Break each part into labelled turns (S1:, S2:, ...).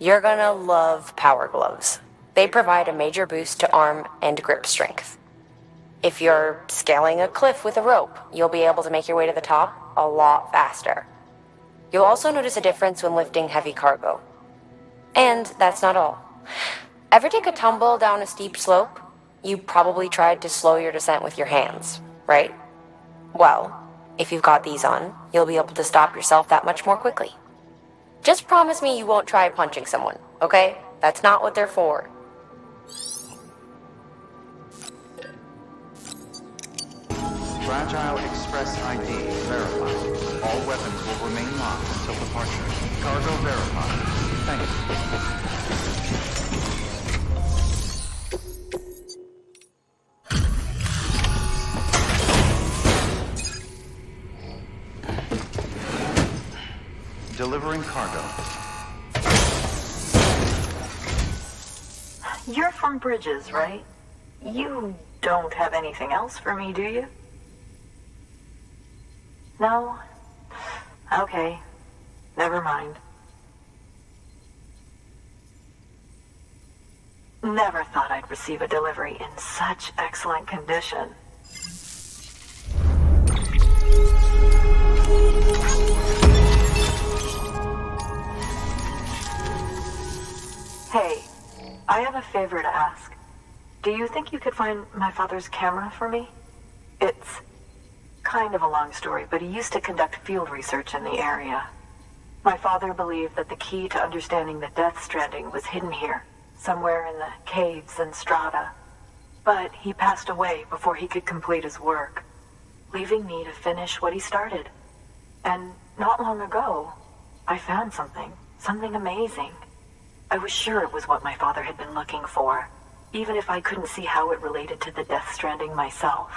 S1: You're gonna love power gloves. They provide a major boost to arm and grip strength. If you're scaling a cliff with a rope, you'll be able to make your way to the top a lot faster. You'll also notice a difference when lifting heavy cargo. And that's not all. Ever take a tumble down a steep slope? You probably tried to slow your descent with your hands, right? Well, if you've got these on, you'll be able to stop yourself that much more quickly. Just promise me you won't try punching someone, okay? That's not what they're for.
S2: Fragile Express ID verified. All weapons will remain locked until departure. Cargo verified. Thank you. Delivering cargo.
S3: You're from Bridges, right? You don't have anything else for me, do you? No? Okay. Never mind. Never thought I'd receive a delivery in such excellent condition. Hey, I have a favor to ask. Do you think you could find my father's camera for me? It's kind of a long story, but he used to conduct field research in the area. My father believed that the key to understanding the Death Stranding was hidden here, somewhere in the caves and strata. But he passed away before he could complete his work, leaving me to finish what he started. And not long ago, I found something amazing. I was sure it was what my father had been looking for, even if I couldn't see how it related to the Death Stranding myself.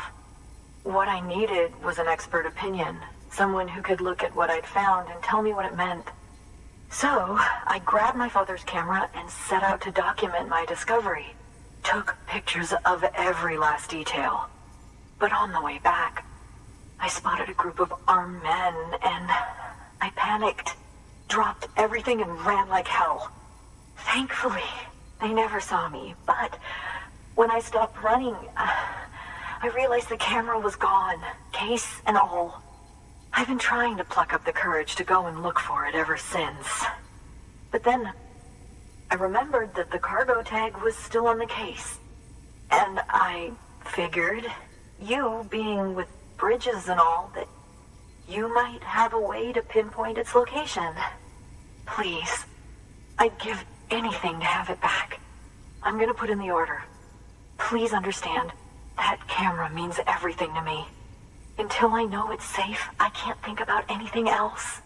S3: What I needed was an expert opinion, someone who could look at what I'd found and tell me what it meant. So, I grabbed my father's camera and set out to document my discovery. Took pictures of every last detail. But on the way back, I spotted a group of armed men and I panicked, dropped everything and ran like hell. Thankfully, they never saw me, but when I stopped running, I realized the camera was gone, case and all. I've been trying to pluck up the courage to go and look for it ever since. But then, I remembered that the cargo tag was still on the case. And I figured, you being with Bridges and all, that you might have a way to pinpoint its location. Please, I'd give anything to have it back. I'm gonna put in the order. Please understand, that camera means everything to me. Until I know it's safe, I can't think about anything else.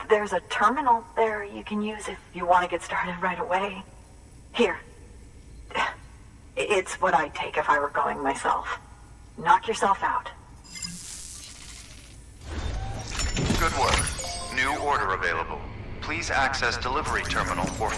S3: There's a terminal there you can use if you want to get started right away. Here. It's what I'd take if I were going myself. Knock yourself out.
S2: Good work. New order available. Please access delivery terminal for...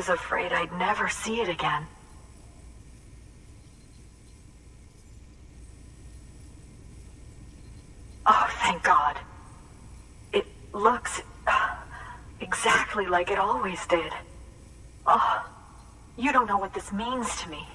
S3: Afraid I'd never see it again. Oh, thank God. It looks exactly like it always did. Oh, you don't know what this means to me.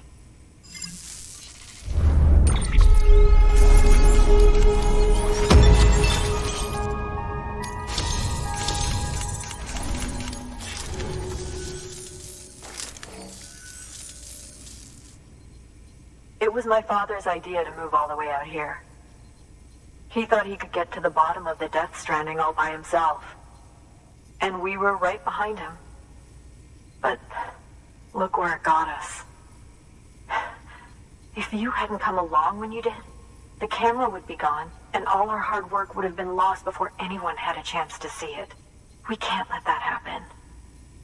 S3: It was my father's idea to move all the way out here. He thought he could get to the bottom of the Death Stranding all by himself. And we were right behind him. But look where it got us. If you hadn't come along when you did, the camera would be gone, and all our hard work would have been lost before anyone had a chance to see it. We can't let that happen.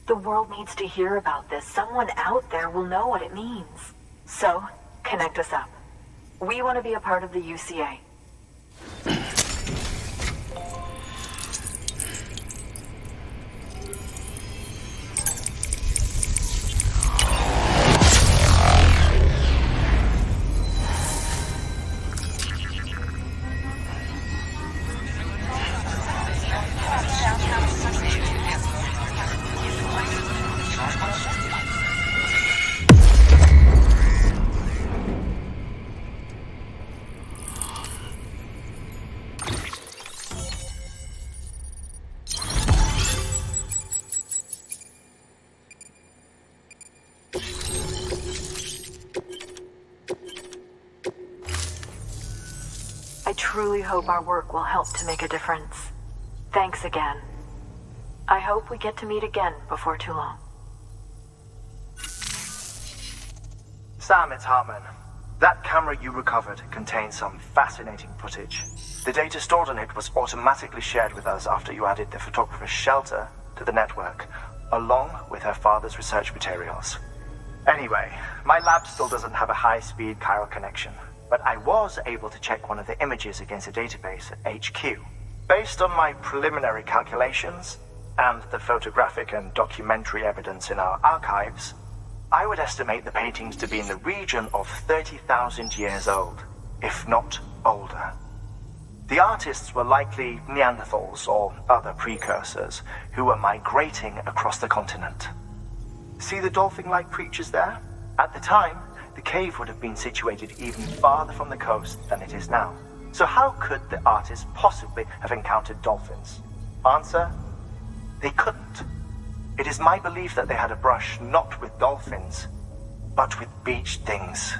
S3: The world needs to hear about this. Someone out there will know what it means. So, connect us up. We want to be a part of the UCA. I truly hope our work will help to make a difference. Thanks again. I hope we get to meet again before too long.
S4: Sam, it's Hartman. That camera you recovered contains some fascinating footage. The data stored on it was automatically shared with us after you added the photographer's shelter to the network, along with her father's research materials. Anyway, my lab still doesn't have a high-speed chiral connection, but I was able to check one of the images against a database at HQ. Based on my preliminary calculations, and the photographic and documentary evidence in our archives, I would estimate the paintings to be in the region of 30,000 years old, if not older. The artists were likely Neanderthals or other precursors who were migrating across the continent. See the dolphin-like creatures there? At the time, the cave would have been situated even farther from the coast than it is now. So how could the artists possibly have encountered dolphins? Answer: they couldn't. It is my belief that they had a brush not with dolphins, but with beach things.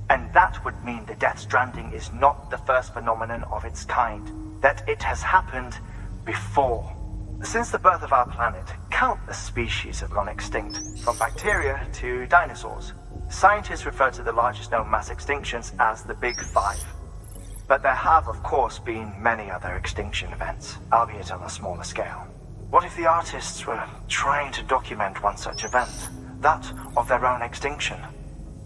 S4: And that would mean the Death Stranding is not the first phenomenon of its kind, that it has happened before. Since the birth of our planet, countless species have gone extinct, from bacteria to dinosaurs. Scientists refer to the largest known mass extinctions as the Big Five. But there have, of course, been many other extinction events, albeit on a smaller scale. What if the artists were trying to document one such event, that of their own extinction?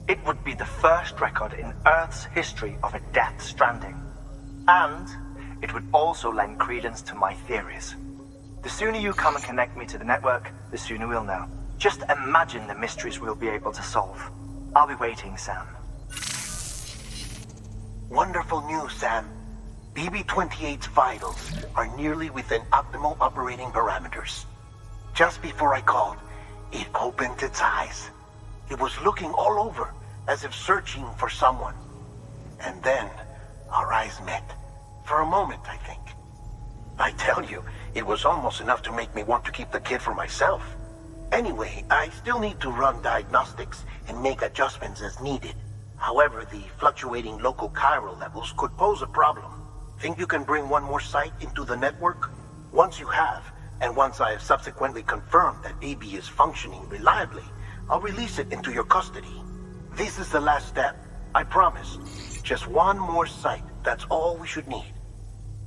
S4: It would be the first record in Earth's history of a Death Stranding. And it would also lend credence to my theories. The sooner you come and connect me to the network, the sooner we'll know. Just imagine the mysteries we'll be able to solve. I'll be waiting, Sam.
S5: Wonderful news, Sam. BB-28's vitals are nearly within optimal operating parameters. Just before I called, it opened its eyes. It was looking all over, as if searching for someone. And then, our eyes met. For a moment, I think. I tell you, it was almost enough to make me want to keep the kid for myself. Anyway, I still need to run diagnostics and make adjustments as needed. However, the fluctuating local chiral levels could pose a problem. Think you can bring one more site into the network? Once you have, and once I have subsequently confirmed that BB is functioning reliably, I'll release it into your custody. This is the last step, I promise. Just one more site, that's all we should need.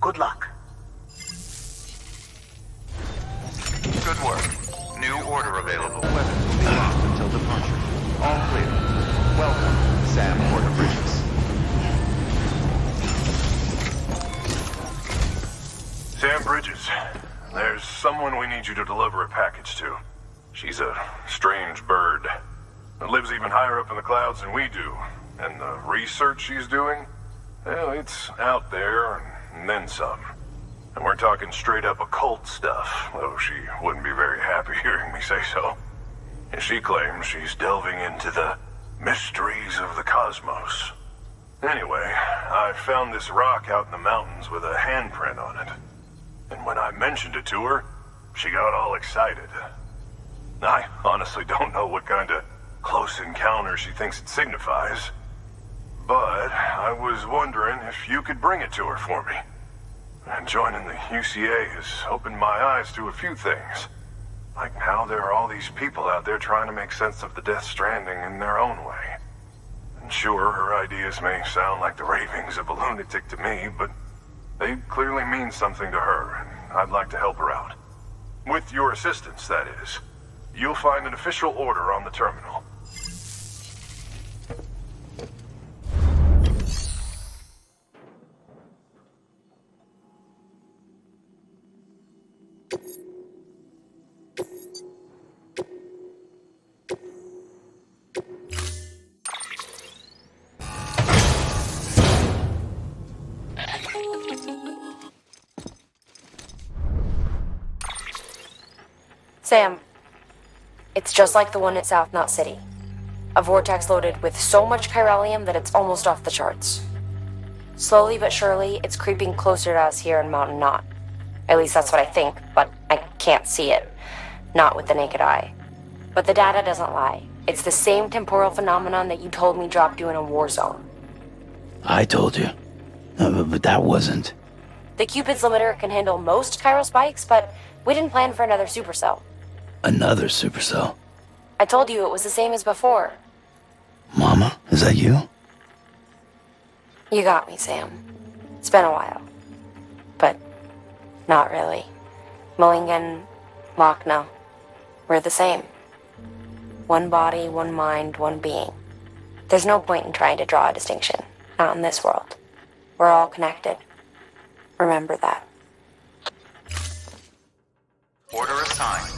S5: Good luck.
S2: Good work. New order available. Weapons will be locked until departure. All clear. Welcome, Sam Porter Bridges.
S6: Sam Bridges, there's someone we need you to deliver a package to. She's a strange bird that lives even higher up in the clouds than we do. And the research she's doing, well, it's out there and and then some. And we're talking straight up occult stuff, though she wouldn't be very happy hearing me say so. And she claims she's delving into the mysteries of the cosmos. Anyway, I found this rock out in the mountains with a handprint on it. And when I mentioned it to her, she got all excited. I honestly don't know what kind of close encounter she thinks it signifies. But I was wondering if you could bring it to her for me. And joining the UCA has opened my eyes to a few things. Like how there are all these people out there trying to make sense of the Death Stranding in their own way. And sure, her ideas may sound like the ravings of a lunatic to me, but they clearly mean something to her, and I'd like to help her out. With your assistance, that is. You'll find an official order on the terminal.
S1: Sam, it's just like the one at South Knot City. A vortex loaded with so much chiralium that it's almost off the charts. Slowly but surely, it's creeping closer to us here in Mountain Knot. At least that's what I think, but I can't see it. Not with the naked eye. But the data doesn't lie. It's the same temporal phenomenon that you told me dropped you in a war zone.
S7: I told you. But that wasn't.
S1: The Cupid's limiter can handle most chiral spikes, but we didn't plan for another supercell.
S7: Another supercell.
S1: I told you it was the same as before.
S7: Mama, is that you?
S1: You got me, Sam. It's been a while. But not really. Mulligan, Lochna, we're the same. One body, one mind, one being. There's no point in trying to draw a distinction. Not in this world. We're all connected. Remember that.
S2: Order assigned.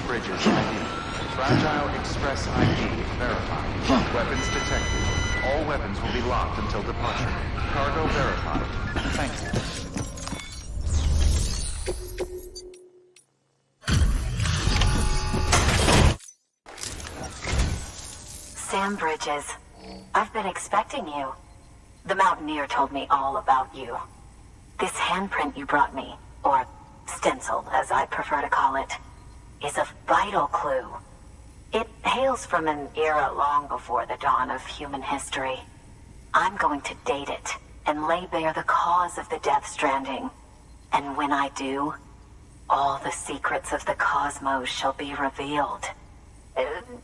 S2: Bridges ID. Fragile Express ID verified. Weapons detected. All weapons will be locked until departure. Cargo verified. Thank you.
S3: Sam Bridges, I've been expecting you. The Mountaineer told me all about you. This handprint you brought me, or stencil as I prefer to call it, is a vital clue. It hails from an era long before the dawn of human history. I'm going to date it and lay bare the cause of the Death Stranding. And when I do, all the secrets of the cosmos shall be revealed.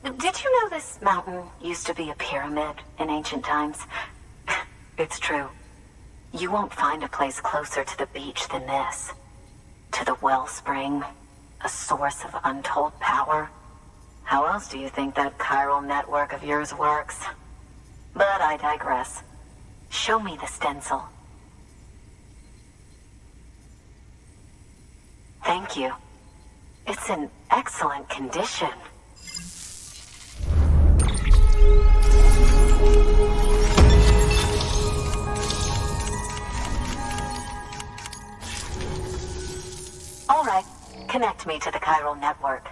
S3: Did you know this mountain used to be a pyramid in ancient times? It's true. You won't find a place closer to the beach than this. To the wellspring, a source of untold power. How else do you think that chiral network of yours works? But I digress. Show me the stencil. Thank you. It's in excellent condition. All right, connect me to the chiral network.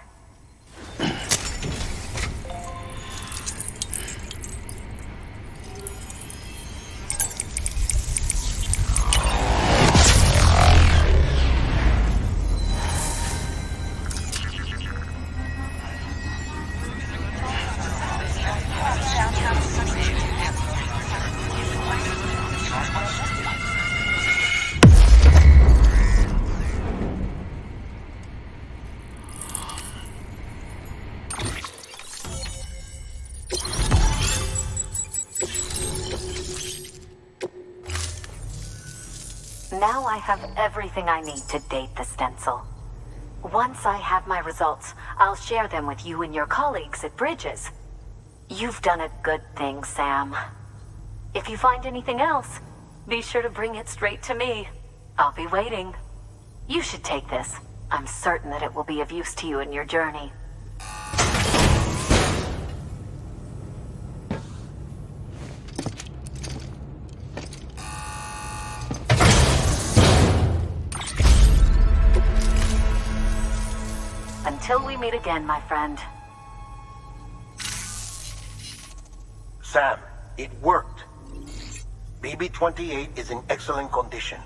S3: Now I have everything I need to date the stencil. Once I have my results, I'll share them with you and your colleagues at Bridges. You've done a good thing, Sam. If you find anything else, be sure to bring it straight to me. I'll be waiting. You should take this. I'm certain that it will be of use to you in your journey. meet again, my friend.
S5: Sam, it worked. BB-28 is in excellent condition.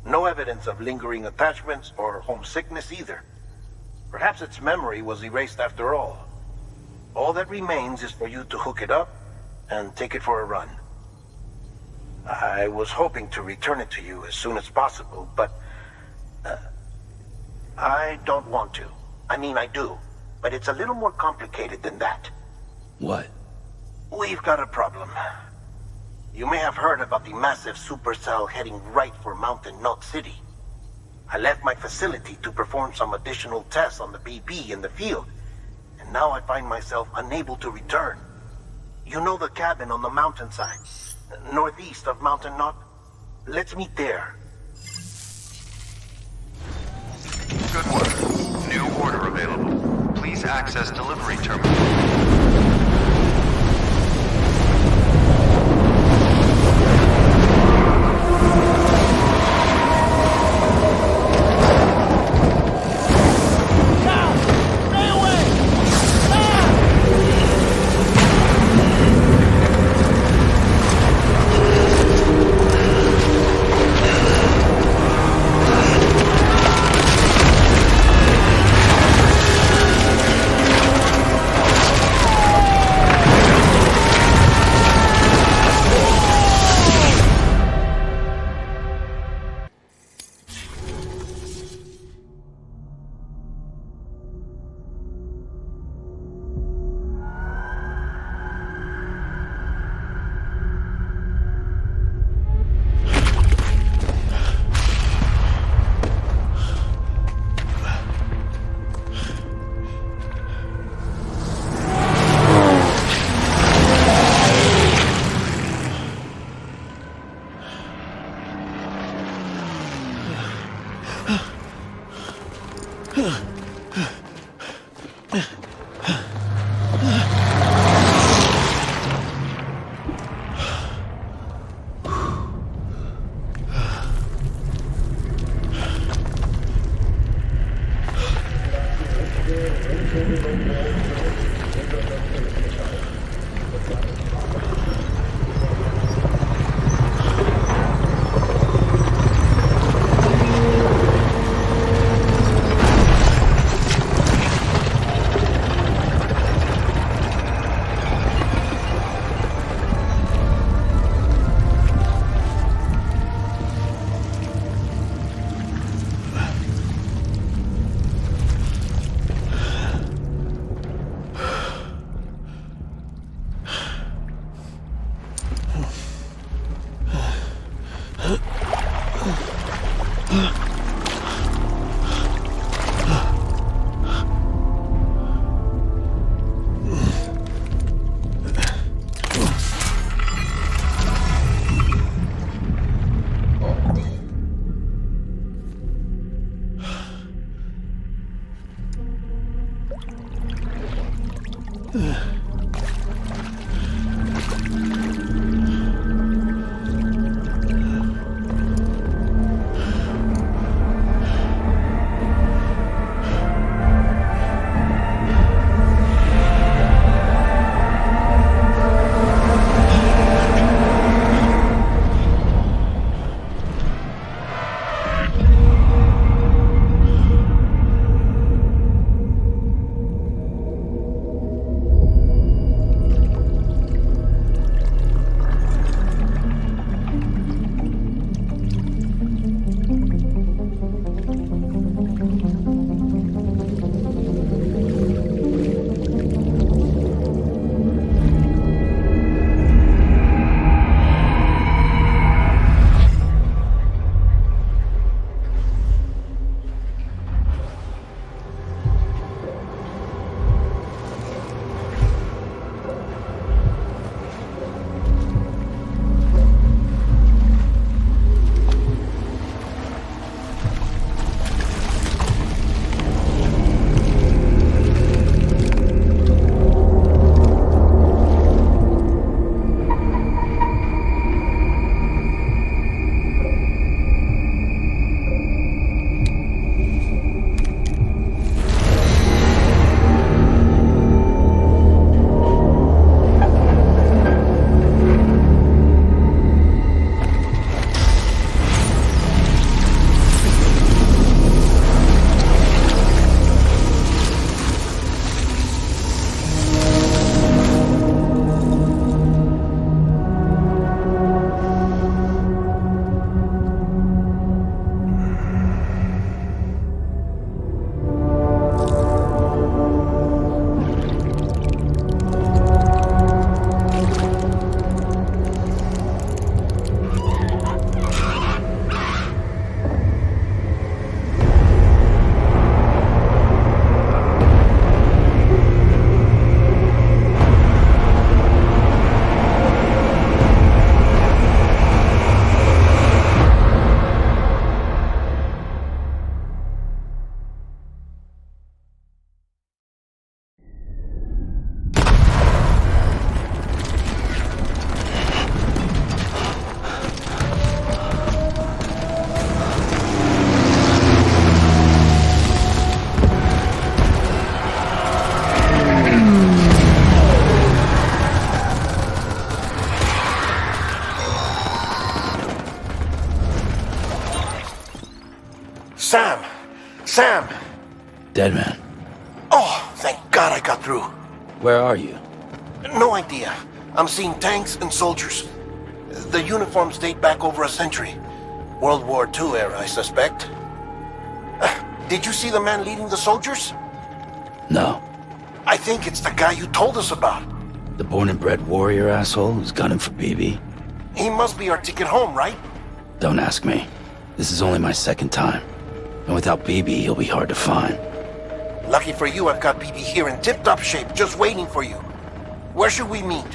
S5: No evidence of lingering attachments or homesickness either. Perhaps its memory was erased after all. All that remains is for you to hook it up and take it for a run. I was hoping to return it to you as soon as possible, but I don't want to. I mean, I do, but it's a little more complicated than that.
S7: What?
S5: We've got a problem. You may have heard about the massive supercell heading right for Mountain Knot City. I left my facility to perform some additional tests on the BB in the field, and now I find myself unable to return. You know the cabin on the mountainside, northeast of Mountain Knot? Let's meet there.
S2: Good work. New order available. Please access delivery terminal.
S5: Sam! Sam!
S7: Dead man.
S5: Oh, thank God I got through.
S7: Where are you?
S5: No idea. I'm seeing tanks and soldiers. The uniforms date back over a century. World War II era, I suspect. Did you see the man leading the soldiers?
S7: No.
S5: I think it's the guy you told us about.
S7: The born and bred warrior asshole who's gunning for BB?
S5: He must be our ticket home, right?
S7: Don't ask me. This is only my second time. And without BB, he'll be hard to find.
S5: Lucky for you, I've got BB here in tip-top shape, just waiting for you. Where should we meet?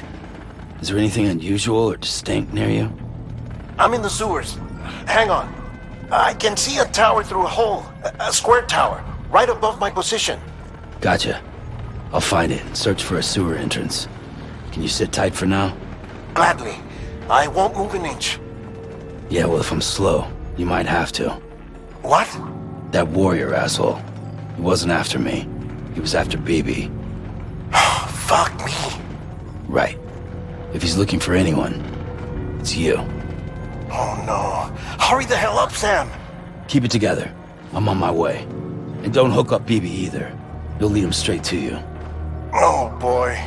S7: Is there anything unusual or distinct near you?
S5: I'm in the sewers. Hang on. I can see a tower through a hole. A square tower, right above my position.
S7: Gotcha. I'll find it and search for a sewer entrance. Can you sit tight for now?
S5: Gladly. I won't move an inch.
S7: Yeah, well, if I'm slow, you might have to.
S5: What?
S7: That warrior asshole. He wasn't after me. He was after BB.
S5: Fuck me.
S7: Right. If he's looking for anyone, it's you.
S5: Oh no. Hurry the hell up, Sam.
S7: Keep it together. I'm on my way. And don't hook up BB either. You'll lead him straight to you.
S5: Oh boy.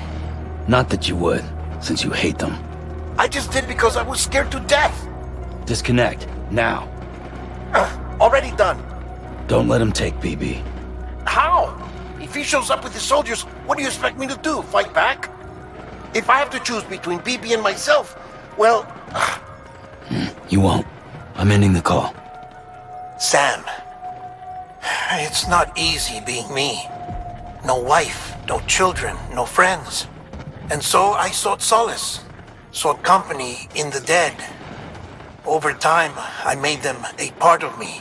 S7: Not that you would, since you hate them.
S5: I just did because I was scared to death.
S7: Disconnect, now.
S5: Already done.
S7: Don't let him take BB.
S5: How? If he shows up with his soldiers, what do you expect me to do? Fight back? If I have to choose between BB and myself, well...
S7: You won't. I'm ending the call.
S5: Sam, it's not easy being me. No wife, no children, no friends. And so I sought solace, sought company in the dead. Over time, I made them a part of me.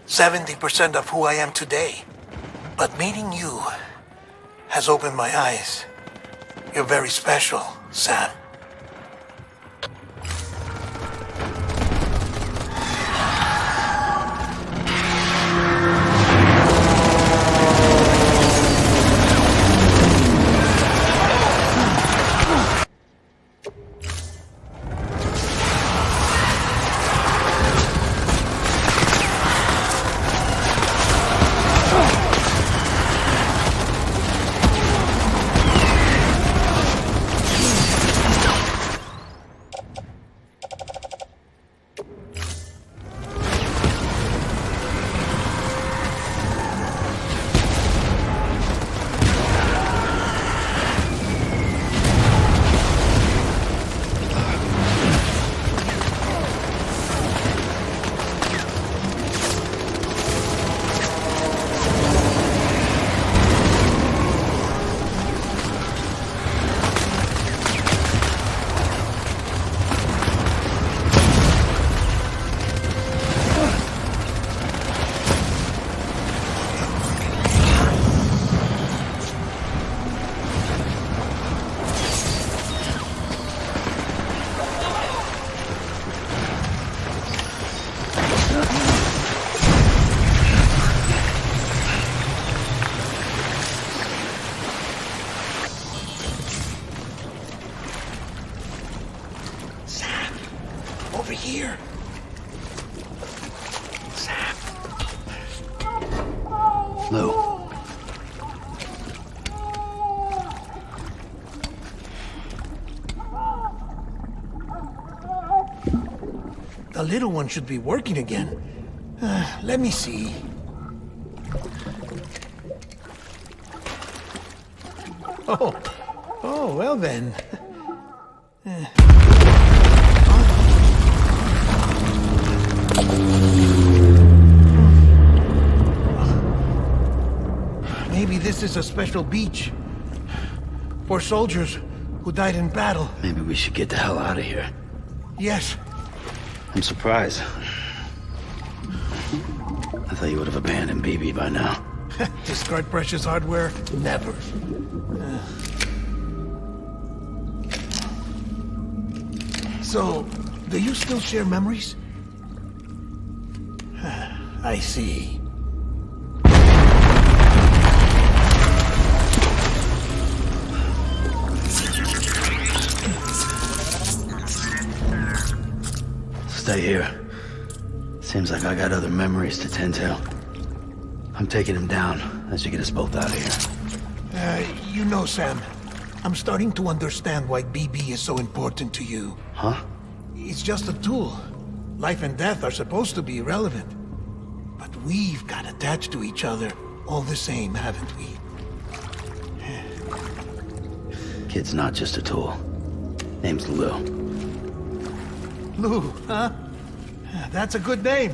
S5: 70% of who I am today. But meeting you has opened my eyes. You're very special, Sam. Over here. Sam.
S7: Lou.
S5: The little one should be working again. Let me see. Oh, well then. Maybe this is a special beach for soldiers who died in battle.
S7: Maybe we should get the hell out of here.
S5: Yes.
S7: I'm surprised. I thought you would have abandoned BB by now.
S5: Discard precious hardware? Never. So, do you still share memories? I see.
S7: Stay here. Seems like I got other memories to tend to. I'm taking him down. That should get us both out of here.
S5: You know, Sam, I'm starting to understand why BB is so important to you.
S7: Huh?
S5: It's just a tool. Life and death are supposed to be irrelevant. But we've got attached to each other all the same, haven't we?
S7: Kid's not just a tool. Name's Lou.
S5: Lou, huh? That's a good name.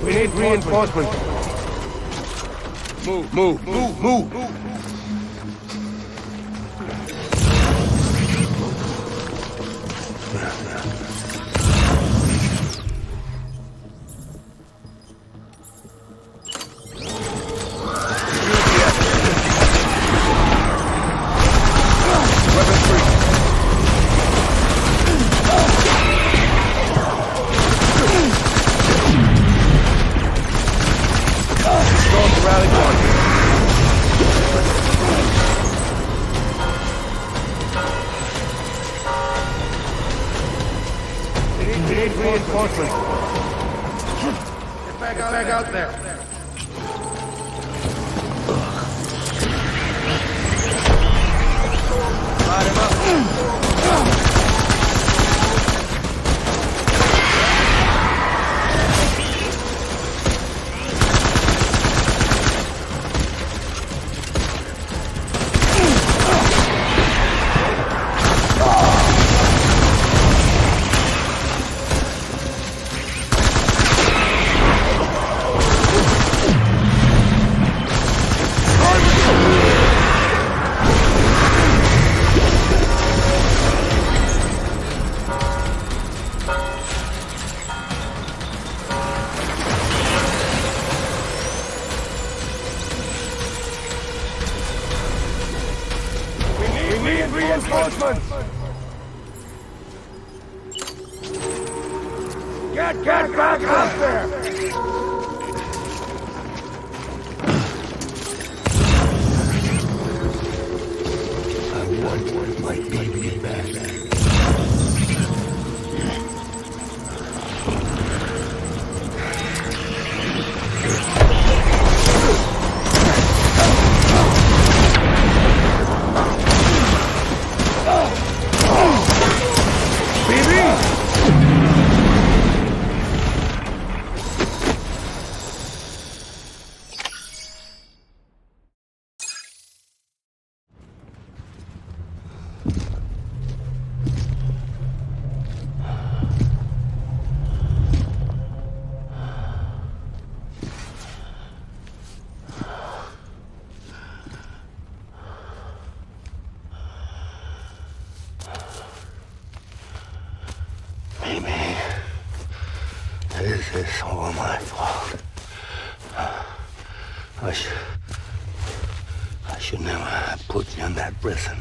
S8: We need reinforcements. Move. Get back up there!
S7: I want my baby back. It's all my fault. I should never have put you in that prison.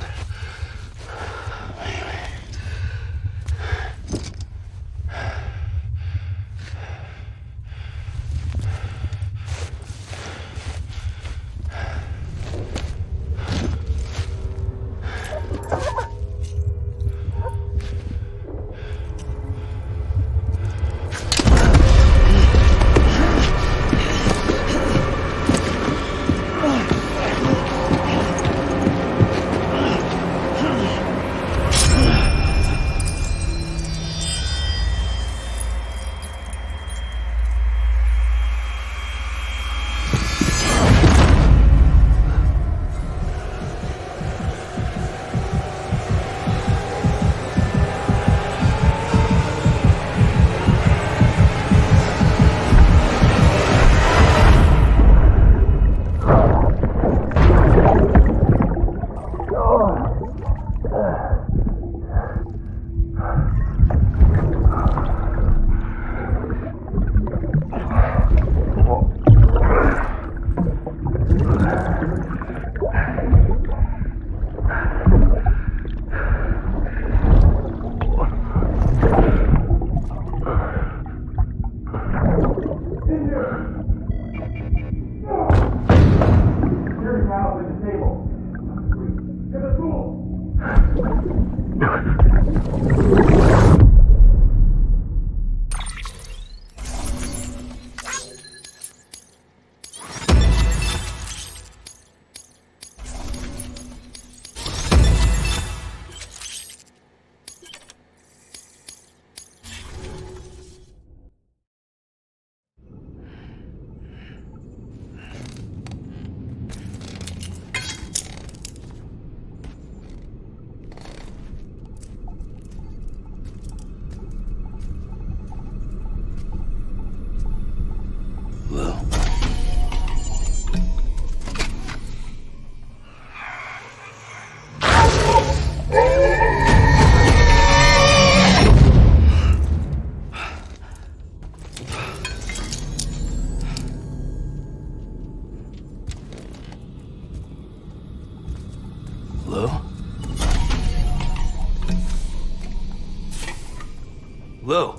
S5: Lou,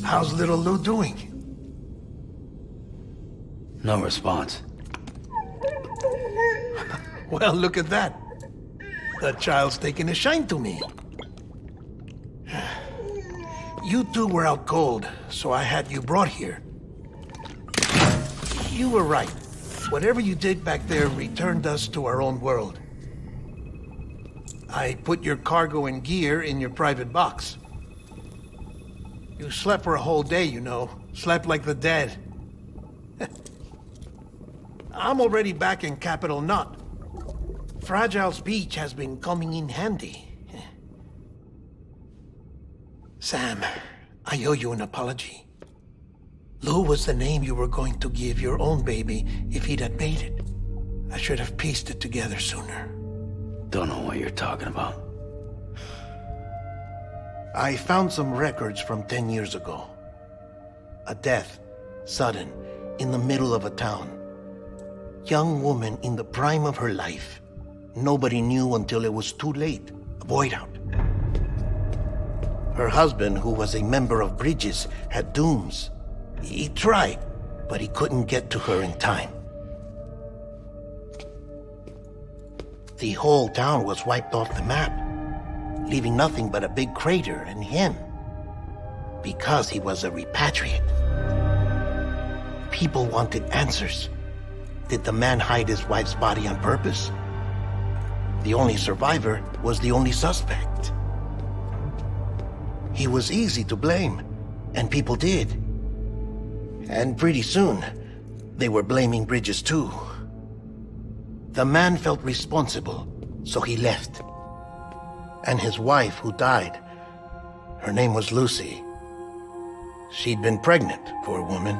S5: how's little Lou doing?
S7: No response.
S5: Well, look at that. The child's taking a shine to me. You two were out cold, so I had you brought here. You were right. Whatever you did back there returned us to our own world. I put your cargo and gear in your private box. You slept for a whole day, you know. Slept like the dead. I'm already back in Capital Knot. Fragile's beach has been coming in handy. Sam, I owe you an apology. Lou was the name you were going to give your own baby if he'd had made it. I should have pieced it together sooner.
S7: Don't know what you're talking about.
S5: I found some records from 10 years ago. A death, sudden, in the middle of a town. Young woman in the prime of her life. Nobody knew until it was too late. A void out. Her husband, who was a member of Bridges, had dooms. He tried, but he couldn't get to her in time. The whole town was wiped off the map, leaving nothing but a big crater and him. Because he was a repatriate. People wanted answers. Did the man hide his wife's body on purpose? The only survivor was the only suspect. He was easy to blame, and people did. And pretty soon, they were blaming Bridges too. The man felt responsible, so he left. And his wife, who died, her name was Lucy. She'd been pregnant, poor woman.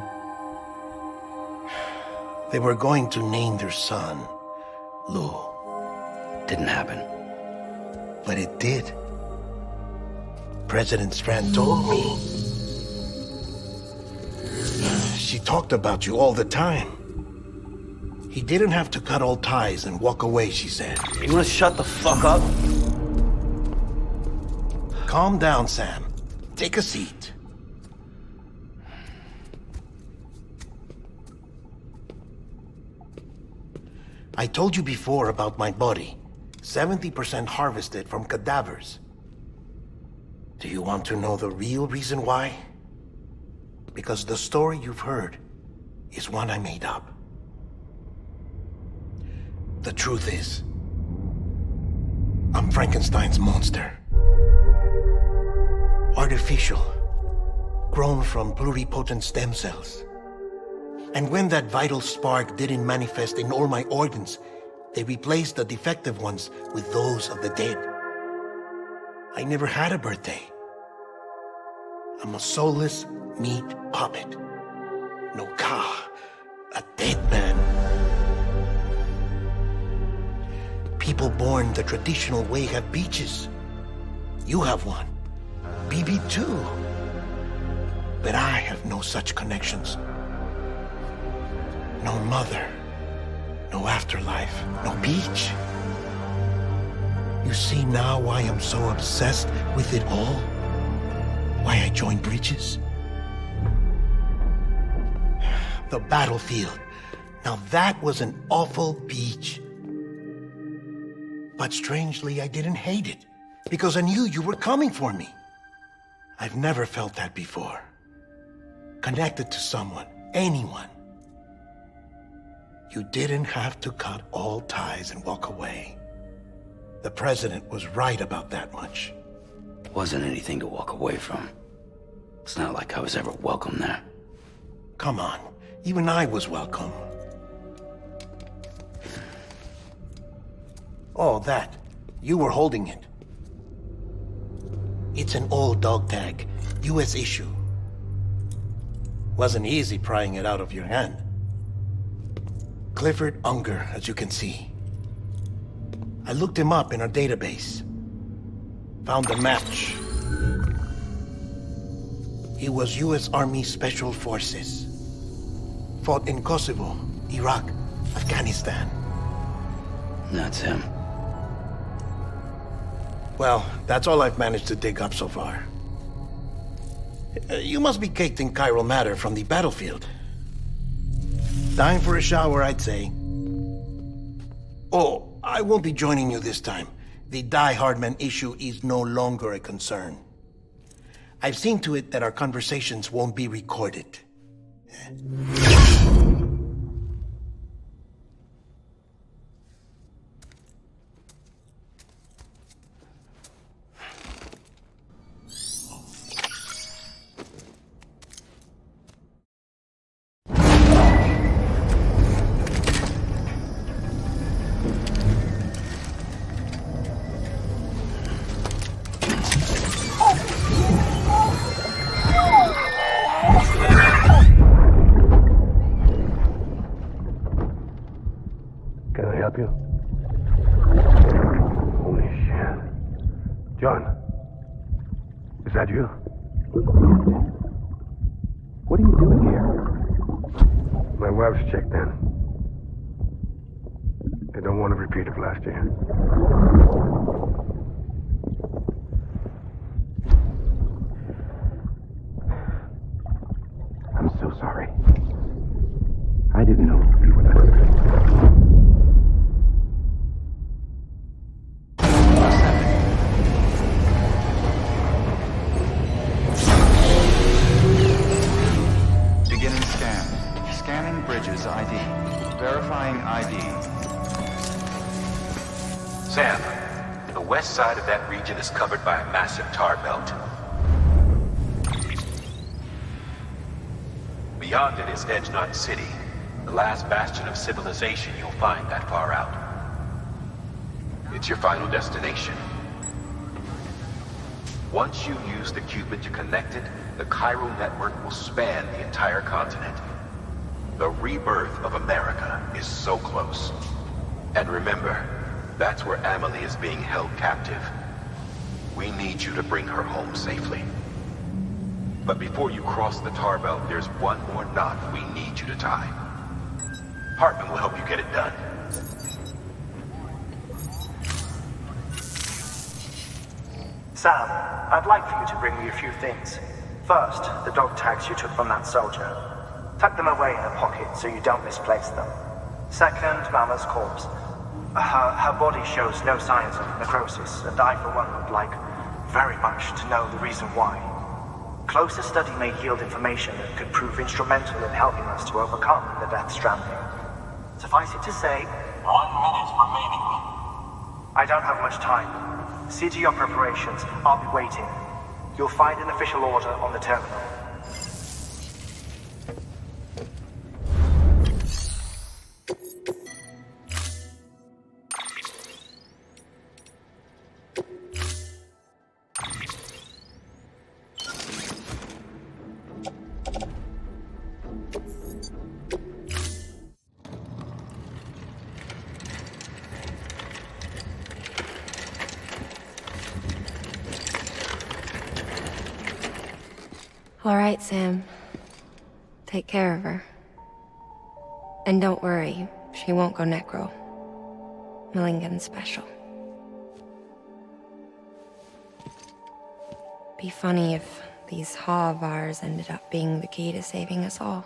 S5: They were going to name their son Lou.
S7: Didn't happen.
S5: But it did. President Strand told me. She talked about you all the time. He didn't have to cut all ties and walk away, she said.
S7: You wanna shut the fuck up?
S5: Calm down, Sam. Take a seat. I told you before about my body. 70% harvested from cadavers. Do you want to know the real reason why? Because the story you've heard is one I made up. The truth is, I'm Frankenstein's monster. Artificial, grown from pluripotent stem cells. And when that vital spark didn't manifest in all my organs, they replaced the defective ones with those of the dead. I never had a birthday. I'm a soulless meat puppet. No ka, a dead man. People born the traditional way have beaches. You have one. BB too. But I have no such connections. No mother, no afterlife, no beach. You see now why I'm so obsessed with it all? Why I joined Bridges? The battlefield. Now that was an awful beach. But strangely, I didn't hate it, because I knew you were coming for me. I've never felt that before. Connected to someone, anyone. You didn't have to cut all ties and walk away. The president was right about that much.
S7: Wasn't anything to walk away from. It's not like I was ever welcome there.
S5: Come on, even I was welcome. Oh, that. You were holding it. It's an old dog tag, US issue. Wasn't easy prying it out of your hand. Clifford Unger, as you can see. I looked him up in our database. Found a match. He was US Army Special Forces. Fought in Kosovo, Iraq, Afghanistan.
S7: That's him.
S5: Well, that's all I've managed to dig up so far. You must be caked in chiral matter from the battlefield. Time for a shower, I'd say. Oh, I won't be joining you this time. The Die Hardman issue is no longer a concern. I've seen to it that our conversations won't be recorded.
S8: Holy shit. John, is that you?
S9: What are you doing here?
S8: My wife's checked in. I don't want to repeat of last year.
S9: I'm so sorry. I didn't know you were that.
S2: Beginning scan. Scanning Bridges ID. Verifying ID.
S10: Sam, the west side of that region is covered by a massive tar belt. Beyond it is Edge Knot City, the last bastion of civilization you'll find that far out. It's your final destination. Once you use the Cupid to connect it, the chiral network will span the entire continent. The rebirth of America is so close. And remember, that's where Amelie is being held captive. We need you to bring her home safely. But before you cross the tar belt, there's one more knot we need you to tie. Hartman will help you get it done.
S4: Sam, I'd like for you to bring me a few things. First, the dog tags you took from that soldier. Tuck them away in a pocket so you don't misplace them. Second, Mama's corpse. Her body shows no signs of necrosis, and I, for one, would like very much to know the reason why. Closer study may yield information that could prove instrumental in helping us to overcome the Death Stranding. Suffice it to say,
S11: 1 minute remaining.
S4: I don't have much time. See to your preparations. I'll be waiting. You'll find an official order on the terminal.
S1: All right, Sam. Take care of her. And don't worry, she won't go necro. Millingan's special. Be funny if these Ha of ours ended up being the key to saving us all.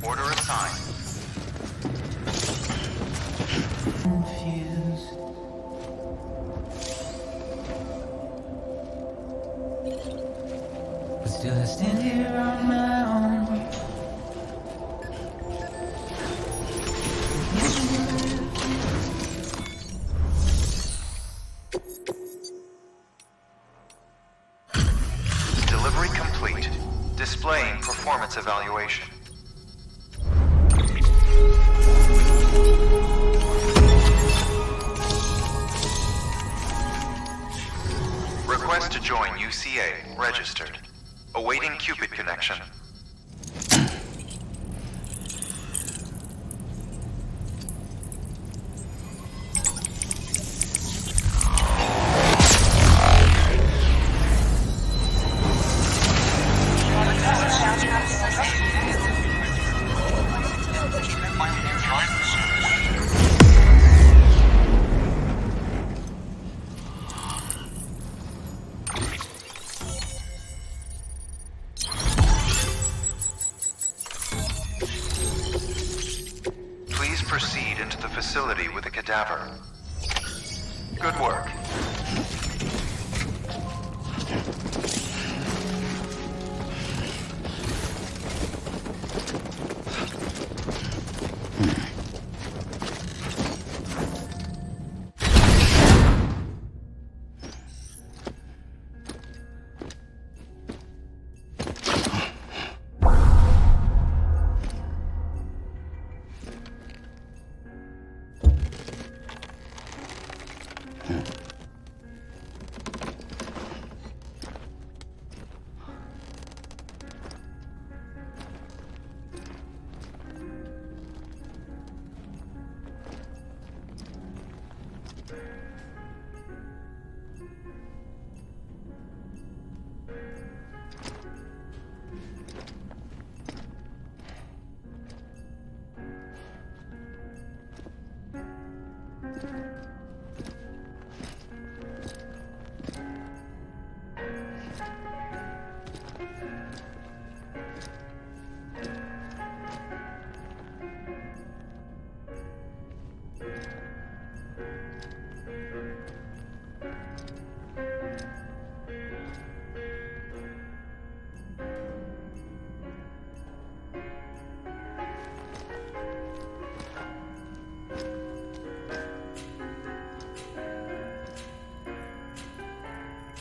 S2: Order assigned.
S12: But still I stand here on my own.
S2: Delivery complete. Displaying performance evaluation. Request to join UCA. Registered. Awaiting Cupid connection. Please proceed into the facility with a cadaver. Good work.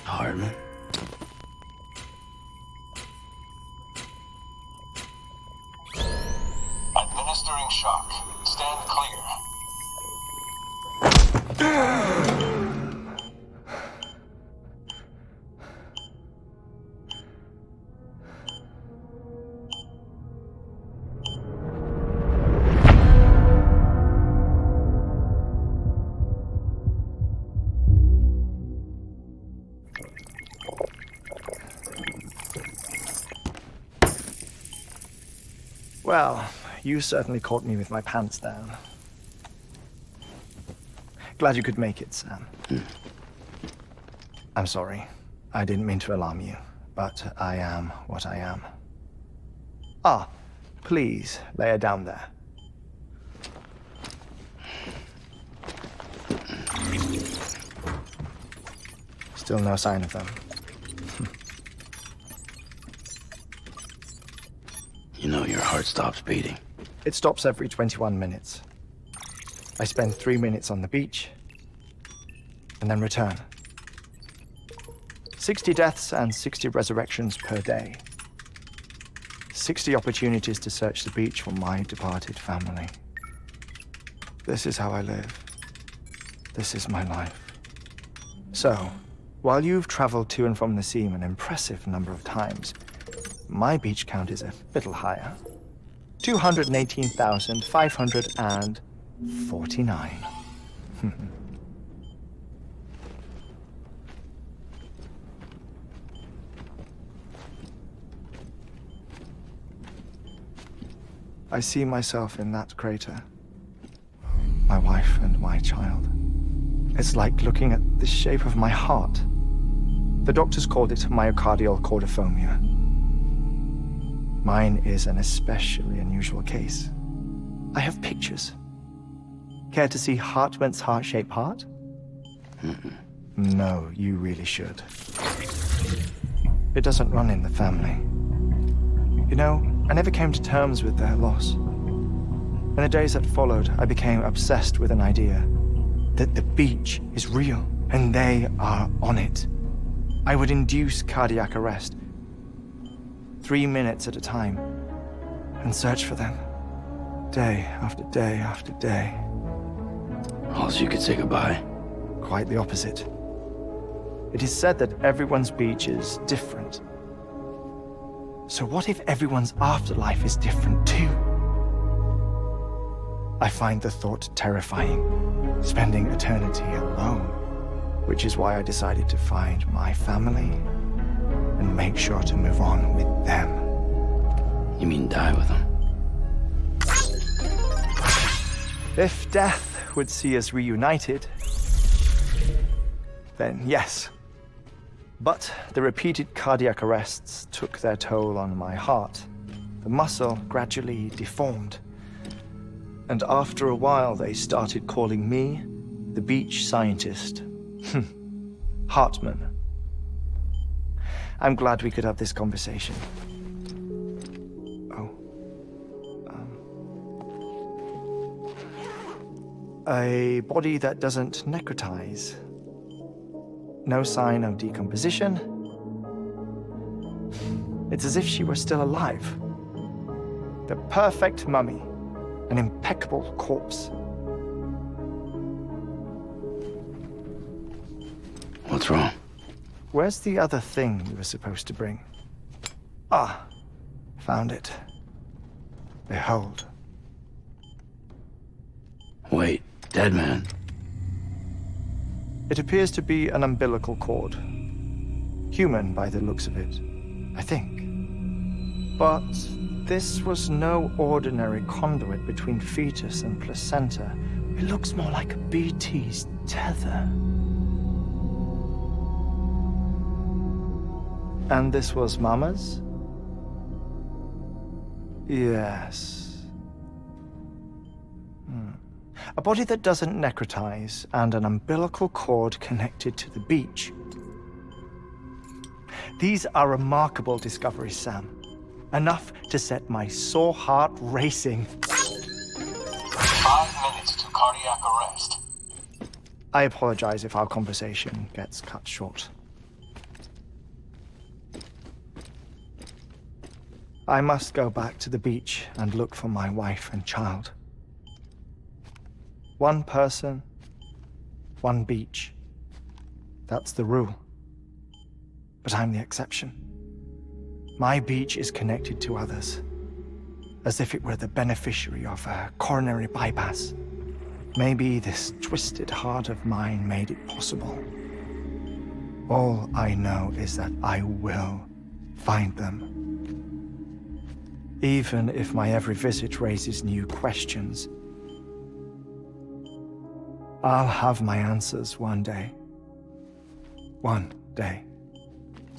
S7: Hartman.
S11: Administering shock. Stand clear.
S4: Well, you certainly caught me with my pants down. Glad you could make it, Sam. I'm sorry. I didn't mean to alarm you, but I am what I am. Ah, please lay her down there. Still no sign of them.
S7: You know your heart stops beating.
S4: It stops every 21 minutes. I spend 3 minutes on the beach, and then return. 60 deaths and 60 resurrections per day. 60 opportunities to search the beach for my departed family. This is how I live. This is my life. So, while you've traveled to and from the sea an impressive number of times, my beach count is a little higher. 218,549. I see myself in that crater. My wife and my child. It's like looking at the shape of my heart. The doctors called it myocardial chordophobia. Mine is an especially unusual case. I have pictures. Care to see Hartman's heart-shaped heart? No, you really should. It doesn't run in the family. You know, I never came to terms with their loss. In the days that followed, I became obsessed with an idea that the beach is real and they are on it. I would induce cardiac arrest, 3 minutes at a time, and search for them, day after day after day.
S7: All so you could say goodbye?
S4: Quite the opposite. It is said that everyone's beach is different. So what if everyone's afterlife is different too? I find the thought terrifying, spending eternity alone, which is why I decided to find my family and make sure to move on with them.
S7: You mean die with them?
S4: If death would see us reunited, then yes. But the repeated cardiac arrests took their toll on my heart. The muscle gradually deformed. And after a while, they started calling me the beach scientist. Hartman. I'm glad we could have this conversation. A body that doesn't necrotize. No sign of decomposition. It's as if she were still alive. The perfect mummy. An impeccable corpse.
S7: What's wrong?
S4: Where's the other thing you were supposed to bring? Ah, found it. Behold.
S7: Wait, dead man.
S4: It appears to be an umbilical cord. Human by the looks of it, I think. But this was no ordinary conduit between fetus and placenta. It looks more like a BT's tether. And this was Mama's? Yes. A body that doesn't necrotize and an umbilical cord connected to the beach. These are remarkable discoveries, Sam. Enough to set my sore heart racing.
S11: 5 minutes to cardiac arrest.
S4: I apologize if our conversation gets cut short. I must go back to the beach and look for my wife and child. One person, one beach. That's the rule. But I'm the exception. My beach is connected to others, as if it were the beneficiary of a coronary bypass. Maybe this twisted heart of mine made it possible. All I know is that I will find them. even if my every visit raises new questions. I'll have my answers one day. One day.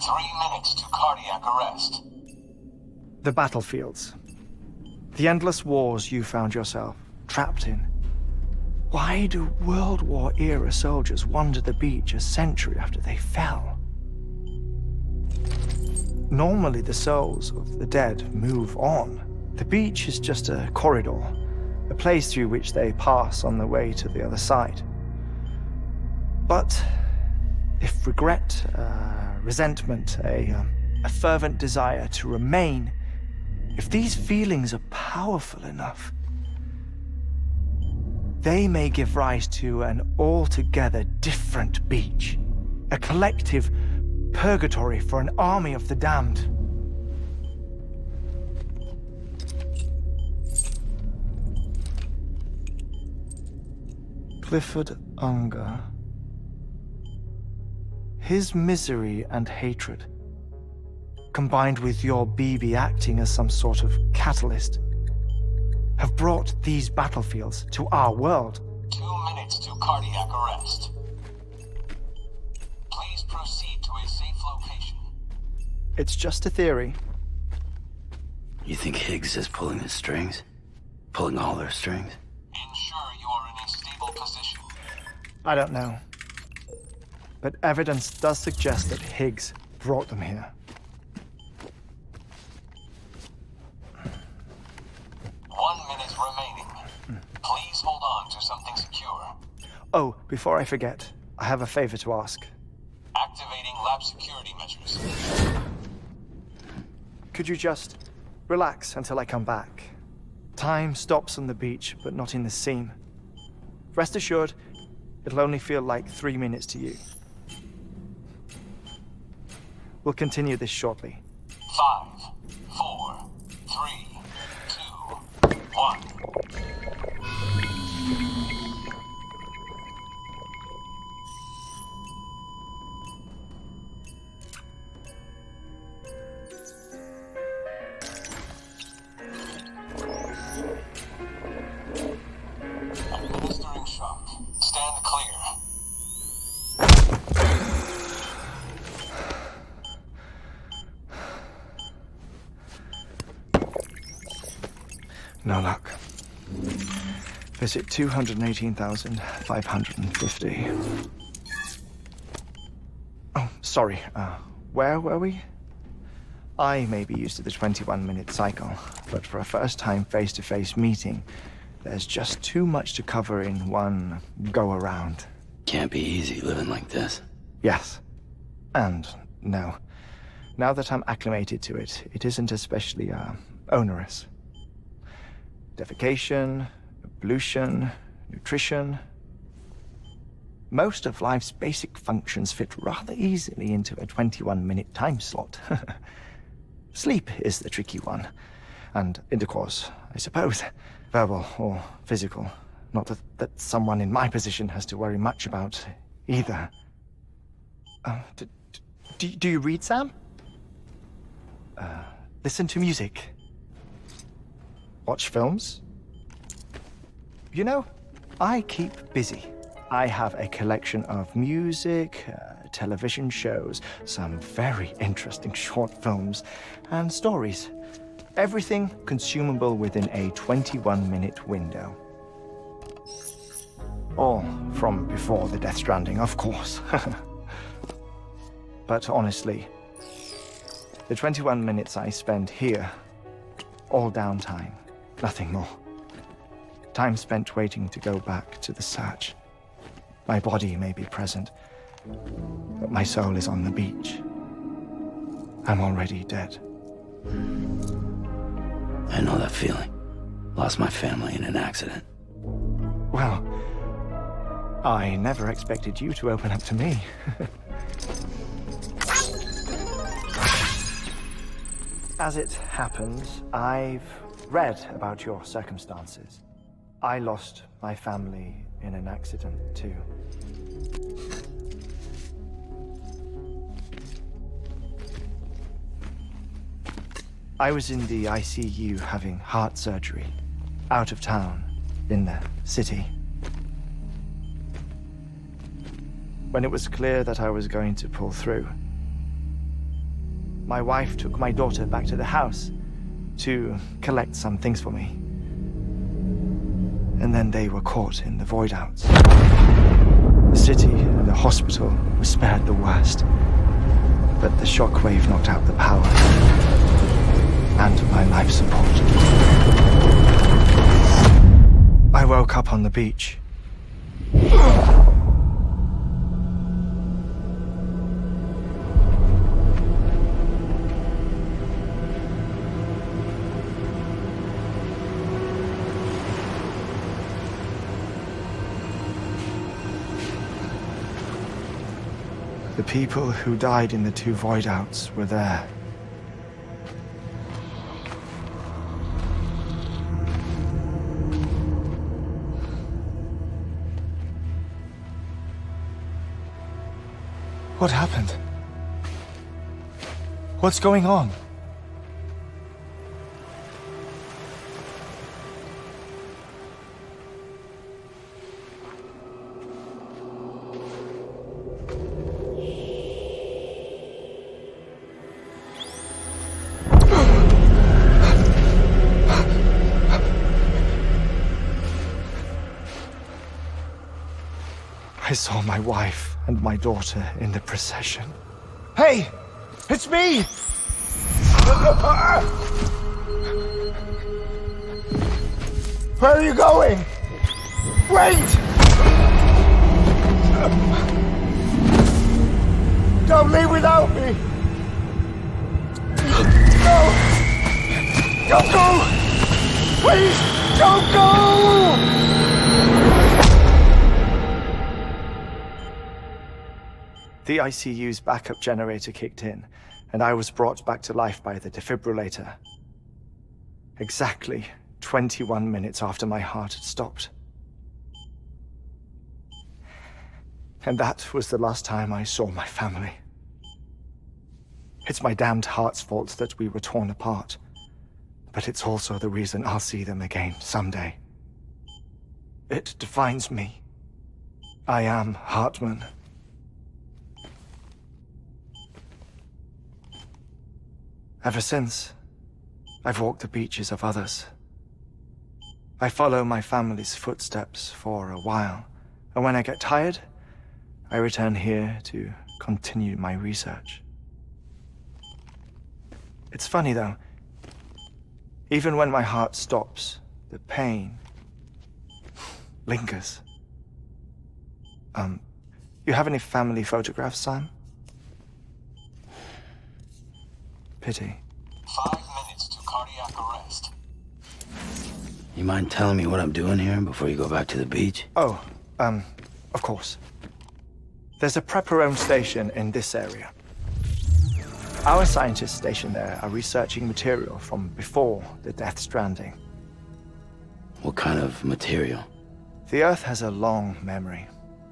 S11: 3 minutes to cardiac arrest.
S4: The battlefields. The endless wars you found yourself trapped in. Why do World War-era soldiers wander the beach a century after they fell? Normally the souls of the dead move on. The beach is just a corridor, a place through which they pass on the way to the other side. But if regret, resentment, a fervent desire to remain, if these feelings are powerful enough, they may give rise to an altogether different beach, a collective purgatory for an army of the damned. Clifford Unger. His misery and hatred, combined with your BB acting as some sort of catalyst, have brought these battlefields to our world.
S11: 2 minutes to cardiac arrest. Please proceed to a safe location.
S4: It's just a theory.
S7: You think Higgs is pulling the strings? Pulling all their strings?
S11: Ensure you are in a stable position.
S4: I don't know. But evidence does suggest that Higgs brought them here.
S11: 1 minute remaining. Please hold on to something secure.
S4: Oh, before I forget, I have a favor to ask.
S11: Activating lab security measures.
S4: Could you just relax until I come back? Time stops on the beach, but not in the scene. Rest assured, it'll only feel like 3 minutes to you. We'll continue this shortly.
S11: 5, 4, 3, 2, 1. Administering shock. Stand clear.
S4: No luck. Visit 218,550. Oh, sorry. Where were we? I may be used to the 21-minute cycle, but for a first-time face-to-face meeting, there's just too much to cover in one go-around.
S7: Can't be easy living like this.
S4: Yes. And no. Now that I'm acclimated to it, it isn't especially, onerous. Defecation, ablution, nutrition. Most of life's basic functions fit rather easily into a 21-minute time slot. Sleep is the tricky one. And intercourse, I suppose. Verbal or physical. Not that someone in my position has to worry much about either. Do you read, Sam? Listen to music. Watch films? You know, I keep busy. I have a collection of music, television shows, some very interesting short films, and stories. Everything consumable within a 21-minute window. All from before the Death Stranding, of course. But honestly, the 21 minutes I spend here, all downtime, nothing more. Time spent waiting to go back to the search. My body may be present, but my soul is on the beach. I'm already dead.
S7: I know that feeling. Lost my family in an accident.
S4: Well, I never expected you to open up to me. As it happens, I've read about your circumstances. I lost my family in an accident, too. I was in the ICU having heart surgery, out of town, in the city. When it was clear that I was going to pull through, my wife took my daughter back to the house to collect some things for me. And then they were caught in the void outs. The city and the hospital were spared the worst, but the shockwave knocked out the power and my life support. I woke up on the beach. The people who died in the 2 void outs were there. What happened? What's going on? I saw my wife and my daughter in the procession. Hey! It's me! Where are you going? Wait! Don't leave without me! No! Don't go! Please, don't go! The ICU's backup generator kicked in, and I was brought back to life by the defibrillator. Exactly 21 minutes after my heart had stopped. And that was the last time I saw my family. It's my damned heart's fault that we were torn apart, but it's also the reason I'll see them again someday. It defines me. I am Hartman. Ever since, I've walked the beaches of others. I follow my family's footsteps for a while, and when I get tired, I return here to continue my research. It's funny though, even when my heart stops, the pain lingers. You have any family photographs, Sam? Pity.
S11: 5 minutes to cardiac arrest.
S7: You mind telling me what I'm doing here before you go back to the beach?
S4: Oh, of course. There's a prep-your-own station in this area. Our scientists stationed there are researching material from before the Death Stranding.
S7: What kind of material?
S4: The Earth has a long memory.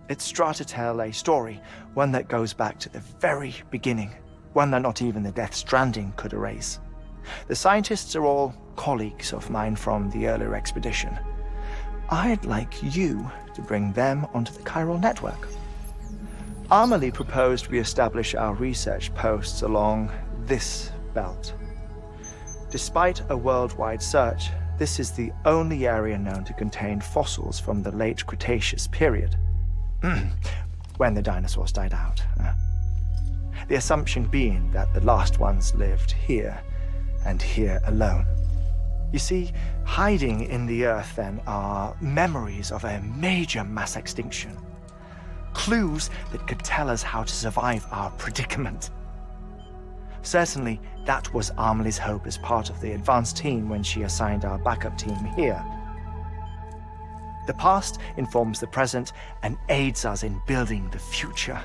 S4: It's trying to tell a story, one that goes back to the very beginning. One that not even the Death Stranding could erase. The scientists are all colleagues of mine from the earlier expedition. I'd like you to bring them onto the chiral network. Amelie proposed we establish our research posts along this belt. Despite a worldwide search, this is the only area known to contain fossils from the late Cretaceous period, when the dinosaurs died out. The assumption being that the last ones lived here, and here alone. You see, hiding in the Earth then are memories of a major mass extinction. Clues that could tell us how to survive our predicament. Certainly, that was Amelie's hope as part of the advanced team when she assigned our backup team here. The past informs the present and aids us in building the future.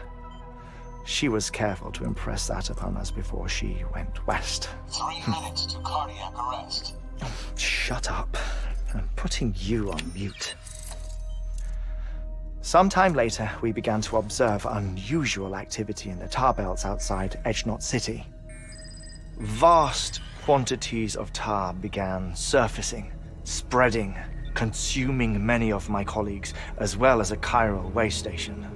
S4: She was careful to impress that upon us before she went west.
S11: 3 minutes to cardiac arrest.
S4: Shut up. I'm putting you on mute. Sometime later, we began to observe unusual activity in the tar belts outside Edge Knot City. Vast quantities of tar began surfacing, spreading, consuming many of my colleagues, as well as a chiral way station.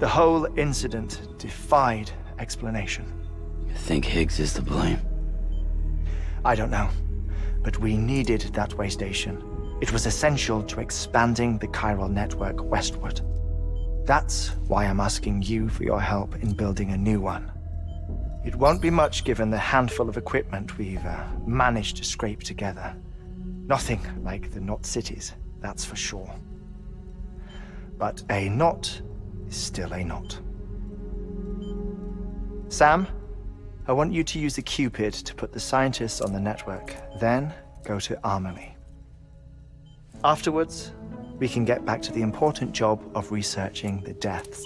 S4: The whole incident defied explanation.
S7: You think Higgs is to blame?
S4: I don't know, but we needed that way station. It was essential to expanding the chiral network westward. That's why I'm asking you for your help in building a new one. It won't be much given the handful of equipment we've managed to scrape together. Nothing like the knot cities, that's for sure. But a knot is still a knot. Sam, I want you to use the Cupid to put the scientists on the network, then go to Armory. Afterwards, we can get back to the important job of researching the deaths.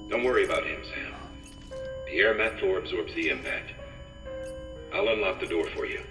S13: Don't worry about him, Sam. The air mat floor absorbs the impact. I'll unlock the door for you.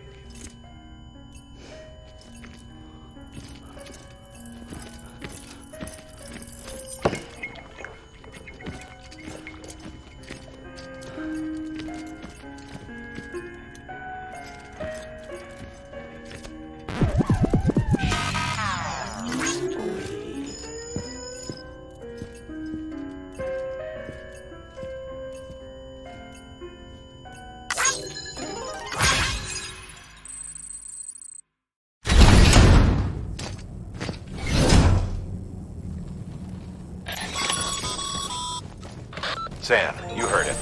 S10: Sam, you heard it.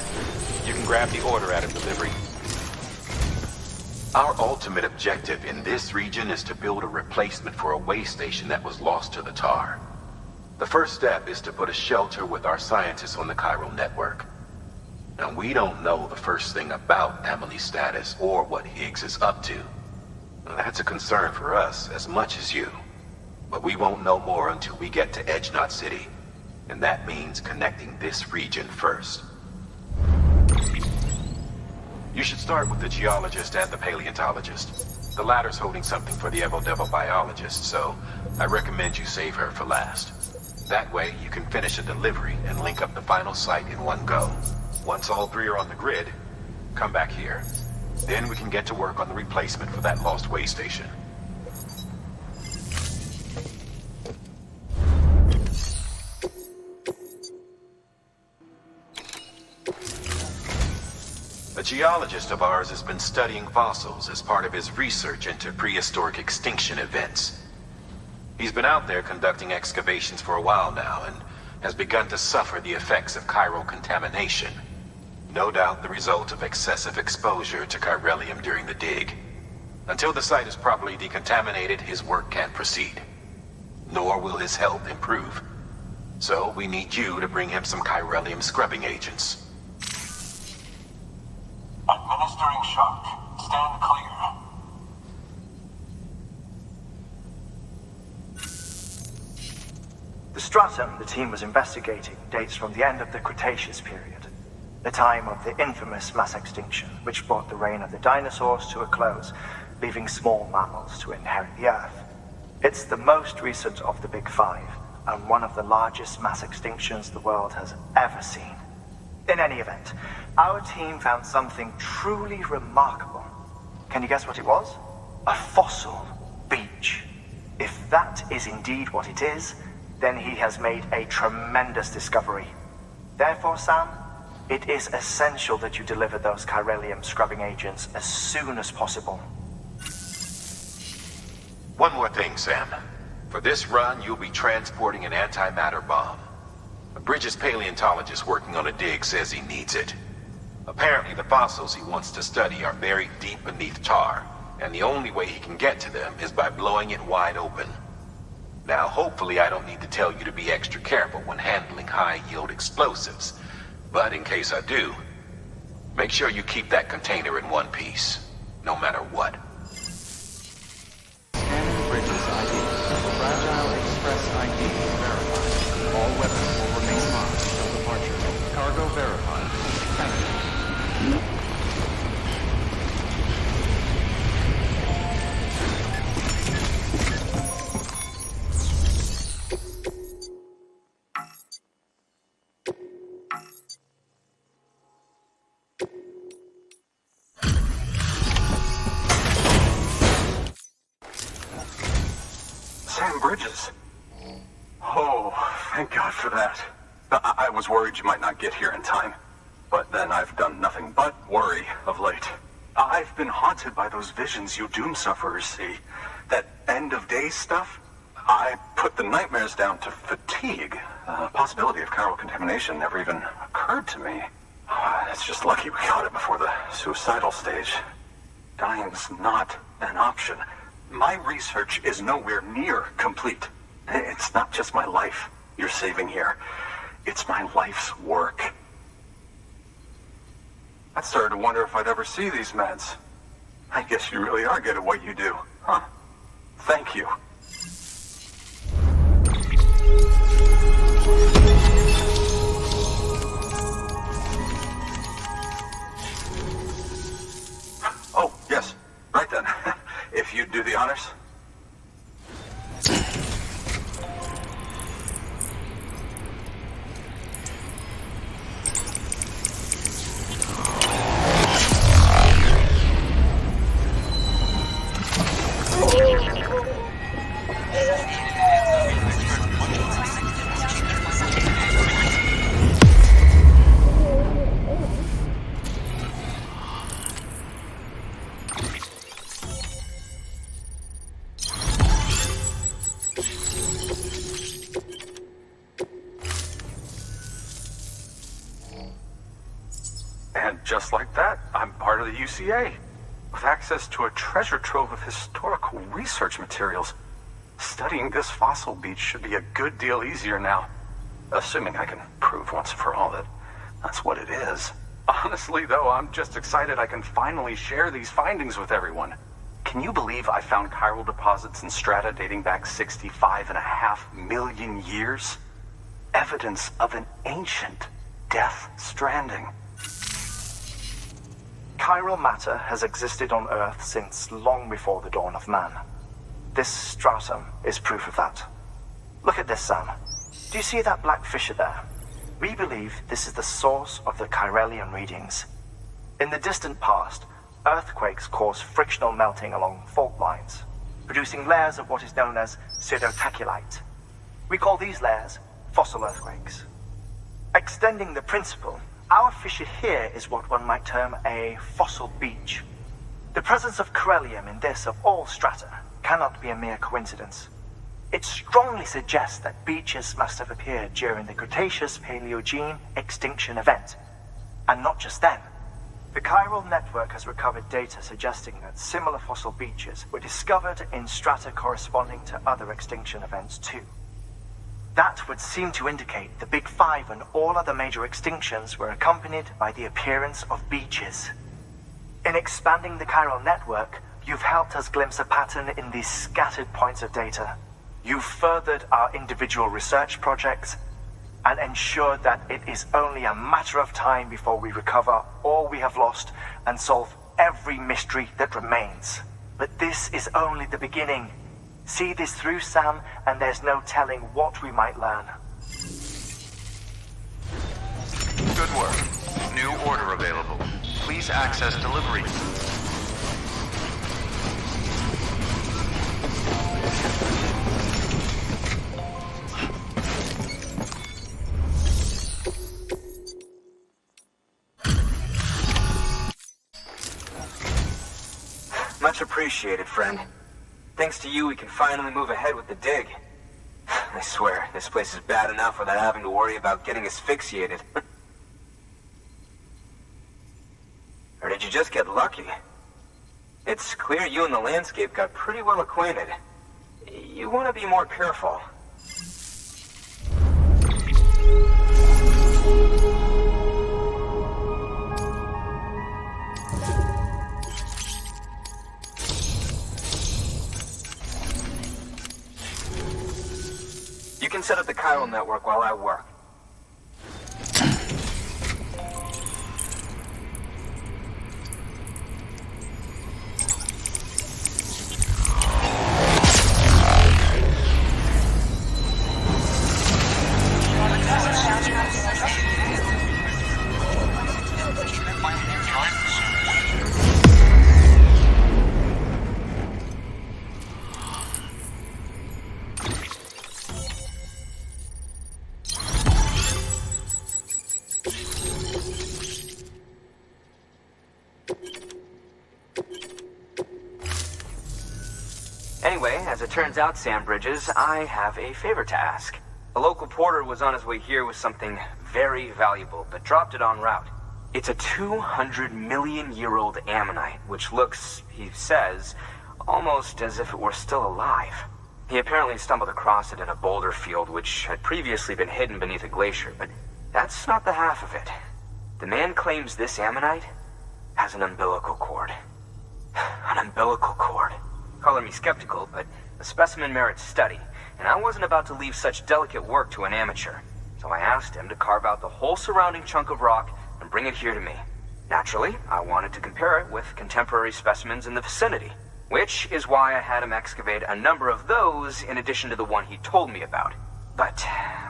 S10: You can grab the order out of delivery. Our ultimate objective in this region is to build a replacement for a way station that was lost to the tar. The first step is to put a shelter with our scientists on the chiral network. Now, we don't know the first thing about Emily's status or what Higgs is up to. Now, that's a concern for us as much as you. But we won't know more until we get to Edge Knot City. And that means connecting this region first. You should start with the geologist and the paleontologist. The latter's holding something for the Evo-Devo biologist, so I recommend you save her for last. That way, you can finish a delivery and link up the final site in one go. Once all three are on the grid, come back here. Then we can get to work on the replacement for that lost way station. A geologist of ours has been studying fossils as part of his research into prehistoric extinction events. He's been out there conducting excavations for a while now and has begun to suffer the effects of chiral contamination. No doubt the result of excessive exposure to chiralium during the dig. Until the site is properly decontaminated, his work can't proceed. Nor will his health improve. So we need you to bring him some chiralium scrubbing agents.
S11: Administering shock. Stand clear.
S4: The stratum the team was investigating dates from the end of the Cretaceous period, the time of the infamous mass extinction, which brought the reign of the dinosaurs to a close, leaving small mammals to inherit the Earth. It's the most recent of the Big Five, and one of the largest mass extinctions the world has ever seen. In any event, our team found something truly remarkable. Can you guess what it was? A fossil beach. If that is indeed what it is, then he has made a tremendous discovery. Therefore, Sam, it is essential that you deliver those chiralium scrubbing agents as soon as possible.
S10: One more thing, Sam. For this run, you'll be transporting an antimatter bomb. A Bridges paleontologist working on a dig says he needs it. Apparently, the fossils he wants to study are buried deep beneath tar, and the only way he can get to them is by blowing it wide open. Now, hopefully I don't need to tell you to be extra careful when handling high-yield explosives, but in case I do, make sure you keep that container in one piece, no matter what.
S2: Scanning Bridges ID. Fragile Express ID verified. All weapons will remain locked until departure. Cargo verified. Thank you.
S6: Sam Bridges. Oh, thank God for that. I was worried you might not get here in time. But then I've done nothing but worry of late. I've been haunted by those visions you doom sufferers see. That end of days stuff. I put the nightmares down to fatigue. The possibility of chiral contamination never even occurred to me. It's just lucky we caught it before the suicidal stage. Dying's not an option. My research is nowhere near complete. It's not just my life you're saving here. It's my life's work. I started to wonder if I'd ever see these meds. I guess you really are good at what you do, huh? Thank you. Oh, yes. Right then. If you'd do the honors. And just like that, I'm part of the UCA, with access to a treasure trove of historical research materials. Studying this fossil beach should be a good deal easier now, assuming I can prove once for all that that's what it is. Honestly, though, I'm just excited I can finally share these findings with everyone. Can you believe I found chiral deposits in strata dating back 65.5 million years? Evidence of an ancient Death Stranding.
S4: Chiral matter has existed on Earth since long before the dawn of man. This stratum is proof of that. Look at this, Sam. Do you see that black fissure there? We believe this is the source of the Chiralian readings. In the distant past, earthquakes caused frictional melting along fault lines, producing layers of what is known as pseudotaculite. We call these layers fossil earthquakes. Extending the principle, our fissure here is what one might term a fossil beach. The presence of Chiralium in this of all strata cannot be a mere coincidence. It strongly suggests that beaches must have appeared during the Cretaceous-Paleogene extinction event. And not just then. The chiral network has recovered data suggesting that similar fossil beaches were discovered in strata corresponding to other extinction events too. That would seem to indicate the Big Five and all other major extinctions were accompanied by the appearance of beaches. In expanding the chiral network, you've helped us glimpse a pattern in these scattered points of data. You've furthered our individual research projects and ensured that it is only a matter of time before we recover all we have lost and solve every mystery that remains. But this is only the beginning. See this through, Sam, and there's no telling what we might learn.
S2: Good work. New order available. Please access delivery.
S14: Much appreciated, friend. Thanks to you, we can finally move ahead with the dig. I swear, this place is bad enough without having to worry about getting asphyxiated. Or did you just get lucky? It's clear you and the landscape got pretty well acquainted. You want to be more careful. You can set up the chiral network while I work. As it turns out, Sam Bridges, I have a favor to ask. A local porter was on his way here with something very valuable, but dropped it en route. It's a 200-million-year-old ammonite, which looks, he says, almost as if it were still alive. He apparently stumbled across it in a boulder field which had previously been hidden beneath a glacier, but that's not the half of it. The man claims this ammonite has an umbilical cord. An umbilical cord. Color me skeptical, but the specimen merits study, and I wasn't about to leave such delicate work to an amateur. So I asked him to carve out the whole surrounding chunk of rock and bring it here to me. Naturally, I wanted to compare it with contemporary specimens in the vicinity, which is why I had him excavate a number of those in addition to the one he told me about. But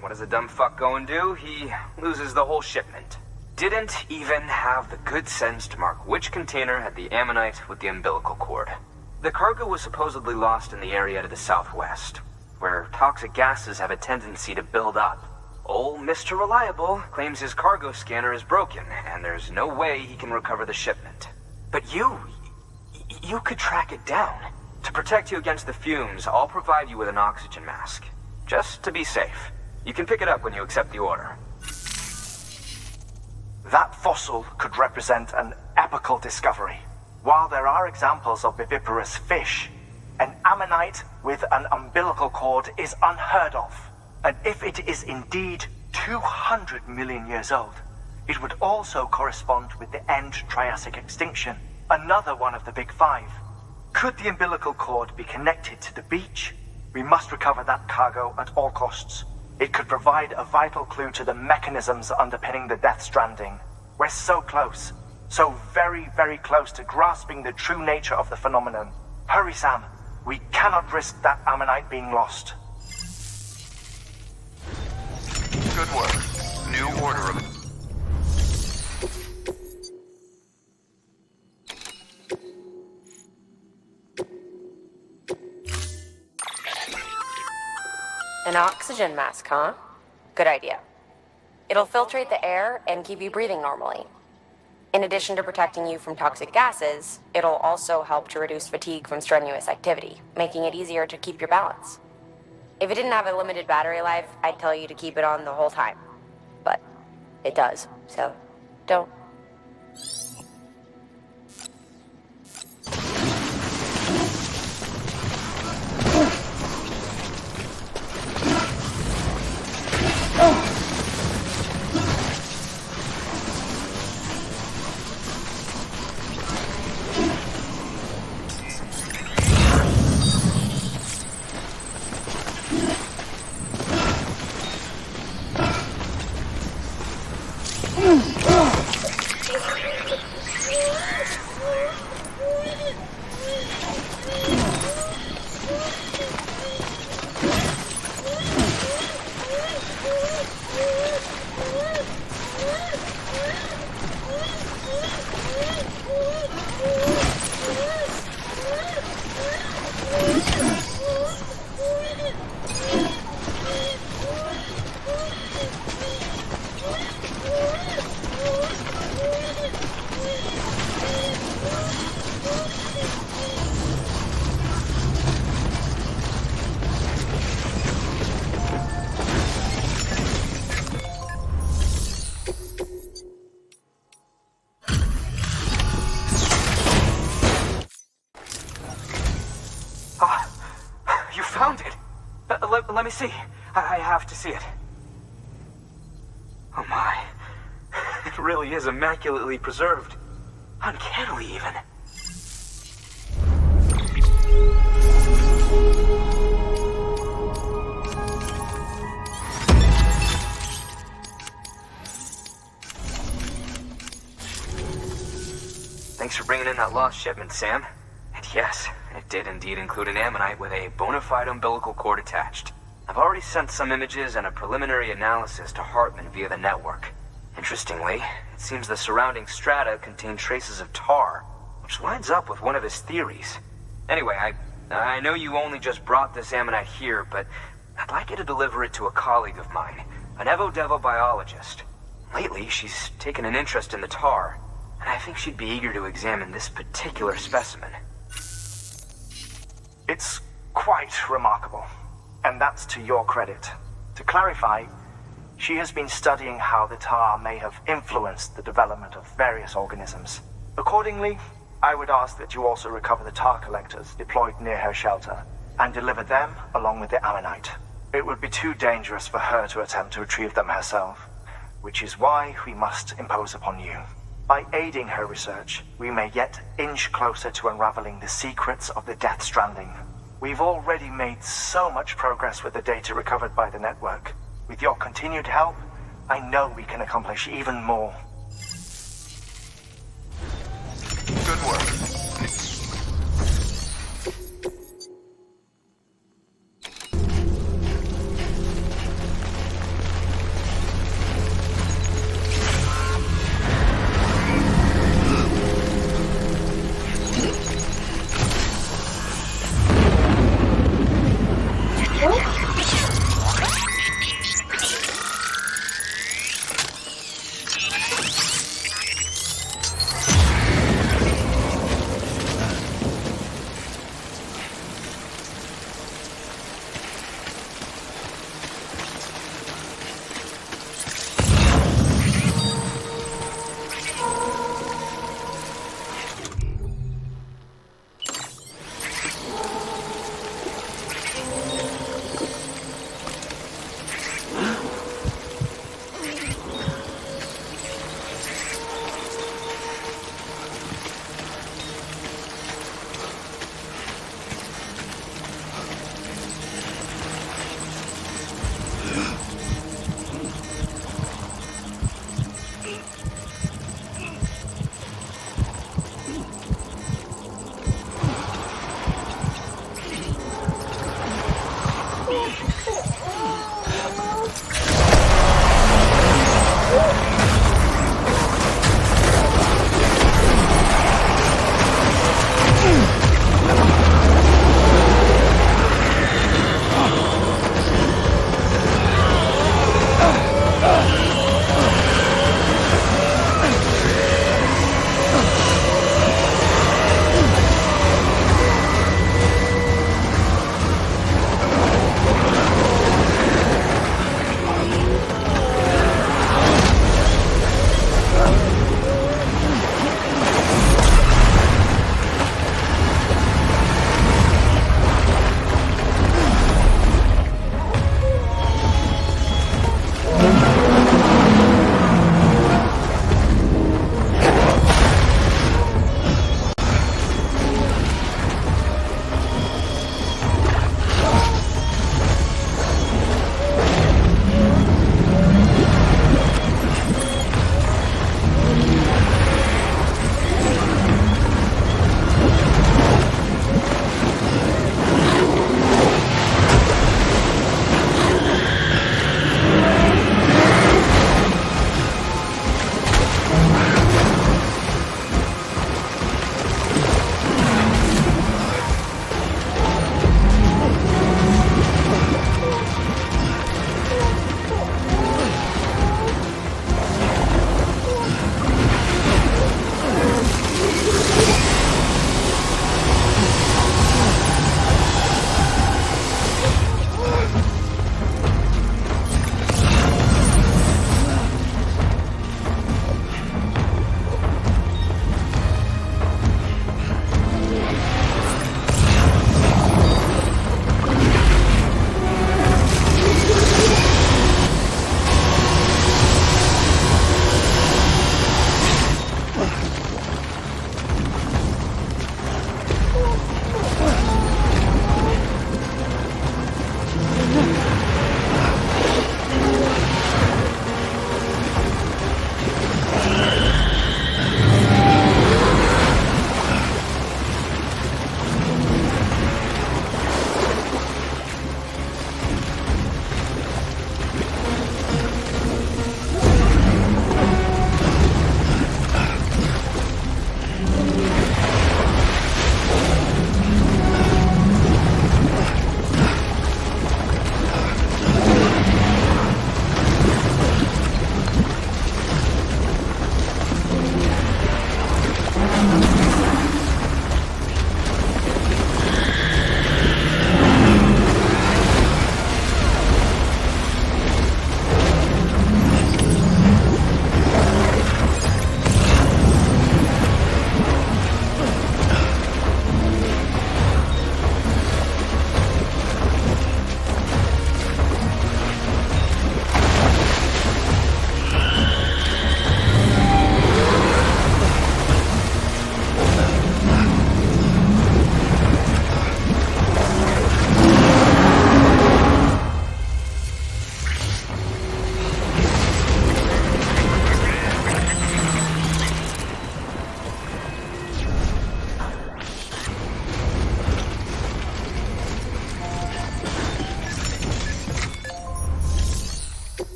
S14: what does a dumb fuck go and do? He loses the whole shipment. Didn't even have the good sense to mark which container had the ammonite with the umbilical cord. The cargo was supposedly lost in the area to the southwest, where toxic gases have a tendency to build up. Old Mr. Reliable claims his cargo scanner is broken, and there's no way he can recover the shipment. But you could track it down. To protect you against the fumes, I'll provide you with an oxygen mask. Just to be safe. You can pick it up when you accept the order.
S4: That fossil could represent an epical discovery. While there are examples of viviparous fish, an ammonite with an umbilical cord is unheard of. And if it is indeed 200 million years old, it would also correspond with the end Triassic extinction, another one of the big five. Could the umbilical cord be connected to the beach? We must recover that cargo at all costs. It could provide a vital clue to the mechanisms underpinning the Death Stranding. We're so close. So very, very close to grasping the true nature of the phenomenon. Hurry, Sam. We cannot risk that ammonite being lost.
S2: Good work. New order of...
S1: An oxygen mask, huh? Good idea. It'll filtrate the air and keep you breathing normally. In addition to protecting you from toxic gases, it'll also help to reduce fatigue from strenuous activity, making it easier to keep your balance. If it didn't have a limited battery life, I'd tell you to keep it on the whole time. But it does, so don't.
S14: Let me see. I have to see it. Oh my. It really is immaculately preserved. Uncannily even. Thanks for bringing in that lost shipment, Sam. And yes, it did indeed include an ammonite with a bona fide umbilical cord attached. I've already sent some images and a preliminary analysis to Hartman via the network. Interestingly, it seems the surrounding strata contain traces of tar, which lines up with one of his theories. Anyway, I know you only just brought this ammonite here, but I'd like you to deliver it to a colleague of mine, an Evo-Devo biologist. Lately, she's taken an interest in the tar, and I think she'd be eager to examine this particular specimen.
S4: It's quite remarkable. And that's to your credit. To clarify, she has been studying how the tar may have influenced the development of various organisms. Accordingly, I would ask that you also recover the tar collectors deployed near her shelter and deliver them along with the ammonite. It would be too dangerous for her to attempt to retrieve them herself, which is why we must impose upon you. By aiding her research, we may yet inch closer to unraveling the secrets of the Death Stranding. We've already made so much progress with the data recovered by the network. With your continued help, I know we can accomplish even more.
S2: Good work.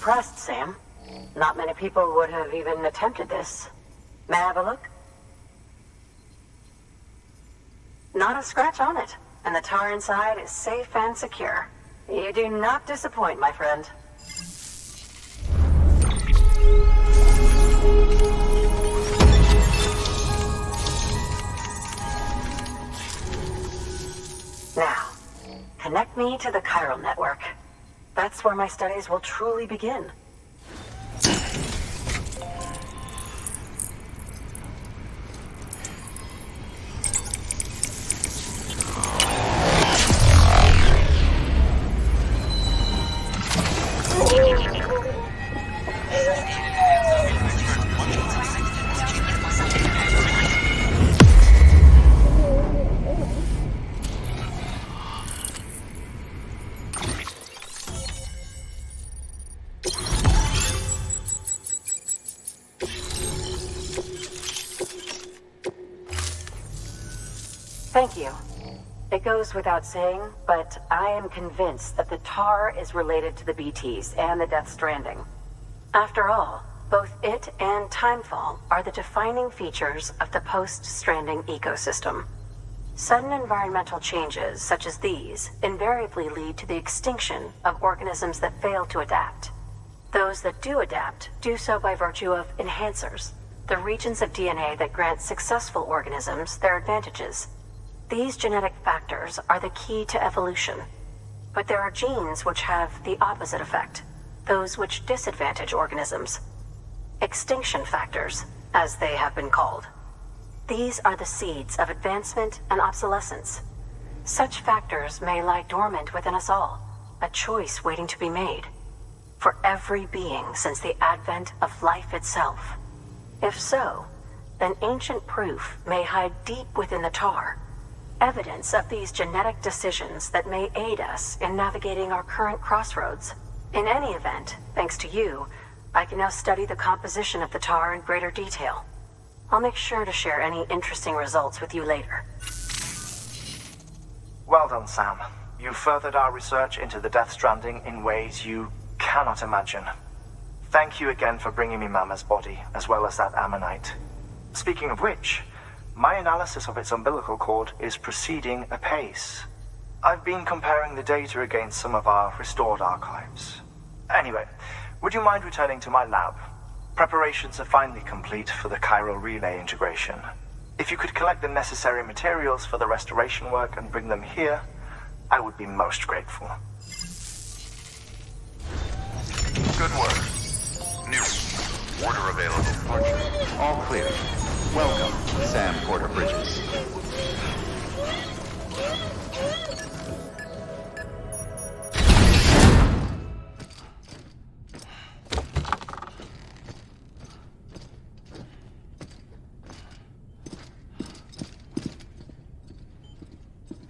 S3: impressed, Sam. Not many people would have even attempted this. May I have a look? Not a scratch on it, and the tar inside is safe and secure. You do not disappoint, my friend. Now, connect me to the chiral network. That's where my studies will truly begin. Thank you. It goes without saying, but I am convinced that the tar is related to the BTs and the Death Stranding. After all, both it and Timefall are the defining features of the post-Stranding ecosystem. Sudden environmental changes such as these invariably lead to the extinction of organisms that fail to adapt. Those that do adapt do so by virtue of enhancers, the regions of DNA that grant successful organisms their advantages. These genetic factors are the key to evolution. But there are genes which have the opposite effect, those which disadvantage organisms. Extinction factors, as they have been called. These are the seeds of advancement and obsolescence. Such factors may lie dormant within us all, a choice waiting to be made. For every being since the advent of life itself. If so, then ancient proof may hide deep within the tar. Evidence of these genetic decisions that may aid us in navigating our current crossroads. In any event, thanks to you, I can now study the composition of the tar in greater detail. I'll make sure to share any interesting results with you later.
S4: Well done, Sam. You furthered our research into the Death Stranding in ways you cannot imagine. Thank you again for bringing me Mama's body, as well as that ammonite. Speaking of which, my analysis of its umbilical cord is proceeding apace. I've been comparing the data against some of our restored archives. Anyway, would you mind returning to my lab? Preparations are finally complete for the chiral relay integration. If you could collect the necessary materials for the restoration work and bring them here, I would be most grateful.
S2: Good work. New. Order available. Departure. All clear. Welcome, Sam Porter Bridges.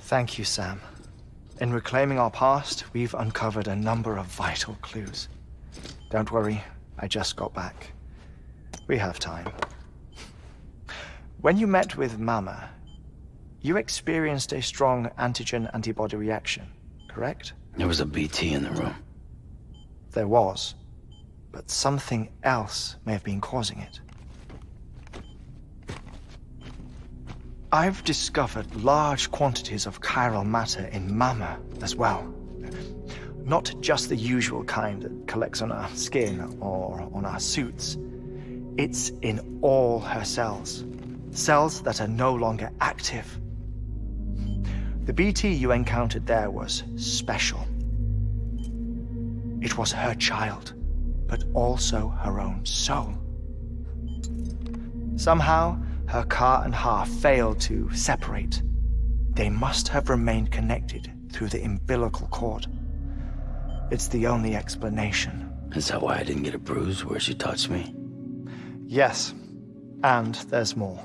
S4: Thank you, Sam. In reclaiming our past, we've uncovered a number of vital clues. Don't worry, I just got back. We have time. When you met with Mama, you experienced a strong antigen-antibody reaction, correct?
S7: There was a BT in the room.
S4: There was, but something else may have been causing it. I've discovered large quantities of chiral matter in Mama as well. Not just the usual kind that collects on our skin or on our suits. It's in all her cells. Cells that are no longer active. The BT you encountered there was special. It was her child, but also her own soul. Somehow, her car and half failed to separate. They must have remained connected through the umbilical cord. It's the only explanation.
S7: Is that why I didn't get a bruise where she touched me?
S4: Yes, and there's more.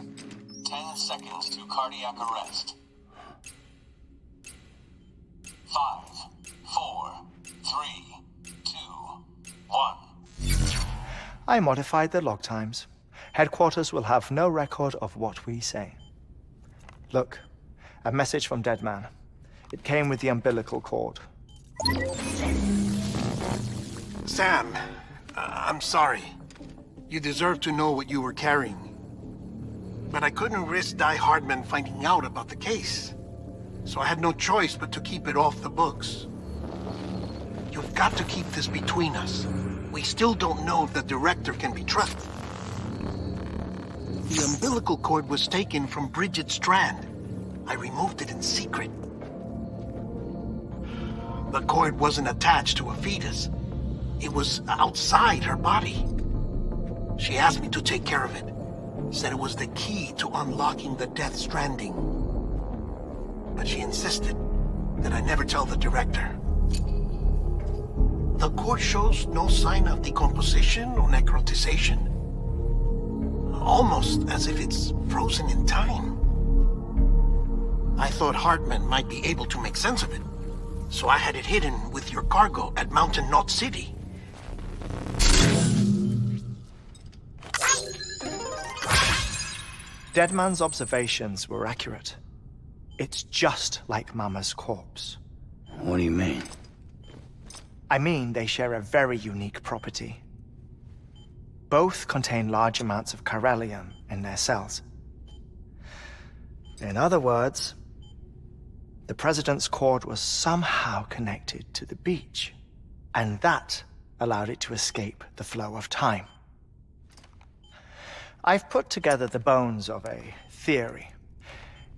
S11: 10 seconds to cardiac arrest. 5, 4, 3, 2, 1.
S4: I modified the log times. Headquarters will have no record of what we say. Look, a message from Dead Man. It came with the umbilical cord.
S5: Sam, I'm sorry. You deserve to know what you were carrying. But I couldn't risk Die Hardman finding out about the case. So I had no choice but to keep it off the books. You've got to keep this between us. We still don't know if the director can be trusted. The umbilical cord was taken from Bridget Strand. I removed it in secret. The cord wasn't attached to a fetus. It was outside her body. She asked me to take care of it. Said it was the key to unlocking the Death Stranding. But she insisted that I never tell the director. The cord shows no sign of decomposition or necrotization. Almost as if it's frozen in time. I thought Hardman might be able to make sense of it. So I had it hidden with your cargo at Mountain Knot City.
S4: Deadman's observations were accurate. It's just like Mama's corpse.
S7: What do you mean?
S4: I mean they share a very unique property. Both contain large amounts of chiralium in their cells. In other words, the President's cord was somehow connected to the beach, and that allowed it to escape the flow of time. I've put together the bones of a theory.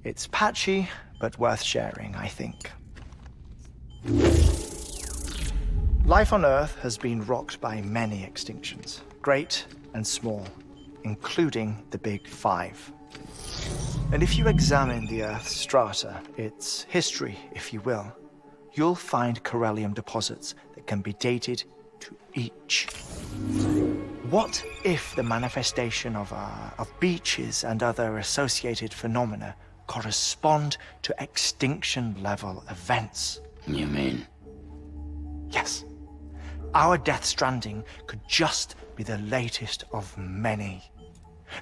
S4: It's patchy, but worth sharing, I think. Life on Earth has been rocked by many extinctions, great and small, including the Big Five. And if you examine the Earth's strata, its history, if you will, you'll find chiralium deposits that can be dated to each. What if the manifestation of beaches and other associated phenomena correspond to extinction-level events?
S7: You mean?
S4: Yes. Our Death Stranding could just be the latest of many.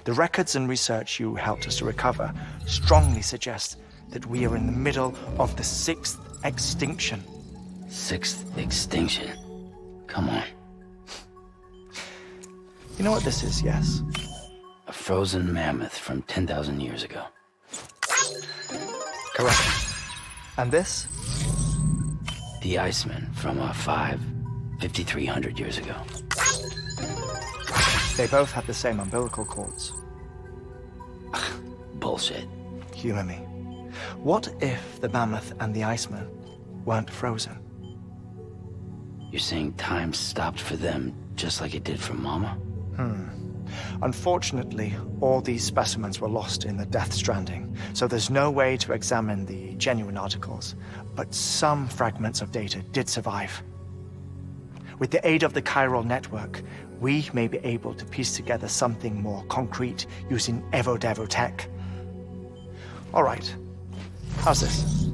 S4: The records and research you helped us to recover strongly suggest that we are in the middle of the 6th extinction.
S7: 6th extinction? Come on.
S4: You know what this is, yes?
S7: A frozen mammoth from 10,000 years ago.
S4: Correct. And this?
S7: The Iceman from 5,300 years ago.
S4: They both have the same umbilical cords.
S7: Bullshit.
S4: Humor me. What if the mammoth and the Iceman weren't frozen?
S7: You're saying time stopped for them just like it did for Mama?
S4: Unfortunately, all these specimens were lost in the Death Stranding, so there's no way to examine the genuine articles, but some fragments of data did survive. With the aid of the chiral network, we may be able to piece together something more concrete using Evo-Devo tech. All right, how's this?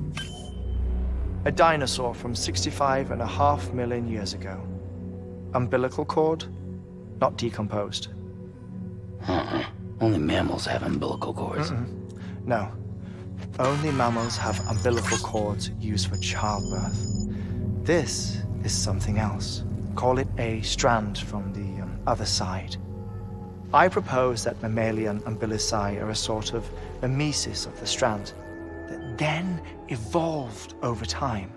S4: A dinosaur from 65.5 million years ago. Umbilical cord, not decomposed.
S7: Only mammals have umbilical cords.
S4: No. Only mammals have umbilical cords used for childbirth. This is something else. Call it a strand from the other side. I propose that mammalian umbilici are a sort of mimesis of the strand that then evolved over time.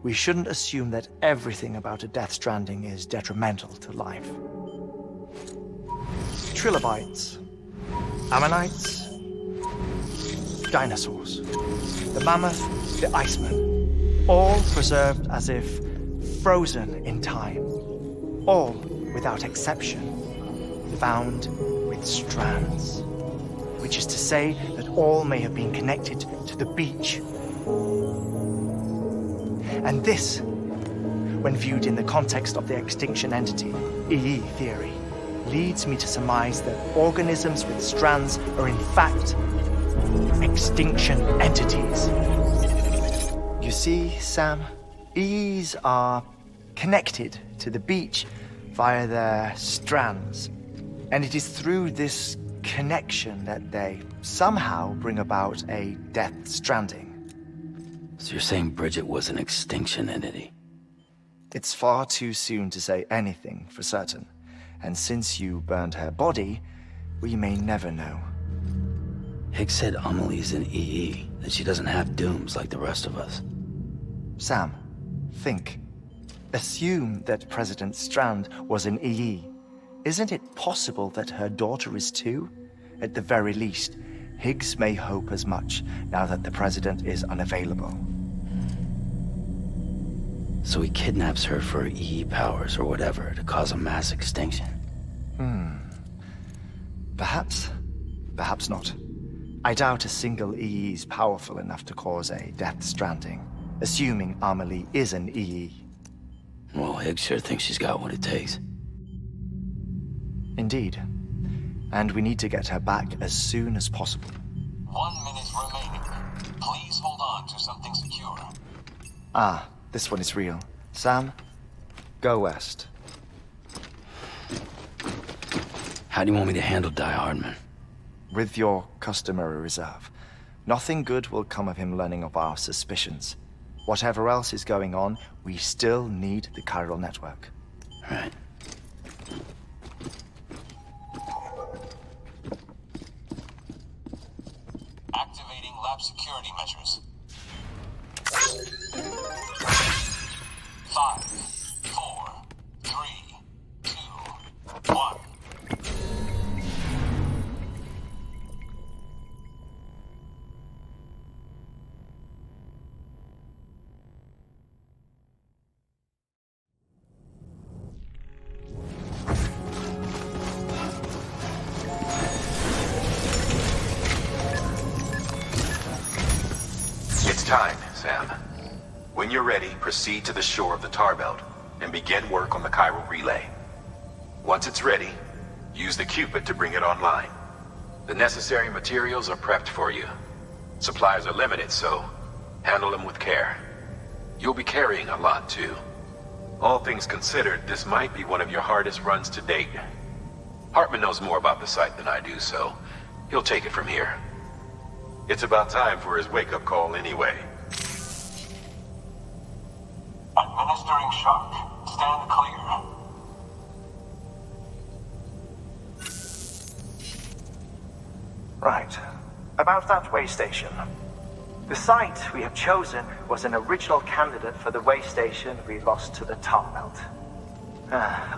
S4: We shouldn't assume that everything about a Death Stranding is detrimental to life. Trilobites, ammonites, dinosaurs, the mammoth, the Iceman, all preserved as if frozen in time, all without exception, found with strands, which is to say that all may have been connected to the beach. And this, when viewed in the context of the extinction entity, EE theory, leads me to surmise that organisms with strands are in fact extinction entities. You see, Sam, EEs are connected to the beach via their strands, and it is through this connection that they somehow bring about a Death Stranding.
S7: So you're saying Bridget was an extinction entity?
S4: It's far too soon to say anything for certain. And since you burned her body, we may never know.
S7: Higgs said Amelie's an EE, that she doesn't have dooms like the rest of us.
S4: Sam, think. Assume that President Strand was an EE. Isn't it possible that her daughter is too? At the very least, Higgs may hope as much now that the President is unavailable.
S7: So he kidnaps her for EE powers or whatever to cause a mass extinction.
S4: Perhaps. Perhaps not. I doubt a single EE is powerful enough to cause a Death Stranding, assuming Amelie is an EE.
S7: Well, Higgs sure thinks she's got what it takes.
S4: Indeed. And we need to get her back as soon as possible.
S11: 1 minute remaining. Please hold on to something secure.
S4: Ah, this one is real. Sam, go west.
S7: How do you want me to handle Die Hardman?
S4: With your customary reserve. Nothing good will come of him learning of our suspicions. Whatever else is going on, we still need the chiral network.
S7: Right.
S11: Activating lab security measures. 5, 4, 3, 2, 1.
S10: It's time, Sam. When you're ready, proceed to the shore of the tar belt and begin work on the chiral relay. Once it's ready, use the Cupid to bring it online. The necessary materials are prepped for you. Supplies are limited, so handle them with care. You'll be carrying a lot, too. All things considered, this might be one of your hardest runs to date. Hartman knows more about the site than I do, so he'll take it from here. It's about time for his wake-up call anyway.
S11: Administering shock. Stand clear.
S4: Right. About that way station. The site we have chosen was an original candidate for the way station we lost to the tar belt.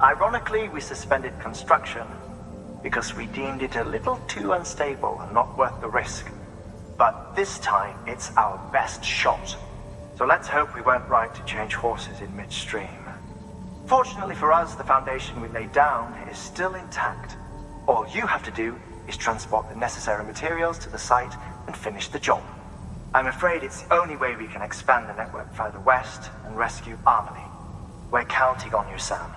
S4: Ironically, we suspended construction because we deemed it a little too unstable and not worth the risk. But this time, it's our best shot. So let's hope we weren't right to change horses in midstream. Fortunately for us, the foundation we laid down is still intact. All you have to do is transport the necessary materials to the site and finish the job. I'm afraid it's the only way we can expand the network further west and rescue Amelie. We're counting on you, Sam.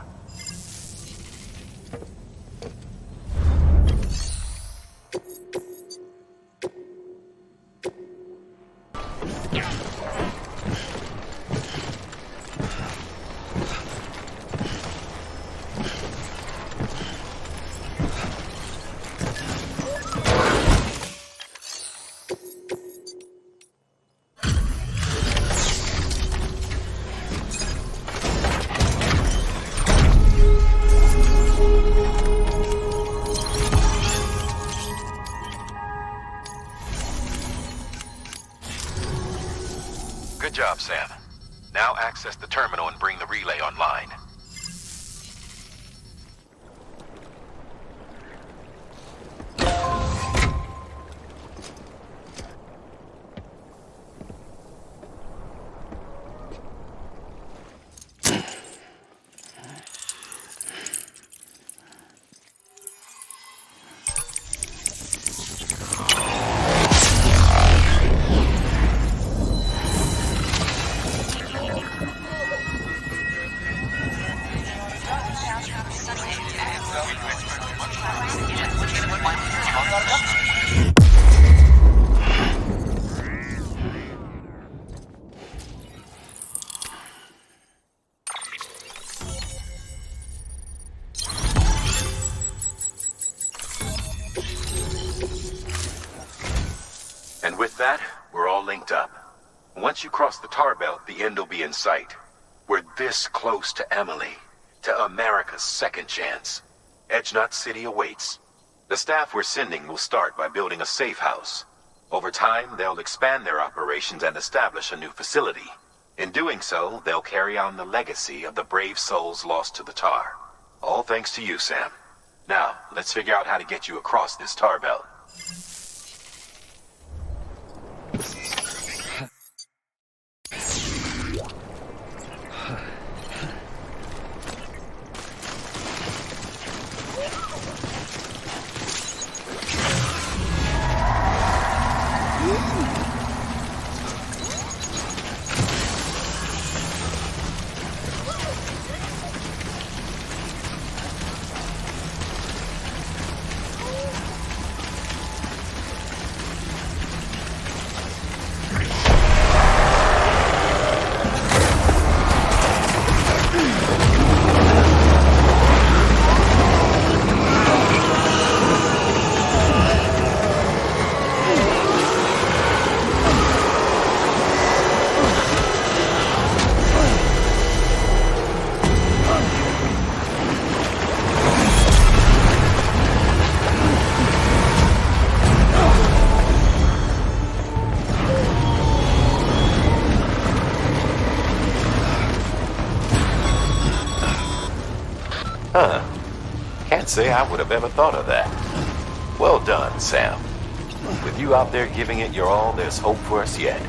S10: Good job, Sam. Now access the terminal and bring the relay online. And with that, we're all linked up. Once you cross the tar belt, the end will be in sight. We're this close to Emily, to America's second chance. Edgenut City awaits. The staff we're sending will start by building a safe house. Over time, they'll expand their operations and establish a new facility. In doing so, they'll carry on the legacy of the brave souls lost to the tar. All thanks to you, Sam. Now, let's figure out how to get you across this tar belt.
S6: Huh. Can't say I would have ever thought of that. Well done, Sam. With you out there giving it your all, there's hope for us yet.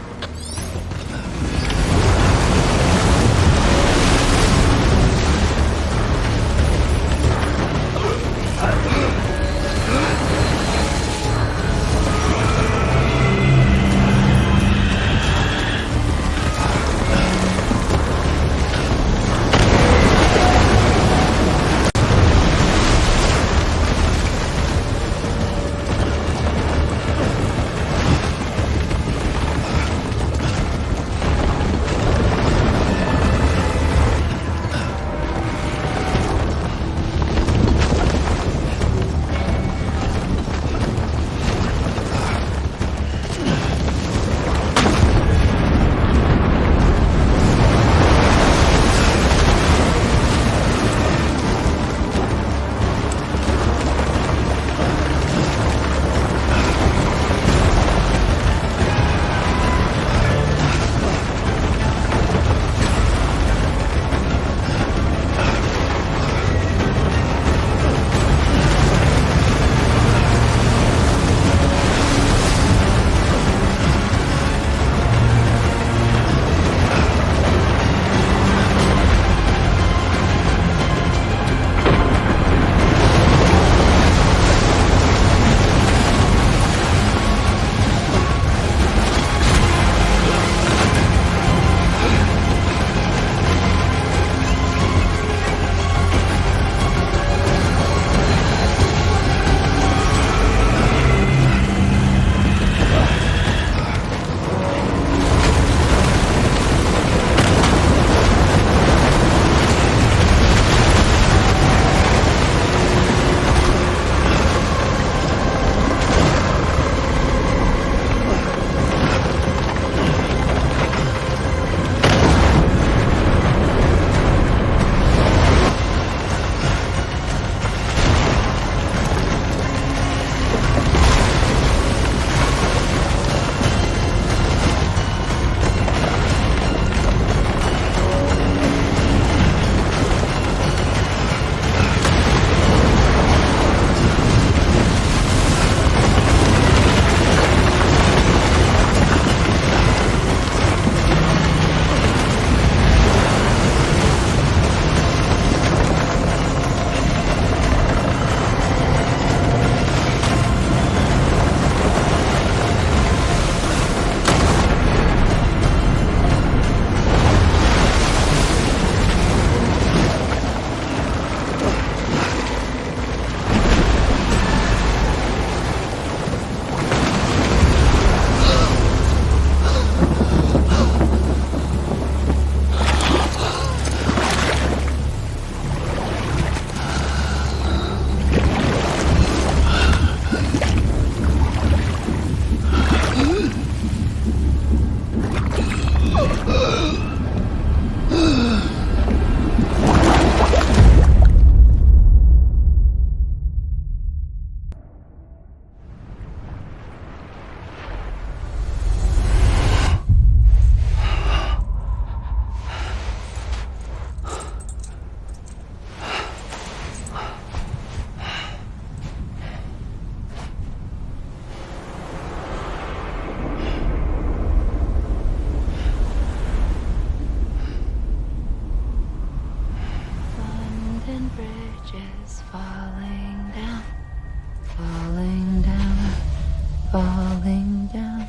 S12: falling down.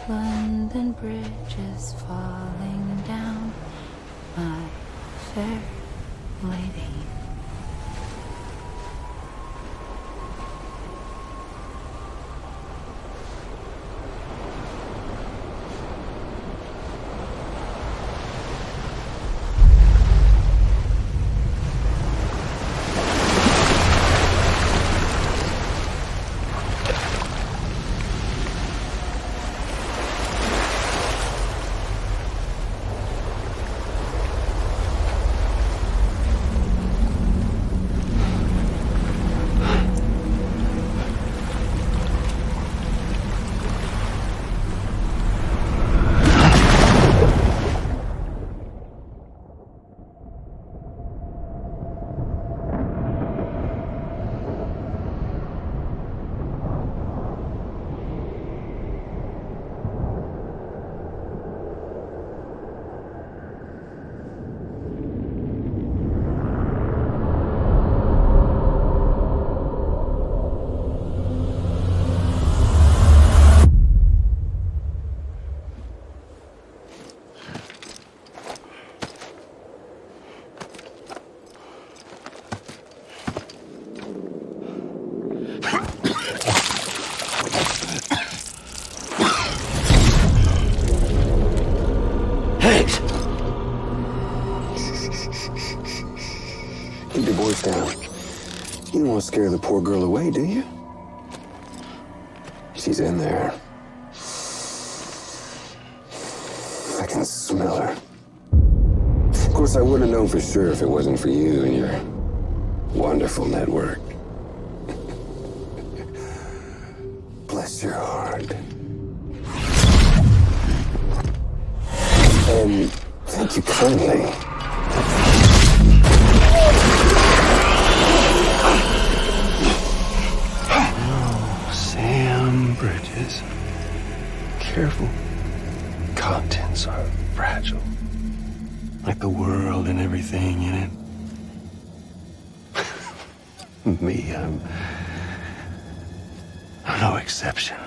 S12: London Bridge is falling down. My fair lady.
S9: Keep your voice down. You don't want to scare the poor girl away, do you? She's in there. I can smell her. Of course, I wouldn't have known for sure if it wasn't for you and your wonderful network. Bless your heart. And thank you kindly. Oh, Sam Bridges. Careful. Contents are fragile. Like the world and everything in it. Me, I'm no exception.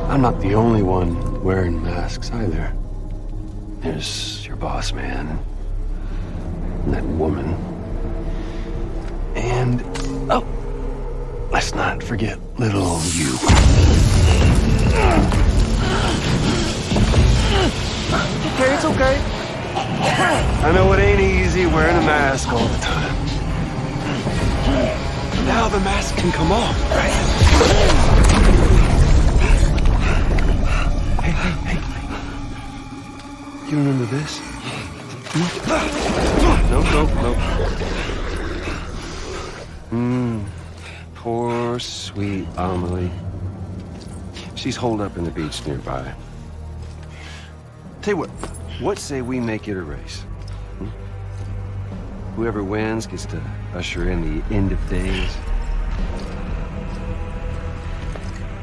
S9: I'm not the only one wearing masks either. There's your boss man, and that woman, and, oh, let's not forget little old you. Okay, it's okay. I know it ain't easy wearing a mask all the time. Now the mask can come off, right? Hey. You remember this? Nope. Poor, sweet Amelie. She's holed up in the beach nearby. Tell you what say we make it a race? Whoever wins gets to usher in the end of days.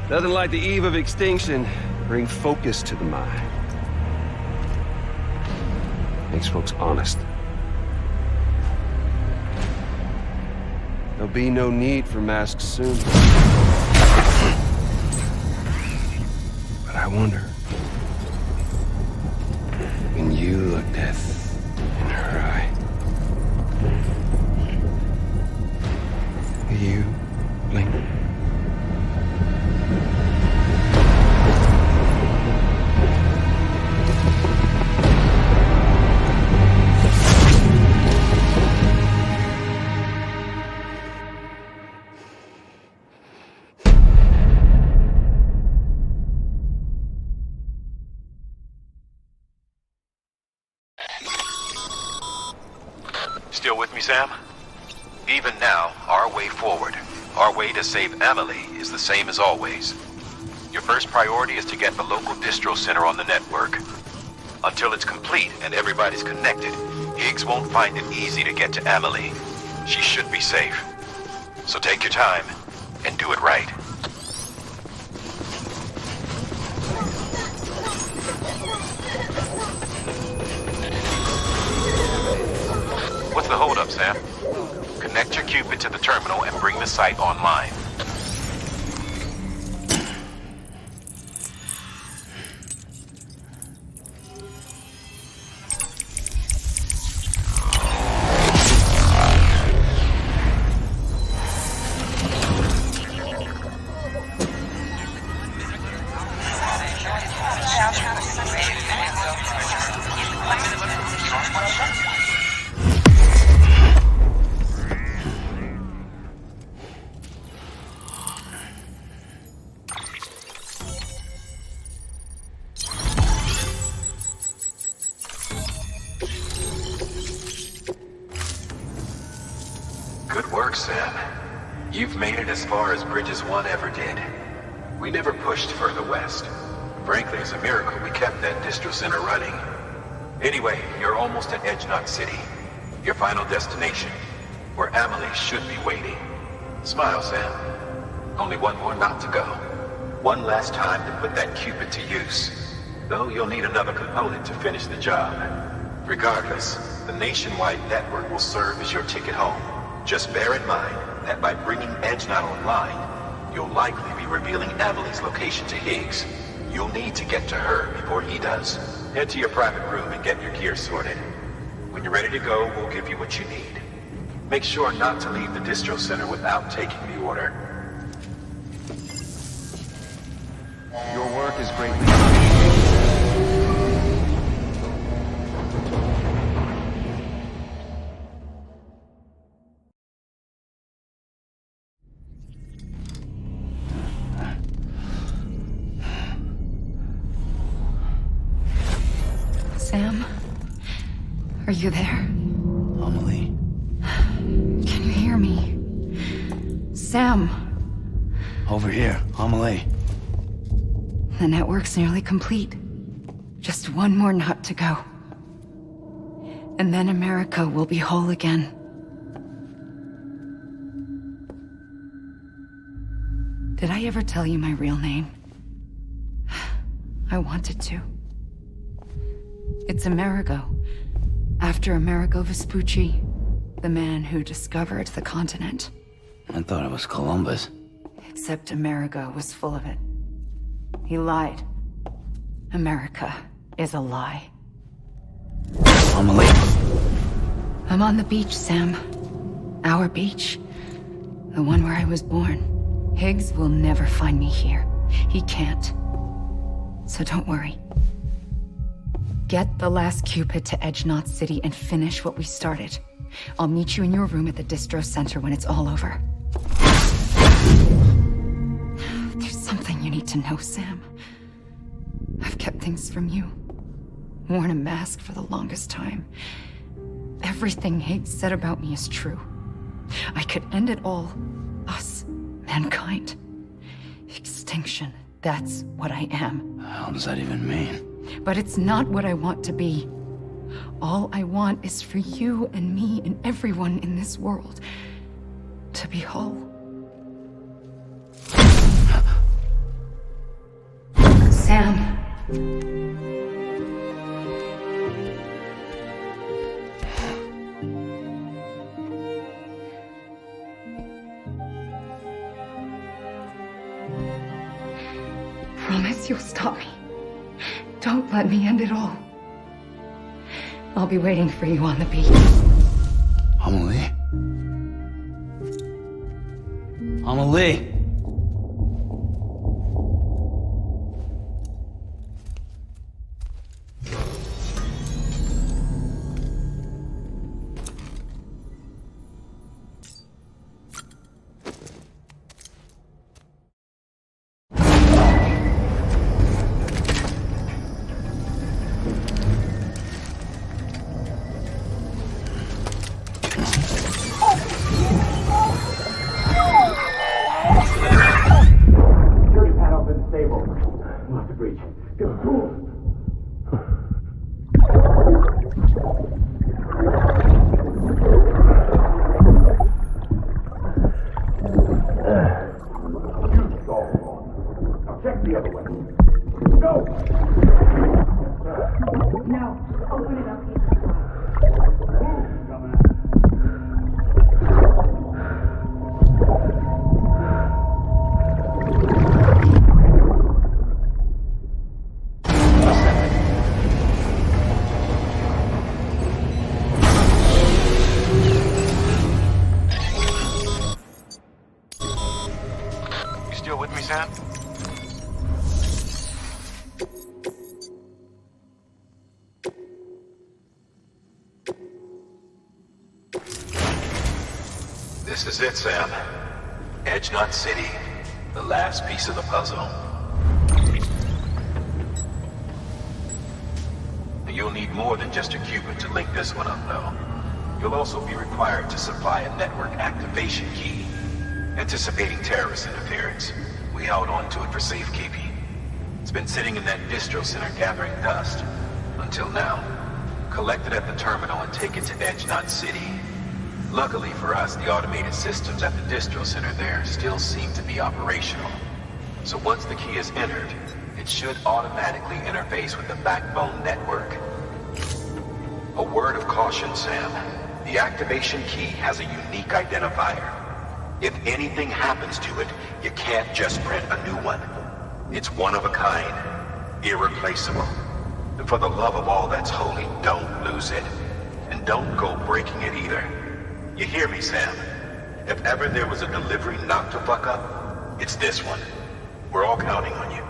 S9: Nothing like the eve of extinction. Bring focus to the mind. Makes folks honest. There'll be no need for masks soon. But I wonder, when you look death in her eye, will you blink?
S10: Still with me, Sam? Even now, our way forward, our way to save Amelie is the same as always. Your first priority is to get the local distro center on the network. Until it's complete and everybody's connected, Higgs won't find it easy to get to Amelie. She should be safe. So take your time and do it right. What's the holdup, Sam? Sam. Connect your Cupid to the terminal and bring the site online. Good work, Sam. You've made it as far as Bridges 1 ever did. We never pushed further west. Frankly, it's a miracle we kept that distro center running. Anyway, you're almost at Edge Knot City, your final destination, where Amelie should be waiting. Smile, Sam. Only one more knot to go. One last time to put that Cupid to use. Though you'll need another component to finish the job. Regardless, the nationwide network will serve as your ticket home. Just bear in mind that by bringing Edge Knot online, you'll likely be revealing Amelie's location to Higgs. You'll need to get to her before he does. Head to your private room and get your gear sorted. When you're ready to go, we'll give you what you need. Make sure not to leave the distro center without taking the order.
S2: Your work is greatly appreciated.
S12: Sam? Are you there?
S7: Amelie.
S12: Can you hear me? Sam!
S7: Over here, Amelie.
S12: The network's nearly complete. Just one more knot to go. And then America will be whole again. Did I ever tell you my real name? I wanted to. It's Amerigo. After Amerigo Vespucci, the man who discovered the continent.
S7: I thought it was Columbus.
S12: Except Amerigo was full of it. He lied. America is a lie.
S7: Amelie.
S12: I'm on the beach, Sam. Our beach. The one where I was born. Higgs will never find me here. He can't. So don't worry. Get the last Cupid to Edge Knot City and finish what we started. I'll meet you in your room at the distro center when it's all over. There's something you need to know, Sam. I've kept things from you. Worn a mask for the longest time. Everything Higgs said about me is true. I could end it all. Us. Mankind. Extinction. That's what I am.
S7: How does that even mean?
S12: But it's not what I want to be. All I want is for you and me and everyone in this world to be whole. Sam. Promise you'll stop me. Don't let me end it all. I'll be waiting for you on the beach.
S7: Amelie? Amelie!
S15: Sam?
S10: This is it, Sam. Edge Knot City. The last piece of the puzzle. You'll need more than just a Cupid to link this one up, though. You'll also be required to supply a network activation key. Anticipating terrorist interference, we held on to it for safekeeping. It's been sitting in that distro center gathering dust. Until now. Collect it at the terminal and take it to Edge Knot City. Luckily for us, the automated systems at the distro center there still seem to be operational. So once the key is entered, it should automatically interface with the backbone network. A word of caution, Sam. The activation key has a unique identifier. If anything happens to it, you can't just print a new one. It's one of a kind, irreplaceable. And for the love of all that's holy, don't lose it. And don't go breaking it either. You hear me, Sam? If ever there was a delivery not to fuck up, it's this one. We're all counting on you.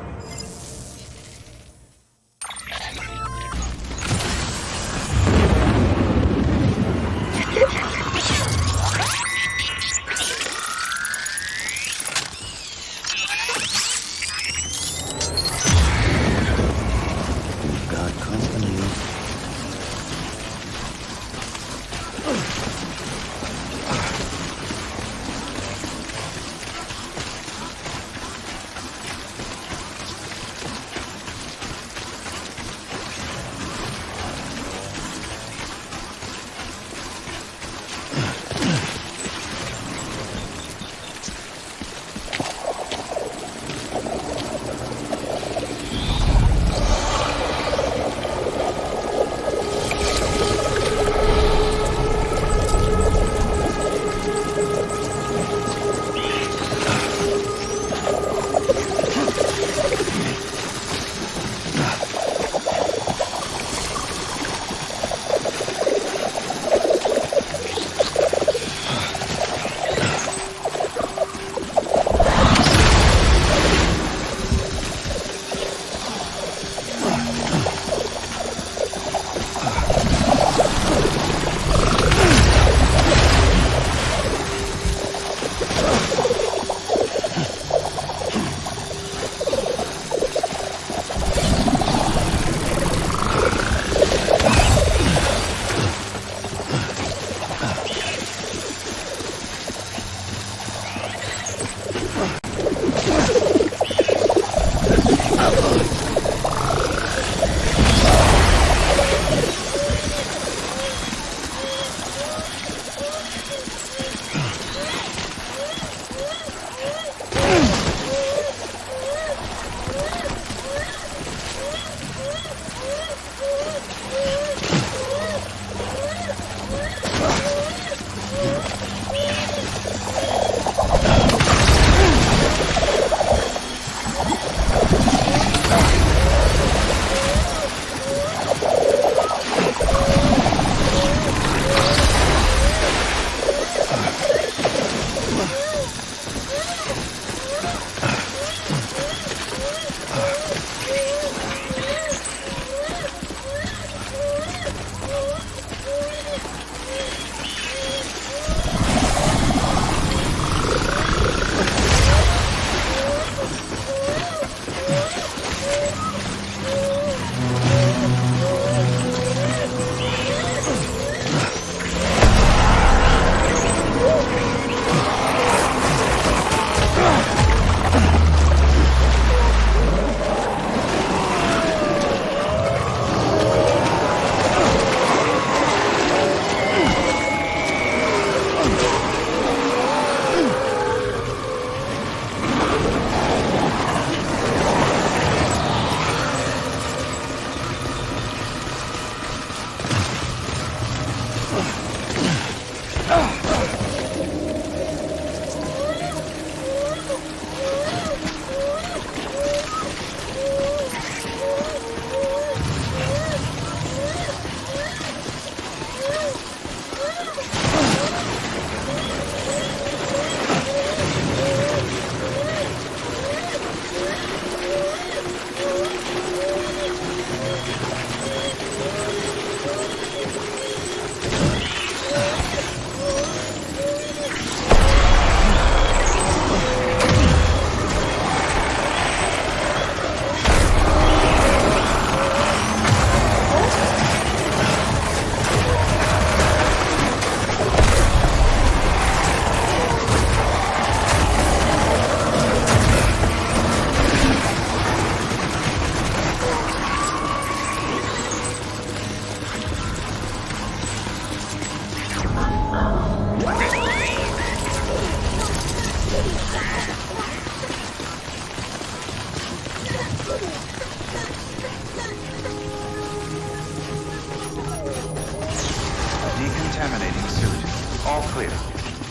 S2: All clear.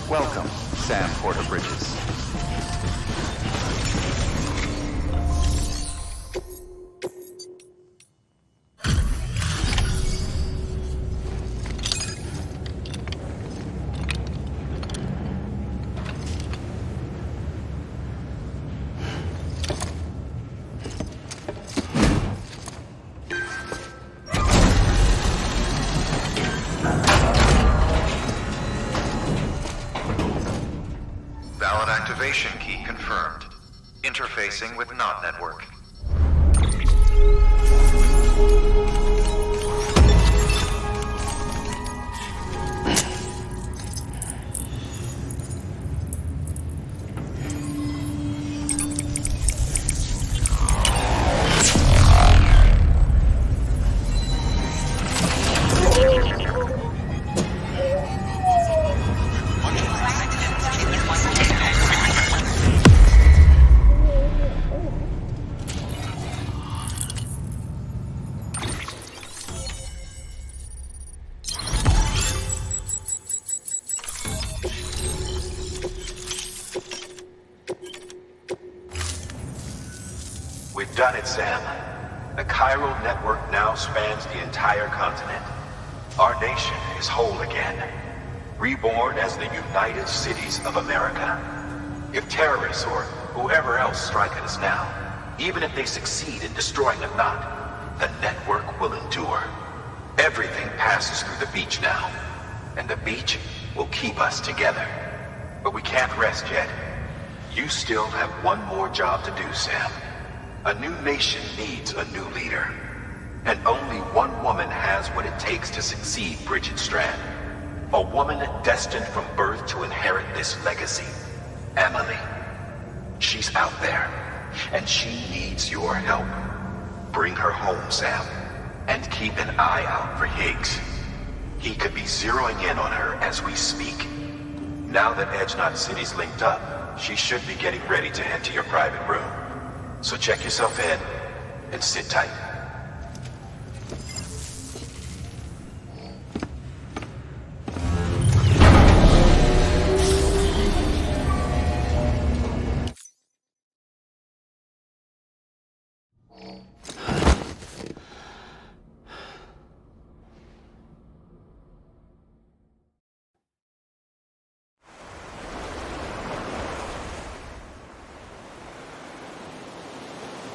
S2: Welcome, Sam Porter Bridges.
S15: Valid activation key confirmed. Interfacing with NOT network.
S10: We've done it, Sam. The chiral network now spans the entire continent. Our nation is whole again, reborn as the United Cities of America. If terrorists or whoever else strike at us now, even if they succeed in destroying the knot, the network will endure. Everything passes through the beach now, and the beach will keep us together. But we can't rest yet. You still have one more job to do, Sam. A new nation needs a new leader. And only one woman has what it takes to succeed Bridget Strand. A woman destined from birth to inherit this legacy. Emily. She's out there, and she needs your help. Bring her home, Sam, and keep an eye out for Higgs. He could be zeroing in on her as we speak. Now that Edge Knot City's linked up, she should be getting ready to head to your private room. So check yourself in and sit tight.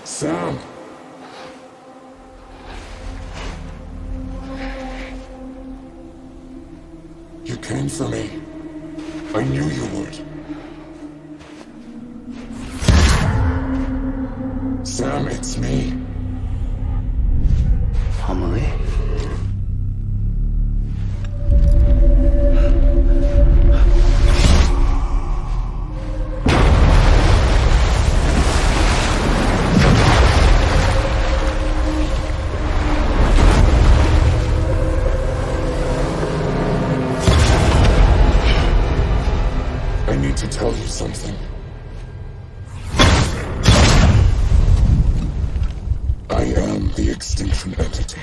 S16: Sam! You came for me. I knew you would. Sam, it's me.
S7: Emily?
S16: To tell you something. I am the extinction entity.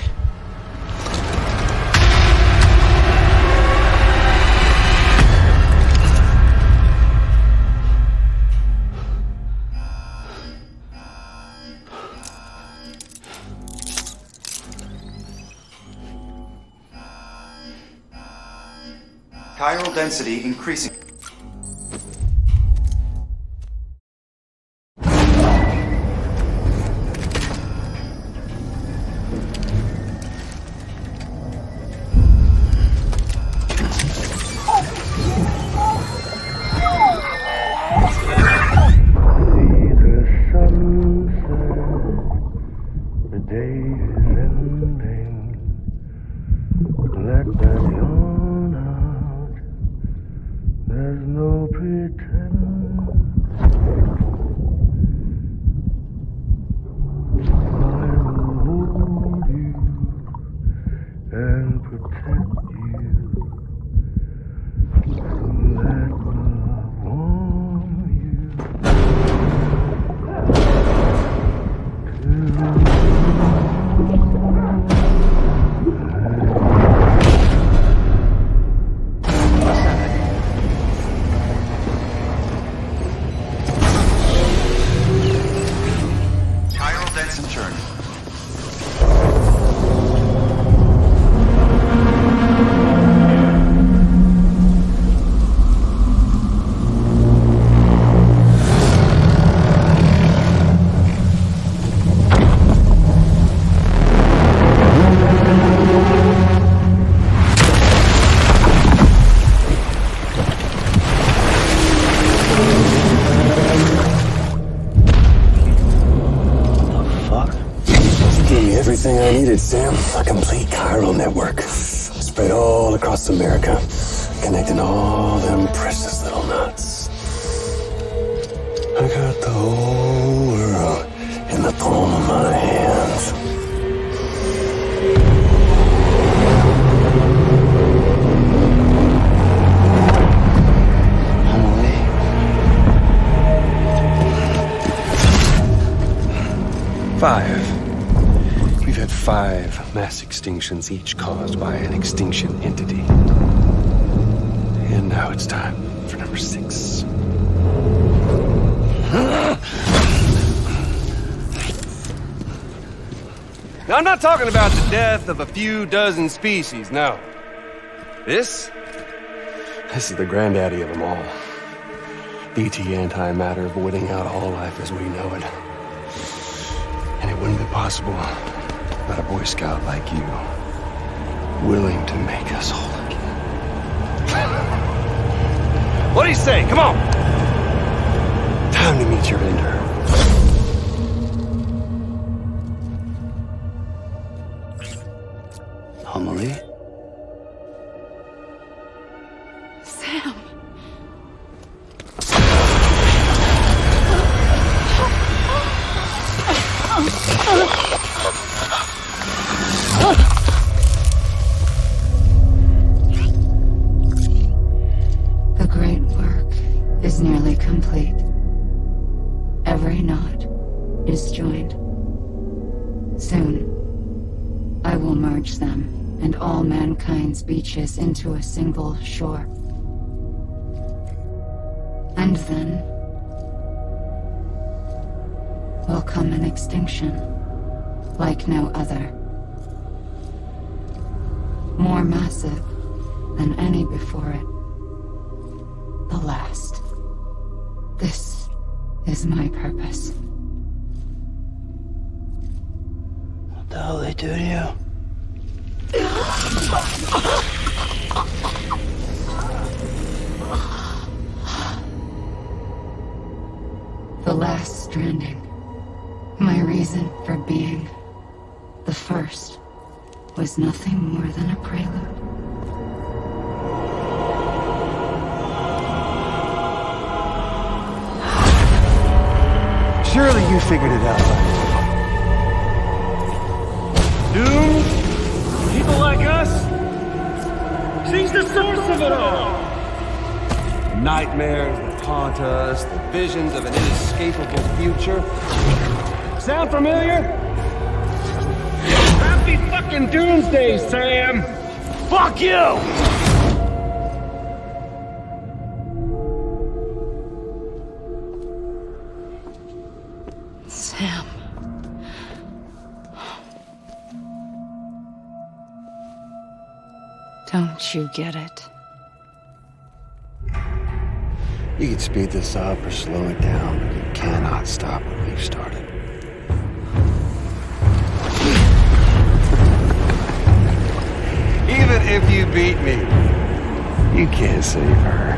S2: Chiral density increasing.
S16: created, Sam, a complete chiral network. Spread all across America, connecting all them precious little knots. I got the whole world in the palm of my hands.
S9: We've had 5 mass extinctions, each caused by an extinction entity. And now it's time for number 6. Now, I'm not talking about the death of a few dozen species, no. This is the granddaddy of them all. BT antimatter voiding out all life as we know it. And it wouldn't be possible without a Boy Scout like you, willing to make us whole again. What do you say? Come on! Time to meet your ender.
S7: Amelie?
S12: Sam. The great work is nearly complete. Every knot is joined. Soon, I will merge them and all mankind's beaches into a single shore. And then will come an extinction like no other. More massive than any before it. The last. This is my purpose.
S7: What the hell they do to you?
S12: The last stranding. My reason for being. The first was nothing more than a prelude.
S9: Surely you figured it out.
S17: Doom? People like us? She's the source of it all!
S9: Nightmares that haunt us, the visions of an inescapable future. Sound familiar?
S17: Happy fucking doomsday, Sam! Fuck you!
S12: Sam. Don't you get it?
S9: You can speed this up or slow it down, but you cannot stop what we've started. Even if you beat me, you can't save her.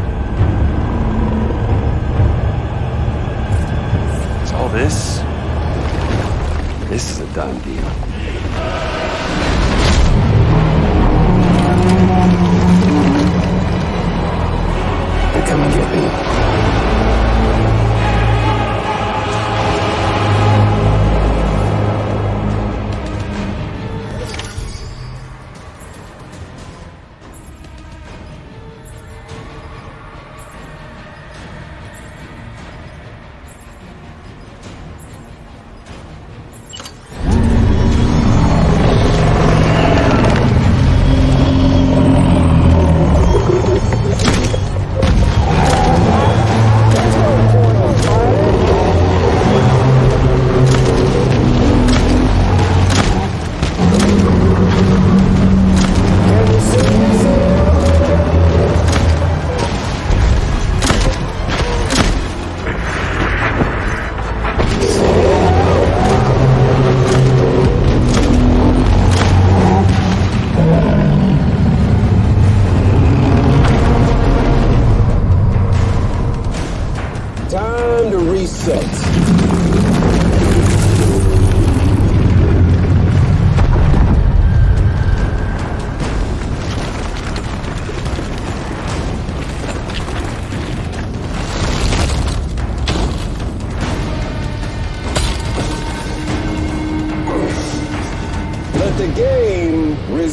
S9: So all this is a done deal.
S16: They come and get me.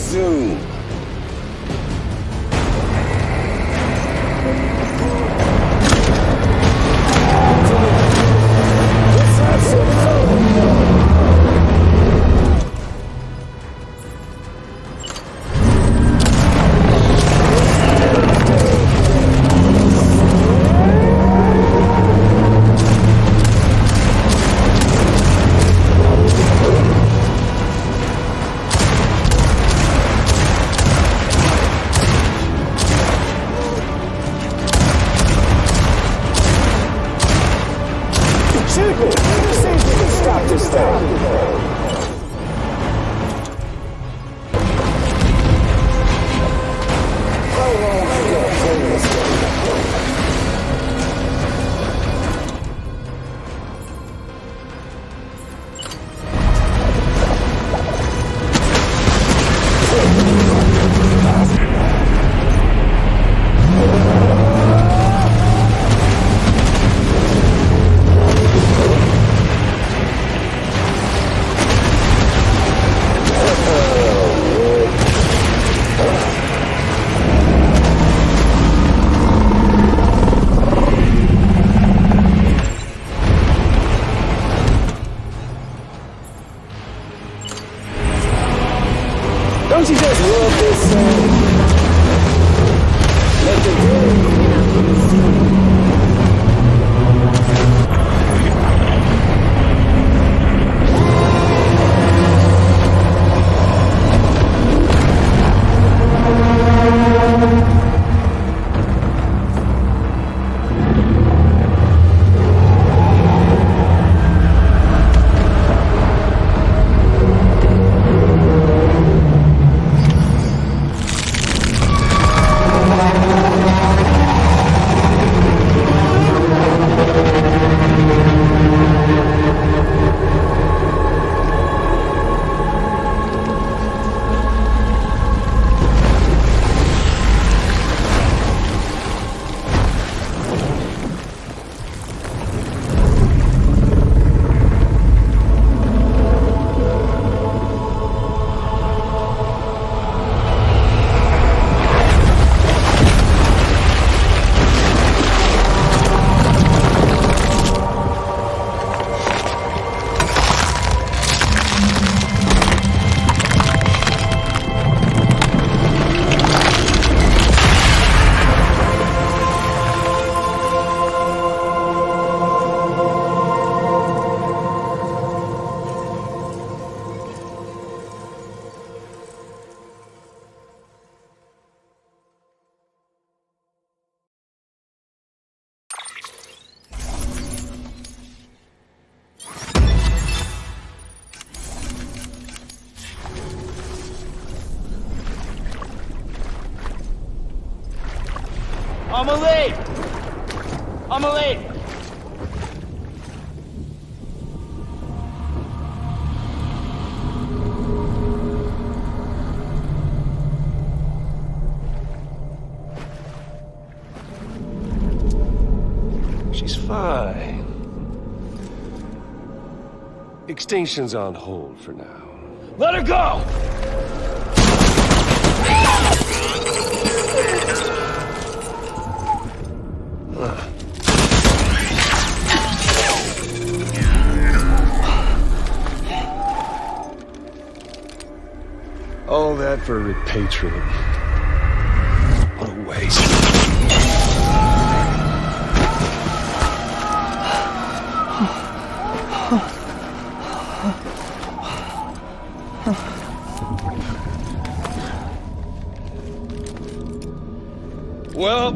S16: soon. Let's have some fun. Don't you just love this song? Let the
S17: I'm late!
S9: She's fine. Extinction's on hold for now.
S17: Let her go!
S9: All that for repatriate. What a waste. Well,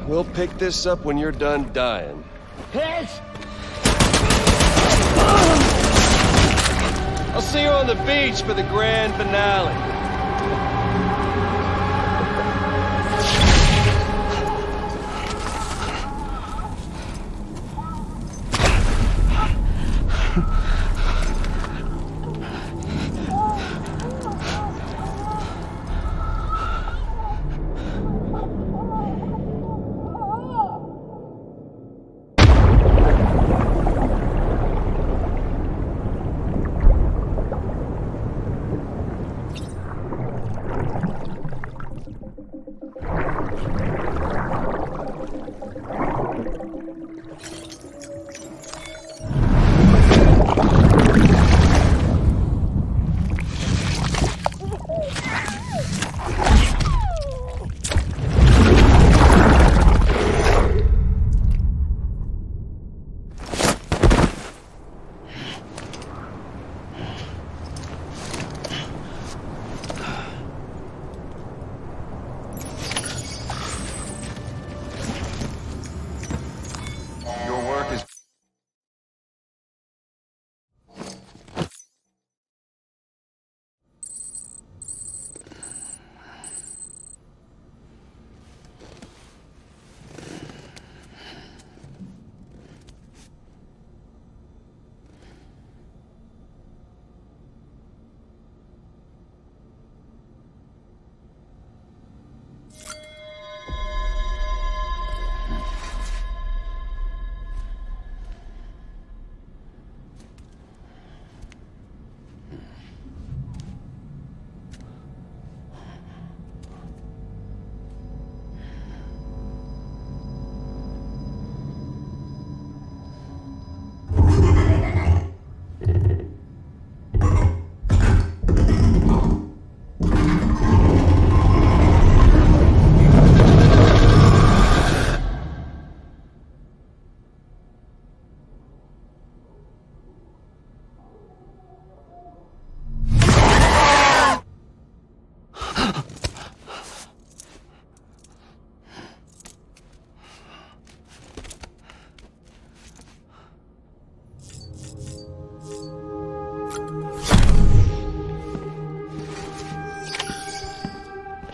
S9: we'll pick this up when you're done dying.
S17: Hit!
S9: I'll see you on the beach for the grand finale.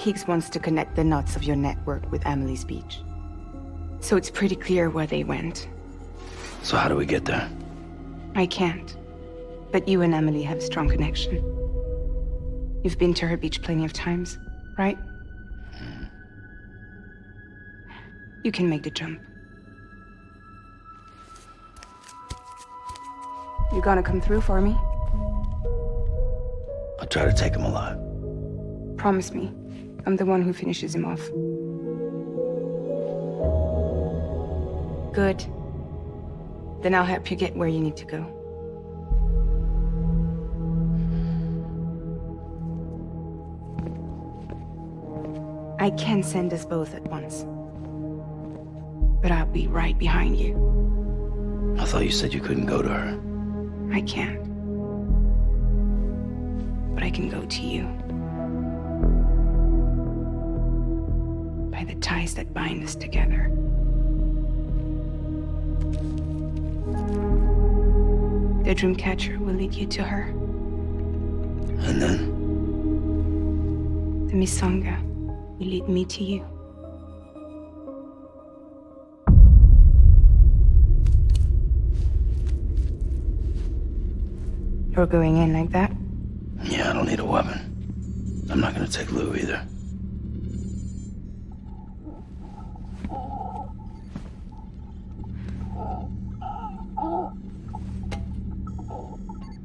S18: Higgs wants to connect the knots of your network with Emily's beach. So it's pretty clear where they went.
S7: So how do we get there?
S18: I can't. But you and Emily have a strong connection. You've been to her beach plenty of times, right? You can make the jump. You gonna come through for me?
S7: I'll try to take him alive.
S18: Promise me. I'm the one who finishes him off. Good. Then I'll help you get where you need to go. I can send us both at once. But I'll be right behind you.
S7: I thought you said you couldn't go to her.
S18: I can't. But I can go to you. By the ties that bind us together. The Dreamcatcher will lead you to her.
S7: And then?
S18: The Misanga will lead me to you. You're going in like that?
S7: Yeah, I don't need a weapon. I'm not gonna take Lou either.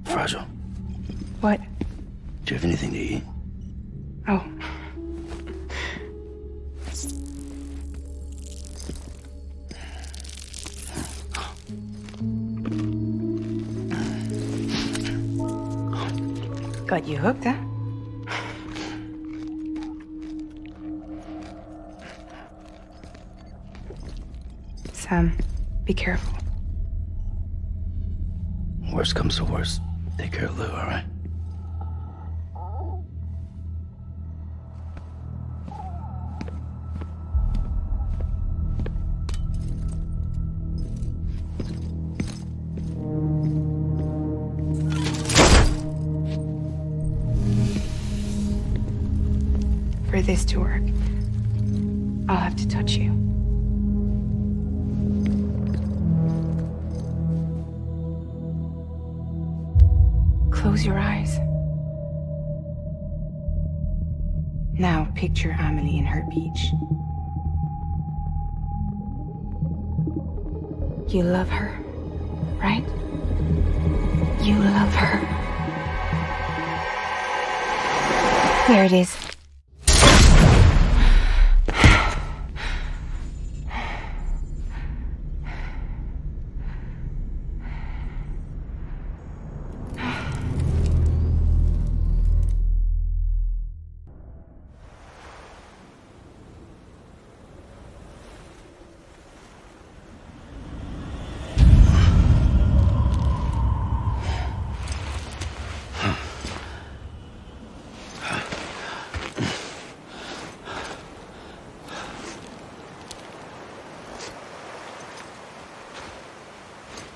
S7: Fragile.
S18: What?
S7: Do you have anything to eat?
S18: Oh. Got you hooked, huh? Sam, be careful.
S7: Worst comes to worst. Take care of Lou, all right?
S18: For this to work, I'll have to touch you. Close your eyes. Now picture Amelie in her beach. You love her, right? You love her. There it is.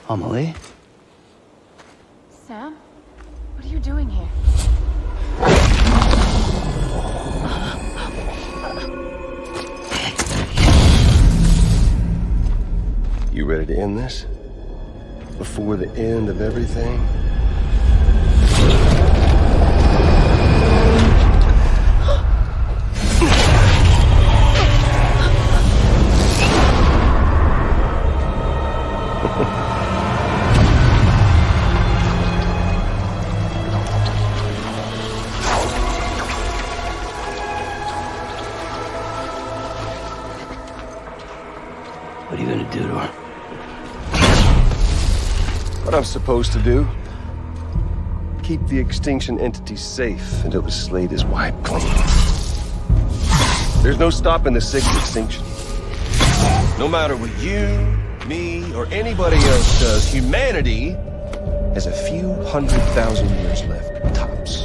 S7: Amelie?
S12: Sam? What are you doing here?
S9: You ready to end this? Before the end of everything?
S7: What are you gonna do to her?
S9: What I'm supposed to do? Keep the extinction entity safe until the slate is wiped clean. There's no stopping the sick extinction. No matter what you, me, or anybody else does, humanity has a few 100,000 years left, tops.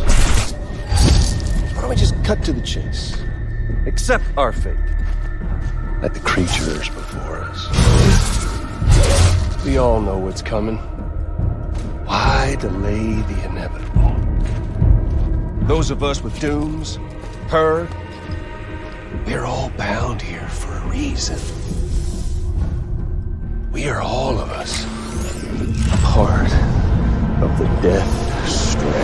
S9: Why don't we just cut to the chase? Accept our fate. Like the creatures before us. We all know what's coming. Why delay the inevitable? Those of us with dooms, her, We're all bound here for a reason. We are all of us a part of the Death Stranding.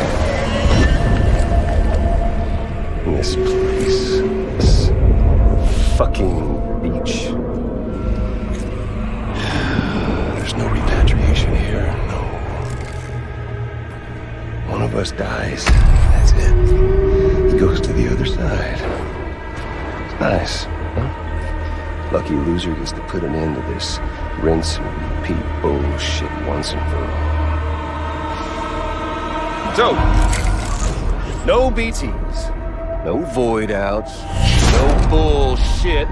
S9: This place, this fucking beach. There's no repatriation here, no. One of us dies, that's it. He goes to the other side. It's nice, huh? Lucky loser gets to put an end to this rinse and repeat bullshit once and for all. So, no BTs, no void outs, no bullshit.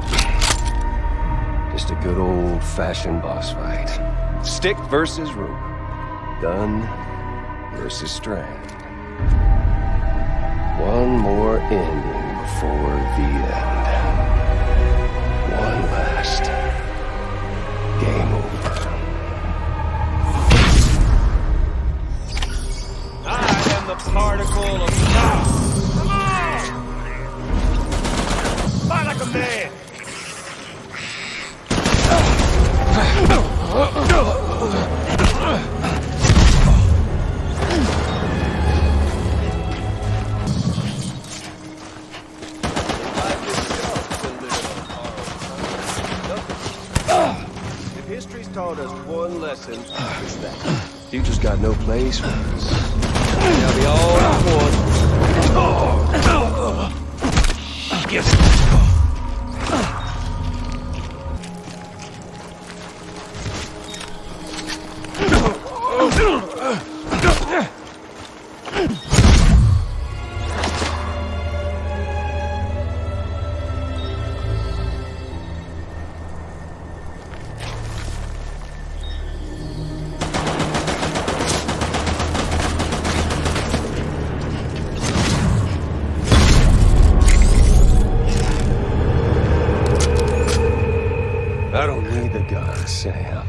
S9: Just a good old-fashioned boss fight. Stick versus rope. Gun versus strand. One more ending before the end. One last game over.
S17: I am the particle of God. Come on! Fight like a man!
S9: If history's taught us one lesson, it's that future's got no place for us. They'll be all at once. Yes. I don't need the gun, Sam.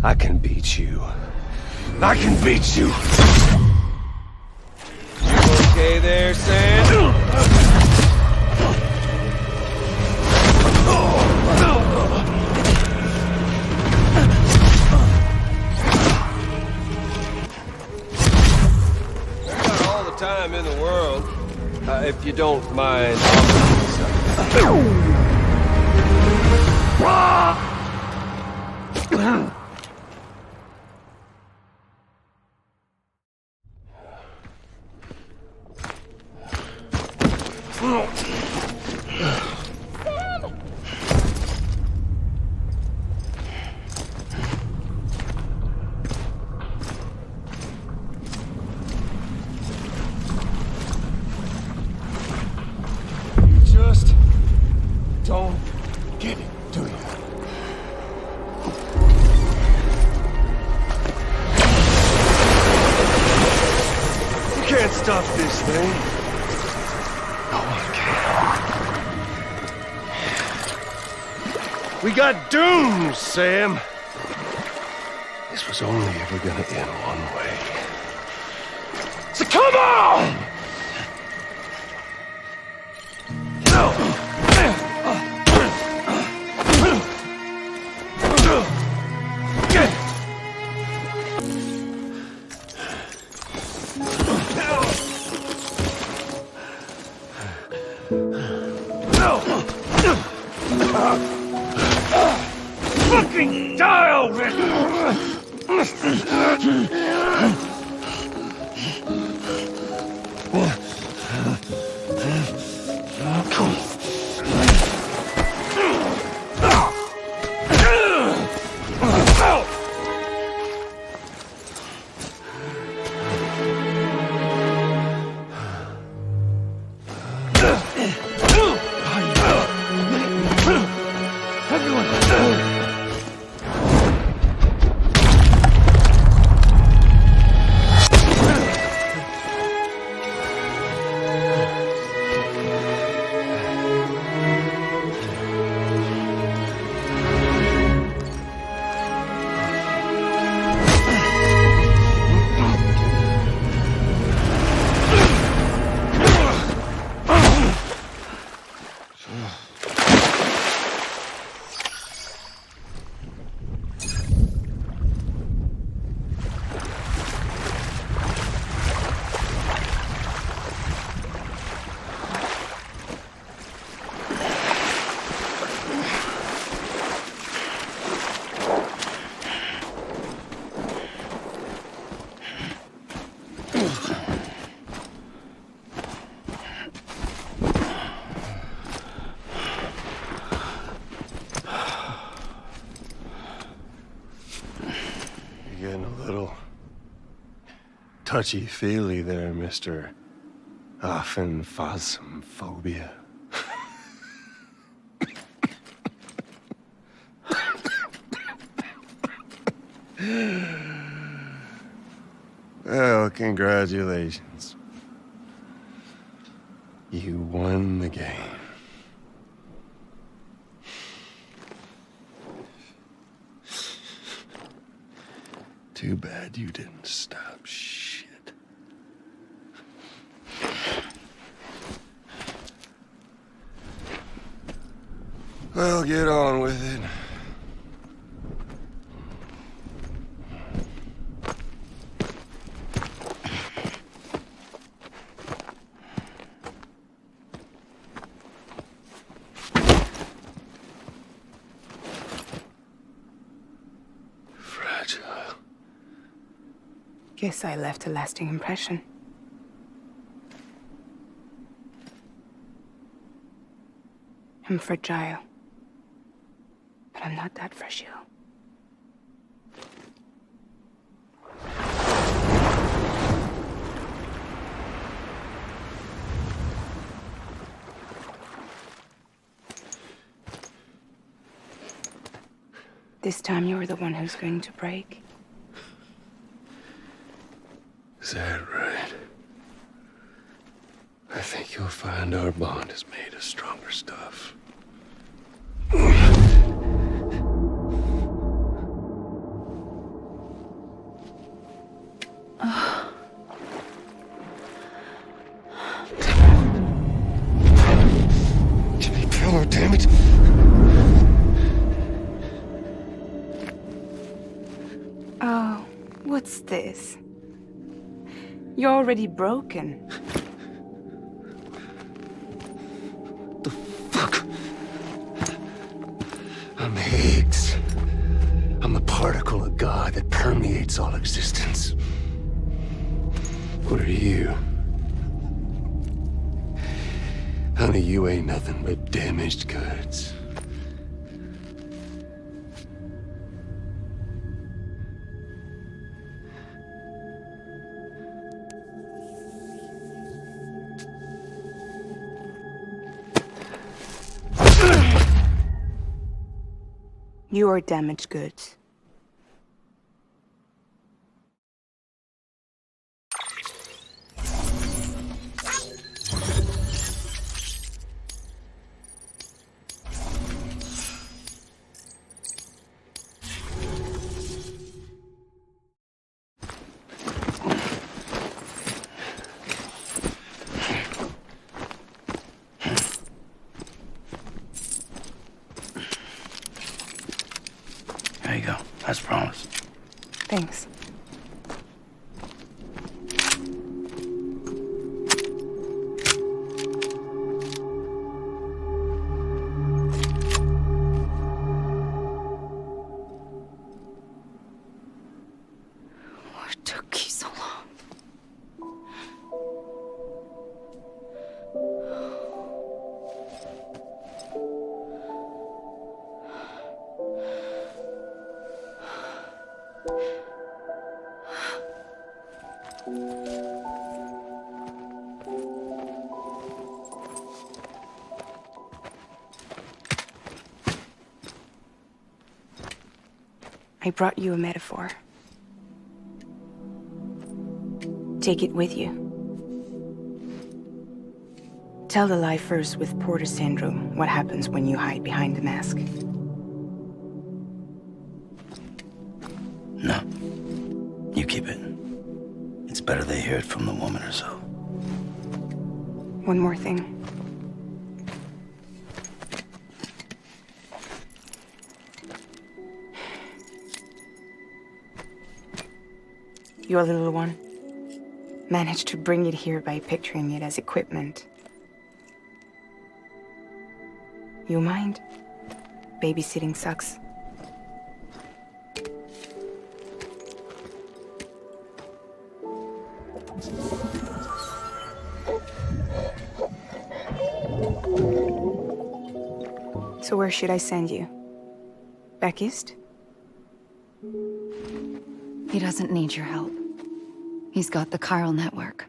S9: I can beat you. I can beat you. You okay there, Sam? I've got all the time in the world, if you don't mind. Just don't get it, do you? You can't stop this thing. No one can. We got doomed, Sam. This was only ever gonna end one way. So come on! Fucking die already! little touchy-feely there, Mr. Phasmophobia. Well, congratulations. You won the game. Too bad you didn't stop shit. Well, get on with it.
S18: Guess I left a lasting impression. I'm fragile. But I'm not that fragile. This time you're the one who's going to break.
S9: Is that right? I think you'll find our bond is made of stronger stuff. Give me power, damn it!
S18: Oh, what's this? You're already broken.
S9: The fuck? I'm Higgs. I'm the particle of God that permeates all existence. What are you? Honey, you ain't nothing but damaged goods.
S18: You are damaged goods.
S7: There you go. As promised.
S18: Thanks.
S12: What took you so long?
S18: I brought you a metaphor. Take it with you. Tell the lifers with Porter syndrome what happens when you hide behind the mask.
S7: No. You keep it. It's better they hear it from the woman herself.
S18: One more thing. Your little one managed to bring it here by picturing it as equipment. You mind? Babysitting sucks. So where should I send you? Back east?
S12: He doesn't need your help. He's got the chiral network.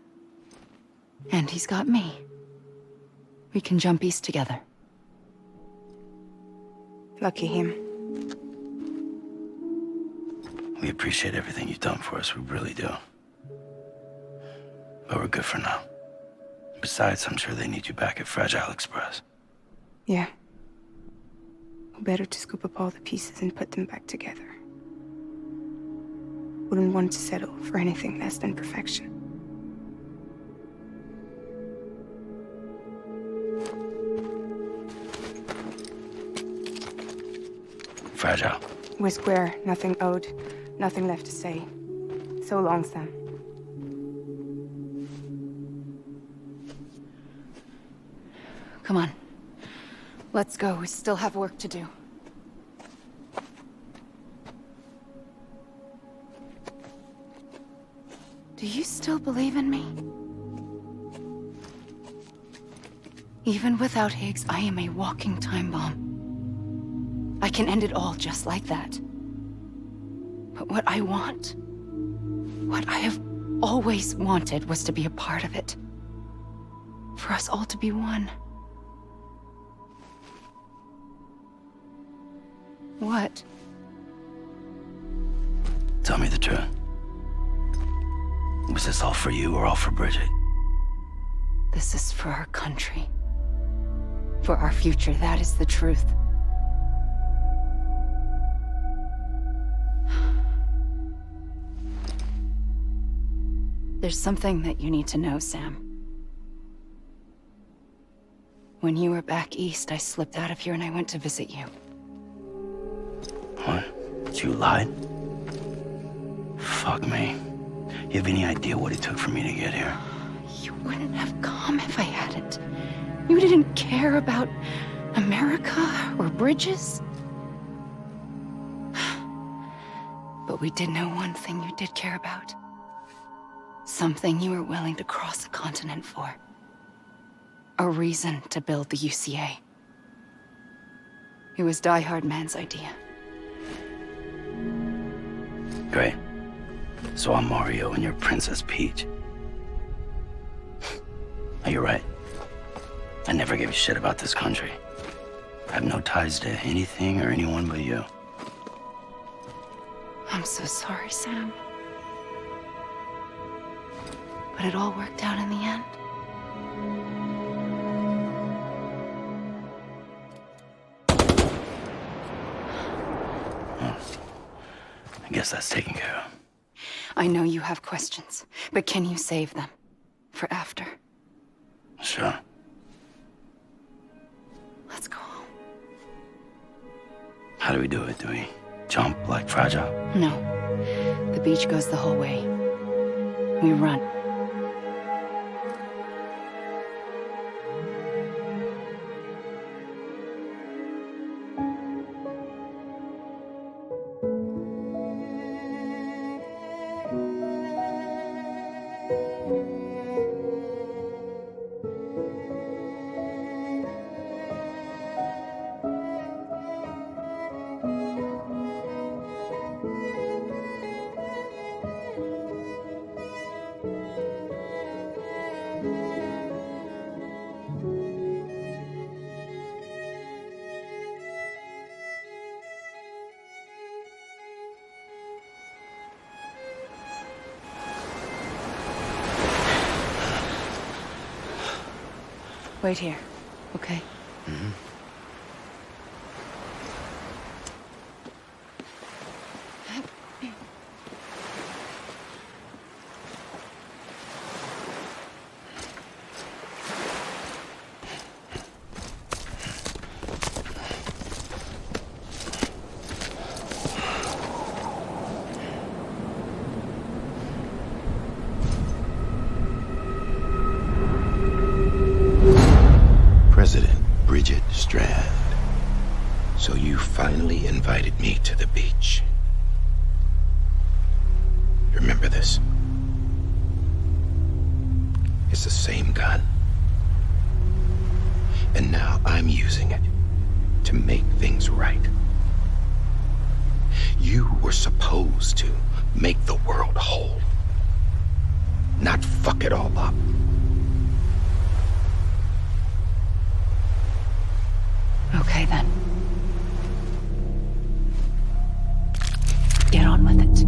S12: And he's got me. We can jump east together.
S18: Lucky him.
S7: We appreciate everything you've done for us, we really do. But we're good for now. Besides, I'm sure they need you back at Fragile Express.
S18: Yeah. Better to scoop up all the pieces and put them back together. Wouldn't want to settle for anything less than perfection.
S7: Fragile.
S18: We're square, nothing owed, nothing left to say. So long, Sam.
S12: Come on. Let's go. We still have work to do. Do you still believe in me? Even without Higgs, I am a walking time bomb. I can end it all just like that. But what I want, what I have always wanted, was to be a part of it. For us all to be one. What?
S7: Tell me the truth. Was this all for you or all for Bridget?
S12: This is for our country. For our future, that is the truth. There's something that you need to know, Sam. When you were back east, I slipped out of here and I went to visit you.
S7: What? You lied? Fuck me. You have any idea what it took for me to get here?
S12: You wouldn't have come if I hadn't. You didn't care about America or bridges. But we did know one thing you did care about. Something you were willing to cross a continent for. A reason to build the UCA. It was Die Hard Man's idea.
S7: Great. So I'm Mario and you're Princess Peach. You're right. I never gave a shit about this country. I have no ties to anything or anyone but you.
S12: I'm so sorry, Sam. But it all worked out in the end.
S7: I guess that's taken care of.
S12: I know you have questions, but can you save them for after?
S7: Sure.
S12: Let's go home.
S7: How do we do it? Do we jump like Fragile?
S12: No. The beach goes the whole way. We run. Wait here, okay?
S7: Mm-hmm.
S10: So you finally invited me to the beach. Remember this? It's the same gun. And now I'm using it to make things right. You were supposed to
S7: make the world whole, not fuck it all up.
S12: Okay, then. Get on with it.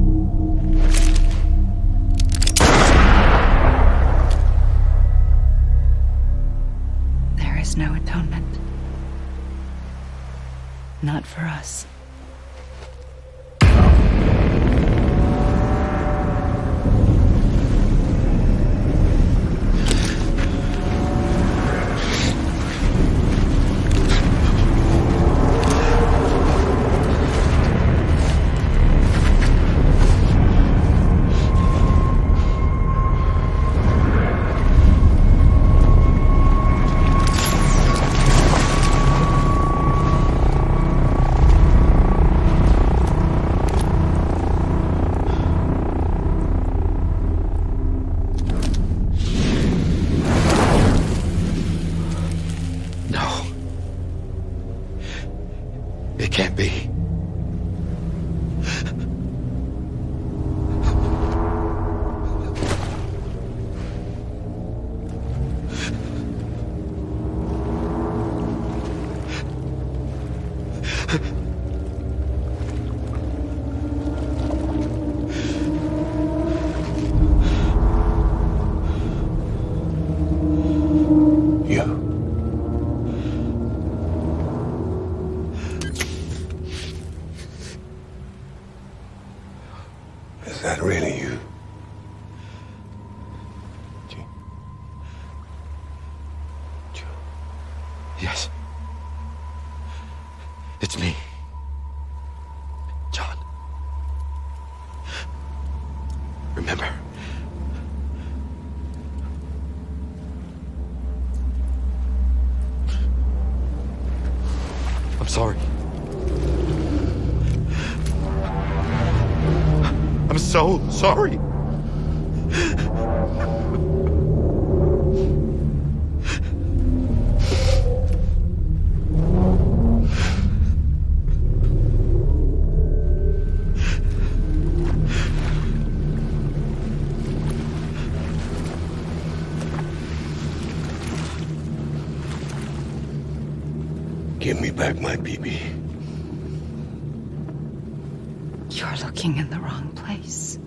S12: There is no atonement. Not for us.
S7: Can't be.
S16: Is that really you?
S7: Yes. It's me. John. Remember. I'm sorry. I'm so sorry.
S16: Give me back my BB.
S12: You're looking in the wrong place.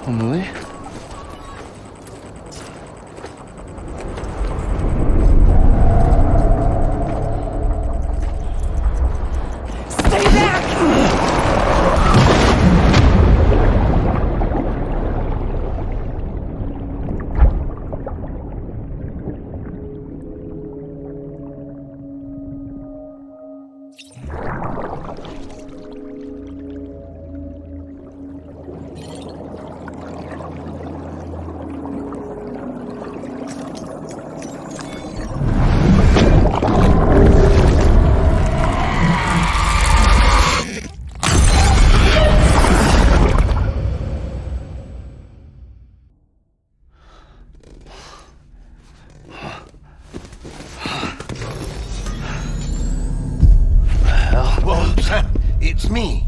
S9: Emily?
S12: Stay back!
S5: It's me.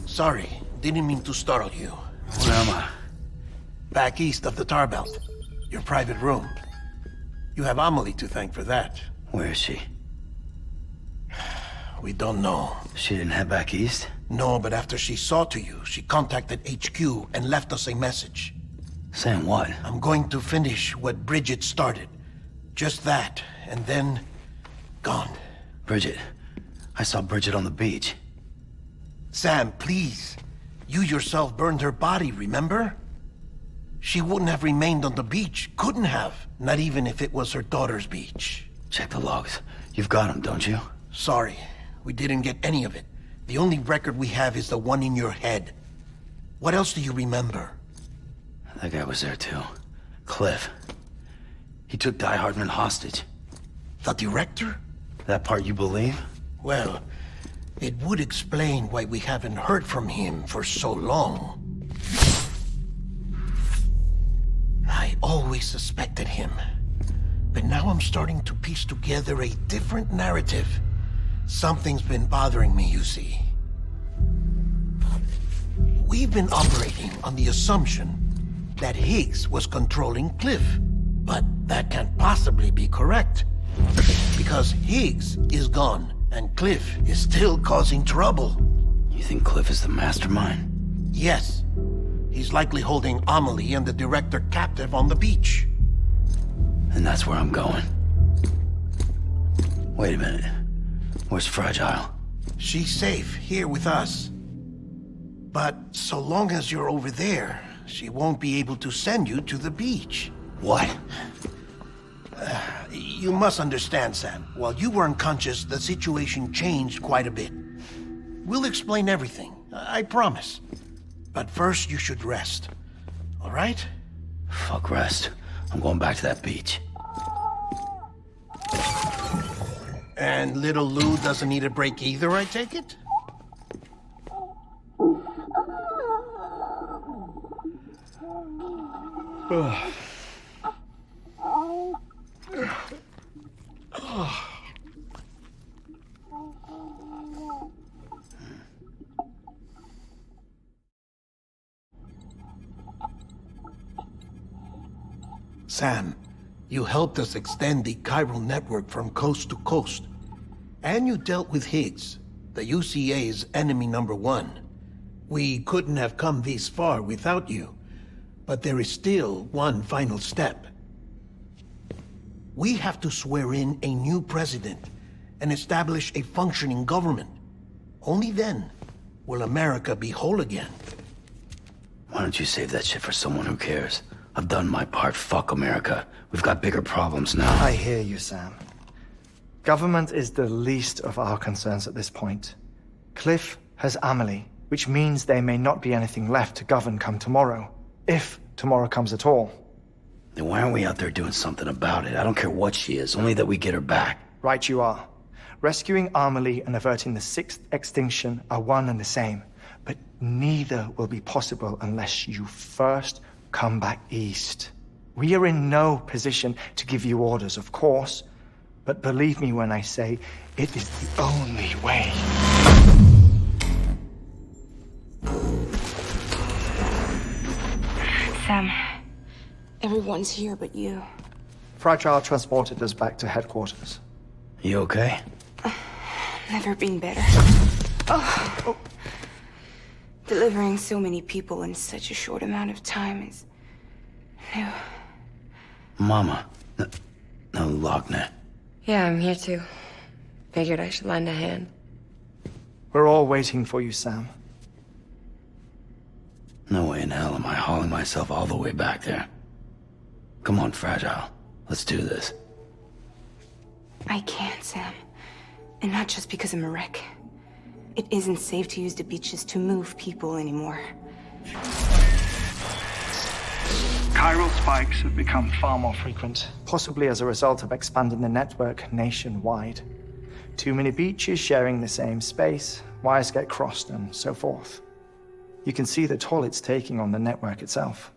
S5: Sorry, didn't mean to startle you.
S7: Where am I?
S5: Back east of the Tar Belt. Your private room. You have Amelie to thank for that.
S7: Where is she?
S5: We don't know.
S7: She didn't head back east?
S5: No, but after she saw to you, she contacted HQ and left us a message.
S7: Saying what?
S5: I'm going to finish what Bridget started. Just that, and then... gone.
S7: Bridget. I saw Bridget on the beach.
S5: Sam, please. You yourself burned her body, remember? She wouldn't have remained on the beach. Couldn't have. Not even if it was her daughter's beach.
S7: Check the logs. You've got them, don't you?
S5: Sorry, we didn't get any of it. The only record we have is the one in your head. What else do you remember?
S7: That guy was there too. Cliff. He took Die Hardman hostage.
S5: The director?
S7: That part you believe?
S5: Well, it would explain why we haven't heard from him for so long. I always suspected him. But now I'm starting to piece together a different narrative. Something's been bothering me, you see. We've been operating on the assumption that Higgs was controlling Cliff. But that can't possibly be correct. Because Higgs is gone, and Cliff is still causing trouble.
S7: You think Cliff is the mastermind?
S5: Yes. He's likely holding Amelie and the director captive on the beach.
S7: And that's where I'm going. Wait a minute. Where's Fragile?
S5: She's safe here with us. But so long as you're over there, she won't be able to send you to the beach.
S7: What?
S5: You must understand, Sam. While you were unconscious, the situation changed quite a bit. We'll explain everything, I promise. But first, you should rest. All right?
S7: Fuck rest. I'm going back to that beach.
S5: And little Lou doesn't need a break either, I take it? Sam, you helped us extend the chiral network from coast to coast. And you dealt with Higgs, the UCA's enemy #1. We couldn't have come this far without you. But there is still one final step. We have to swear in a new president and establish a functioning government. Only then will America be whole again.
S7: Why don't you save that shit for someone who cares? I've done my part. Fuck America. We've got bigger problems now.
S4: I hear you, Sam. Government is the least of our concerns at this point. Cliff has Amelie, which means there may not be anything left to govern come tomorrow. If tomorrow comes at all.
S7: Then why aren't we out there doing something about it? I don't care what she is, only that we get her back.
S4: Right you are. Rescuing Amelie and averting the 6th extinction are one and the same. But neither will be possible unless you first come back east. We are in no position to give you orders, of course. But believe me when I say, it is the only way.
S18: Sam, everyone's here but you.
S4: Fragile transported us back to headquarters.
S7: You okay?
S18: Never been better. Oh. Delivering so many people in such a short amount of time is new.
S7: Mama. No, Lochner.
S1: Yeah, I'm here too. Figured I should lend a hand.
S4: We're all waiting for you, Sam.
S7: No way in hell am I hauling myself all the way back there. Come on, Fragile. Let's do this.
S18: I can't, Sam. And not just because I'm a wreck. It isn't safe to use the beaches to move people anymore.
S4: Chiral spikes have become far more frequent, possibly as a result of expanding the network nationwide. Too many beaches sharing the same space, wires get crossed, and so forth. You can see the toll it's taking on the network itself.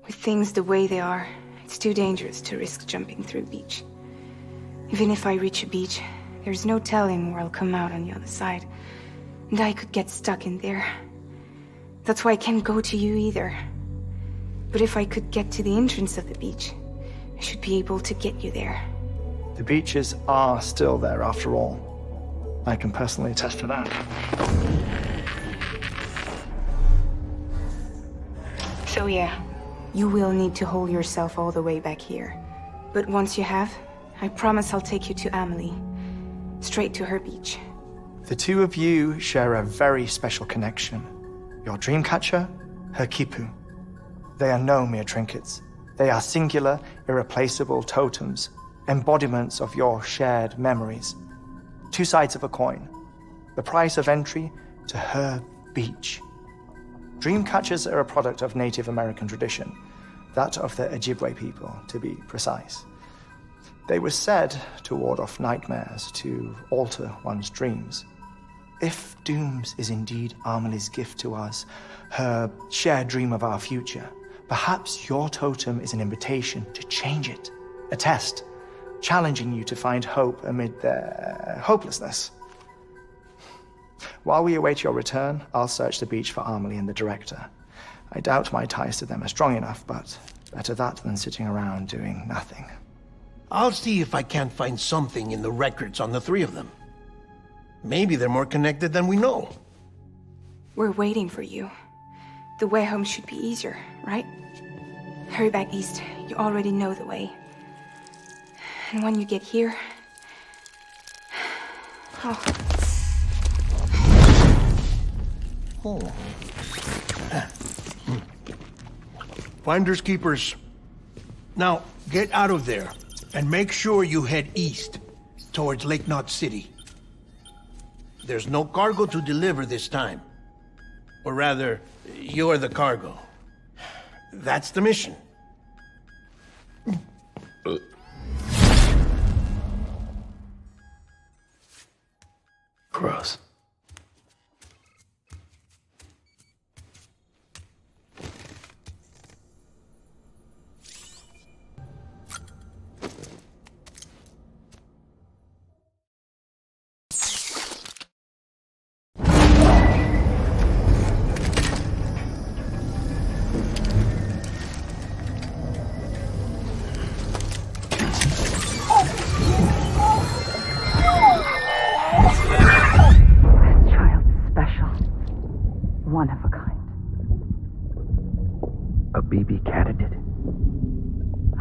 S18: With things the way they are, it's too dangerous to risk jumping through a beach. Even if I reach a beach, there's no telling where I'll come out on the other side. And I could get stuck in there. That's why I can't go to you either. But if I could get to the entrance of the beach, I should be able to get you there.
S4: The beaches are still there after all. I can personally attest to that.
S18: So yeah, you will need to hold yourself all the way back here. But once you have, I promise I'll take you to Amelie. Straight to her beach.
S4: The two of you share a very special connection. Your dreamcatcher, her quipu. They are no mere trinkets. They are singular, irreplaceable totems, embodiments of your shared memories. Two sides of a coin. The price of entry to her beach. Dreamcatchers are a product of Native American tradition, that of the Ojibwe people, to be precise. They were said to ward off nightmares, to alter one's dreams. If Dooms is indeed Amelie's gift to us, her shared dream of our future, perhaps your totem is an invitation to change it, a test, challenging you to find hope amid their hopelessness. While we await your return, I'll search the beach for Amelie and the director. I doubt my ties to them are strong enough, but better that than sitting around doing nothing.
S5: I'll see if I can't find something in the records on the three of them. Maybe they're more connected than we know.
S18: We're waiting for you. The way home should be easier, right? Hurry back east. You already know the way. And when you get here...
S5: Oh. Finders keepers. Now, get out of there and make sure you head east towards Lake Knot City. There's no cargo to deliver this time. Or rather, you're the cargo. That's the mission.
S7: Gross.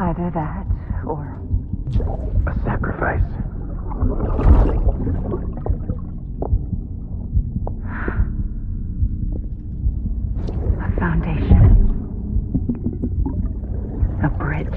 S12: Either that, or...
S8: a sacrifice.
S12: A foundation. A bridge.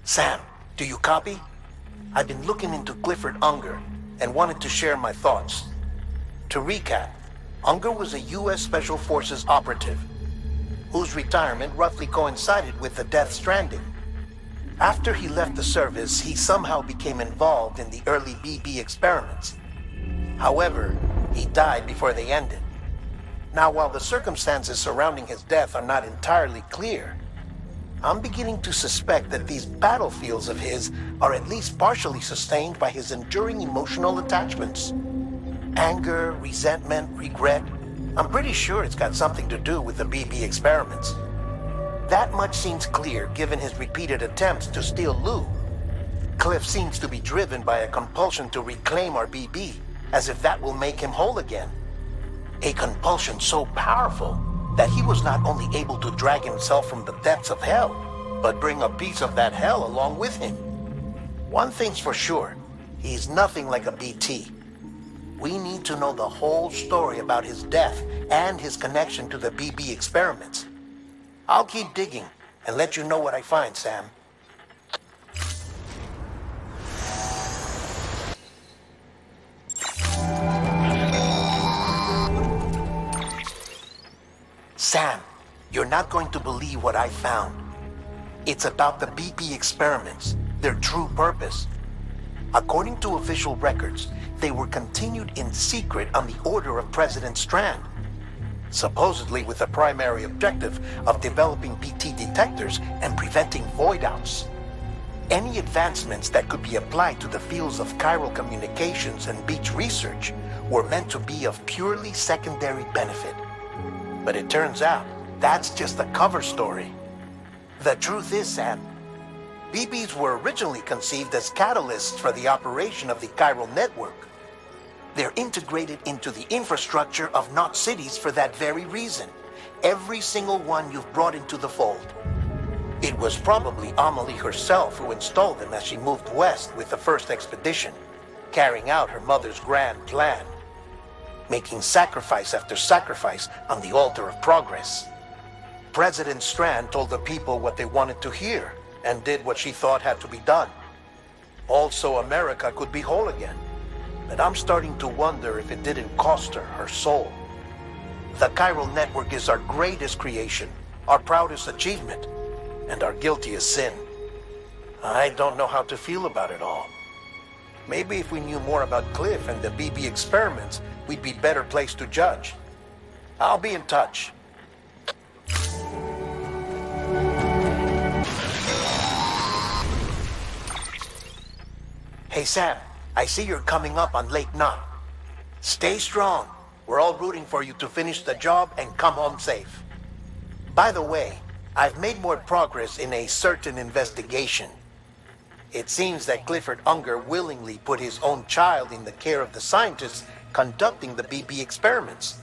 S5: Sam, do you copy? I've been looking into Clifford Unger and wanted to share my thoughts. To recap, Unger was a U.S. Special Forces operative whose retirement roughly coincided with the Death Stranding. After he left the service, he somehow became involved in the early BB experiments. However, he died before they ended. Now, while the circumstances surrounding his death are not entirely clear, I'm beginning to suspect that these battlefields of his are at least partially sustained by his enduring emotional attachments. Anger, resentment, regret. I'm pretty sure it's got something to do with the BB experiments. That much seems clear given his repeated attempts to steal Lou. Cliff seems to be driven by a compulsion to reclaim our BB, as if that will make him whole again. A compulsion so powerful that he was not only able to drag himself from the depths of hell, but bring a piece of that hell along with him. One thing's for sure, he's nothing like a BT. We need to know the whole story about his death and his connection to the BB experiments. I'll keep digging and let you know what I find, Sam. Sam, you're not going to believe what I found. It's about the BB experiments, their true purpose. According to official records, they were continued in secret on the order of President Strand, supposedly with the primary objective of developing BT detectors and preventing void-outs. Any advancements that could be applied to the fields of chiral communications and beach research were meant to be of purely secondary benefit. But it turns out, that's just a cover story. The truth is, Sam, BBs were originally conceived as catalysts for the operation of the chiral network. They're integrated into the infrastructure of not cities for that very reason. Every single one you've brought into the fold. It was probably Amelie herself who installed them as she moved west with the first expedition, carrying out her mother's grand plan, making sacrifice after sacrifice on the altar of progress. President Strand told the people what they wanted to hear and did what she thought had to be done. Also, America could be whole again. But I'm starting to wonder if it didn't cost her her soul. The chiral network is our greatest creation, our proudest achievement, and our guiltiest sin. I don't know how to feel about it all. Maybe if we knew more about Cliff and the BB experiments, we'd be better placed to judge. I'll be in touch. Hey Sam, I see you're coming up on Lake Knot. Stay strong. We're all rooting for you to finish the job and come home safe. By the way, I've made more progress in a certain investigation. It seems that Clifford Unger willingly put his own child in the care of the scientists conducting the BB experiments.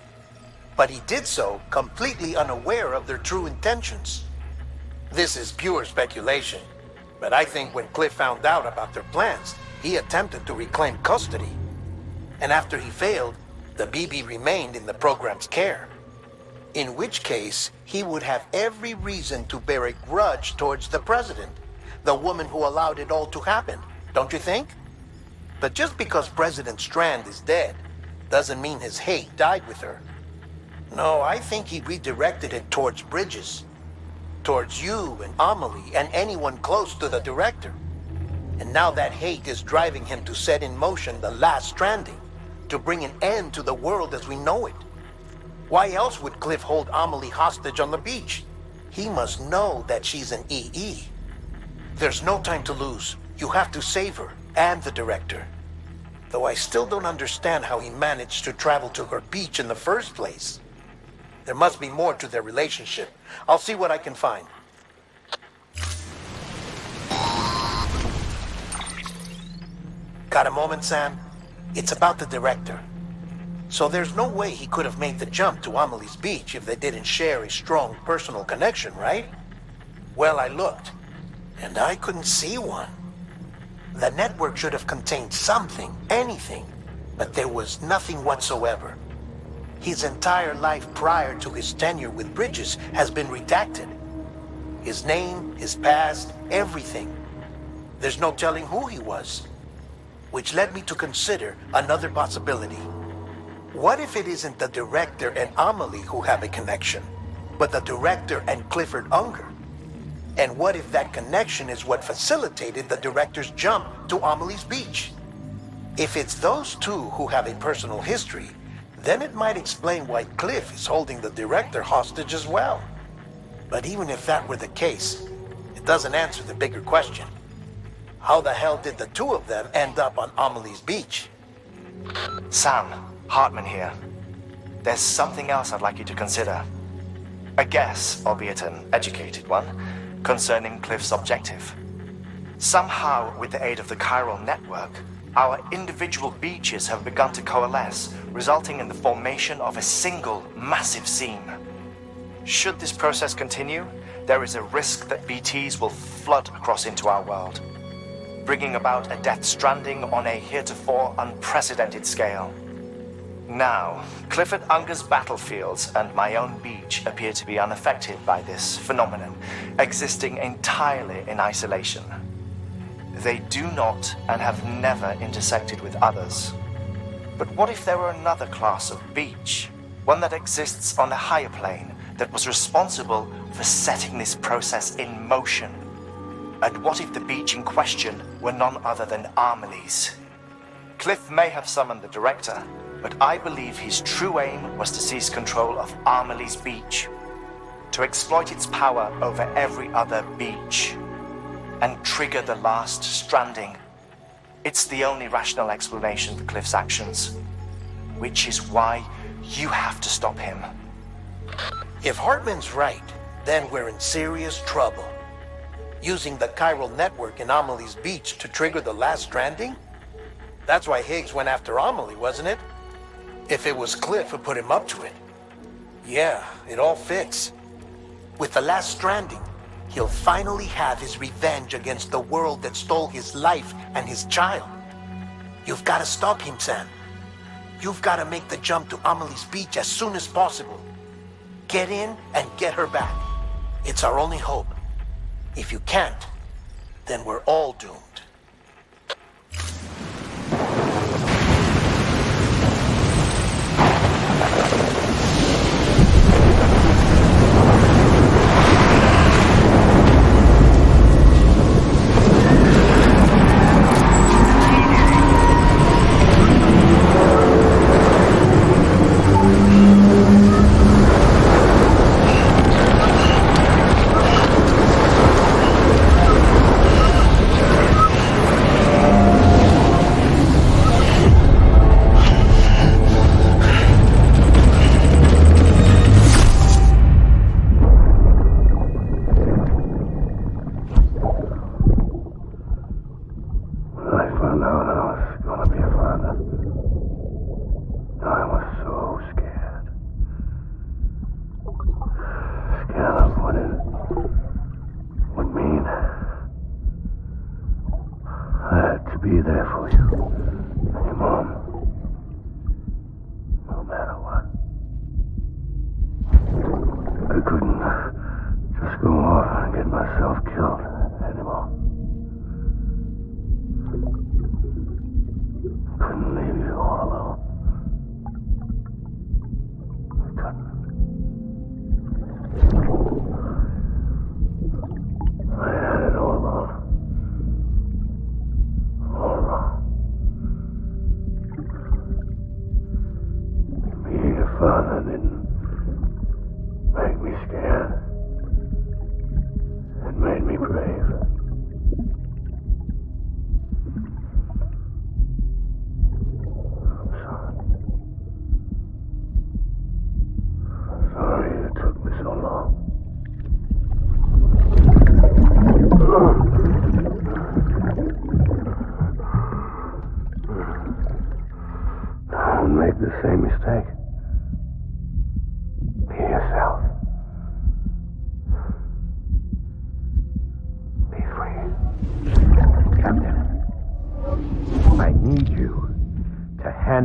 S5: But he did so completely unaware of their true intentions. This is pure speculation, but I think when Cliff found out about their plans, he attempted to reclaim custody. And after he failed, the BB remained in the program's care. In which case, he would have every reason to bear a grudge towards the president, the woman who allowed it all to happen, don't you think? But just because President Strand is dead, doesn't mean his hate died with her. No, I think he redirected it towards Bridges, towards you and Amelie and anyone close to the director. And now that hate is driving him to set in motion the last stranding, to bring an end to the world as we know it. Why else would Cliff hold Amelie hostage on the beach? He must know that she's an EE. There's no time to lose. You have to save her and the director. Though I still don't understand how he managed to travel to her beach in the first place. There must be more to their relationship. I'll see what I can find. Got a moment, Sam? It's about the director. So there's no way he could have made the jump to Amelie's beach if they didn't share a strong personal connection, right? Well, I looked, and I couldn't see one. The network should have contained something, anything, but there was nothing whatsoever. His entire life prior to his tenure with Bridges has been redacted. His name, his past, everything. There's no telling who he was. Which led me to consider another possibility. What if it isn't the director and Amelie who have a connection, but the director and Clifford Unger? And what if that connection is what facilitated the director's jump to Amelie's beach? If it's those two who have a personal history, then it might explain why Cliff is holding the director hostage as well. But even if that were the case, it doesn't answer the bigger question. How the hell did the two of them end up on Amelie's beach?
S4: Sam, Hartman here. There's something else I'd like you to consider. A guess, albeit an educated one, concerning Cliff's objective. Somehow, with the aid of the chiral network, our individual beaches have begun to coalesce, resulting in the formation of a single massive seam. Should this process continue, there is a risk that BTs will flood across into our world, bringing about a Death Stranding on a heretofore unprecedented scale. Now, Clifford Unger's battlefields and my own beach appear to be unaffected by this phenomenon, existing entirely in isolation. They do not and have never intersected with others. But what if there were another class of beach, one that exists on a higher plane, that was responsible for setting this process in motion? And what if the beach in question were none other than Amelie's? Cliff may have summoned the director, but I believe his true aim was to seize control of Amelie's beach, to exploit its power over every other beach, and trigger the last stranding. It's the only rational explanation for Cliff's actions, which is why you have to stop him.
S5: If Hartman's right, then we're in serious trouble. Using the chiral network in Amelie's beach to trigger the last stranding? That's why Higgs went after Amelie, wasn't it? If it was Cliff who put him up to it. Yeah, it all fits. With the last stranding, he'll finally have his revenge against the world that stole his life and his child. You've got to stop him, Sam. You've got to make the jump to Amelie's beach as soon as possible. Get in and get her back. It's our only hope. If you can't, then we're all doomed.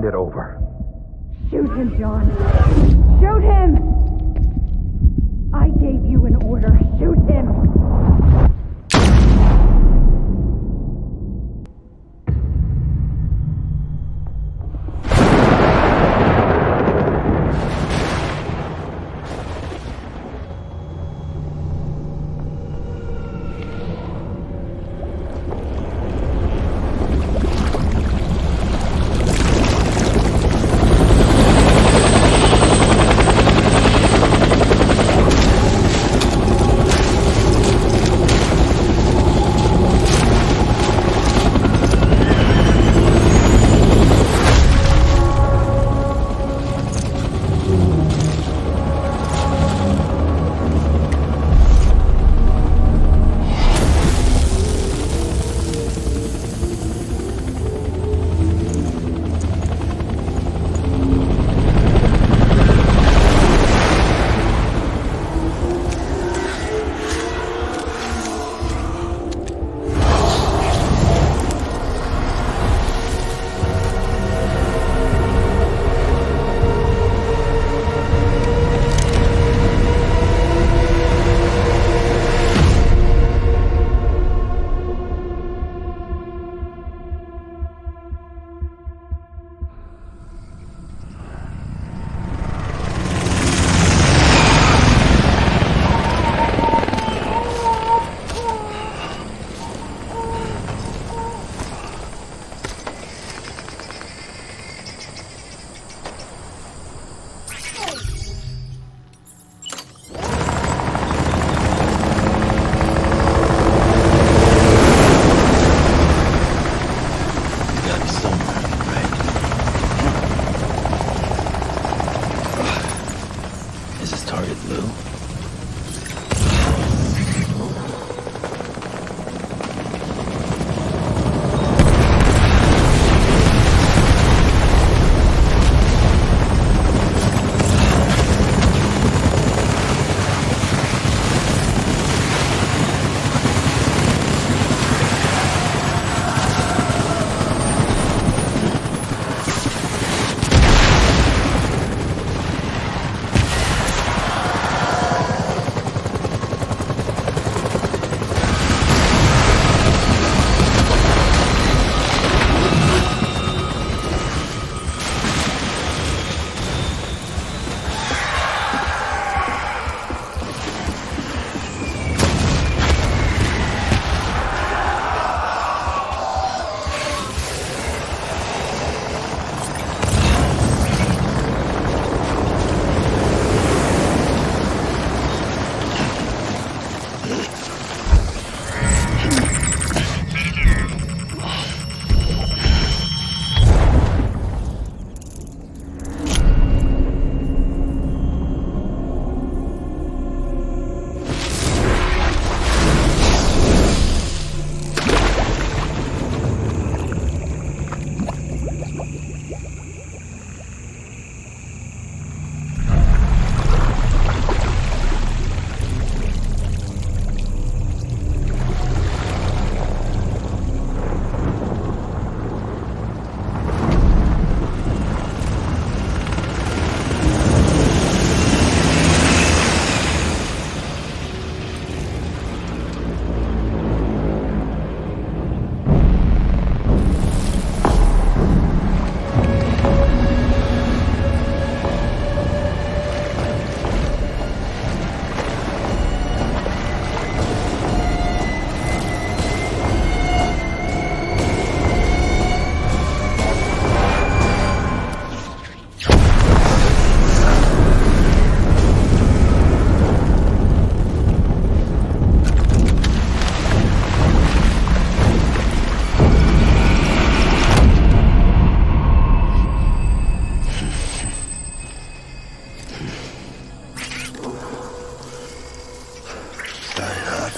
S19: It over.
S20: Shoot him, John. Shoot him! I gave you an order. Shoot him!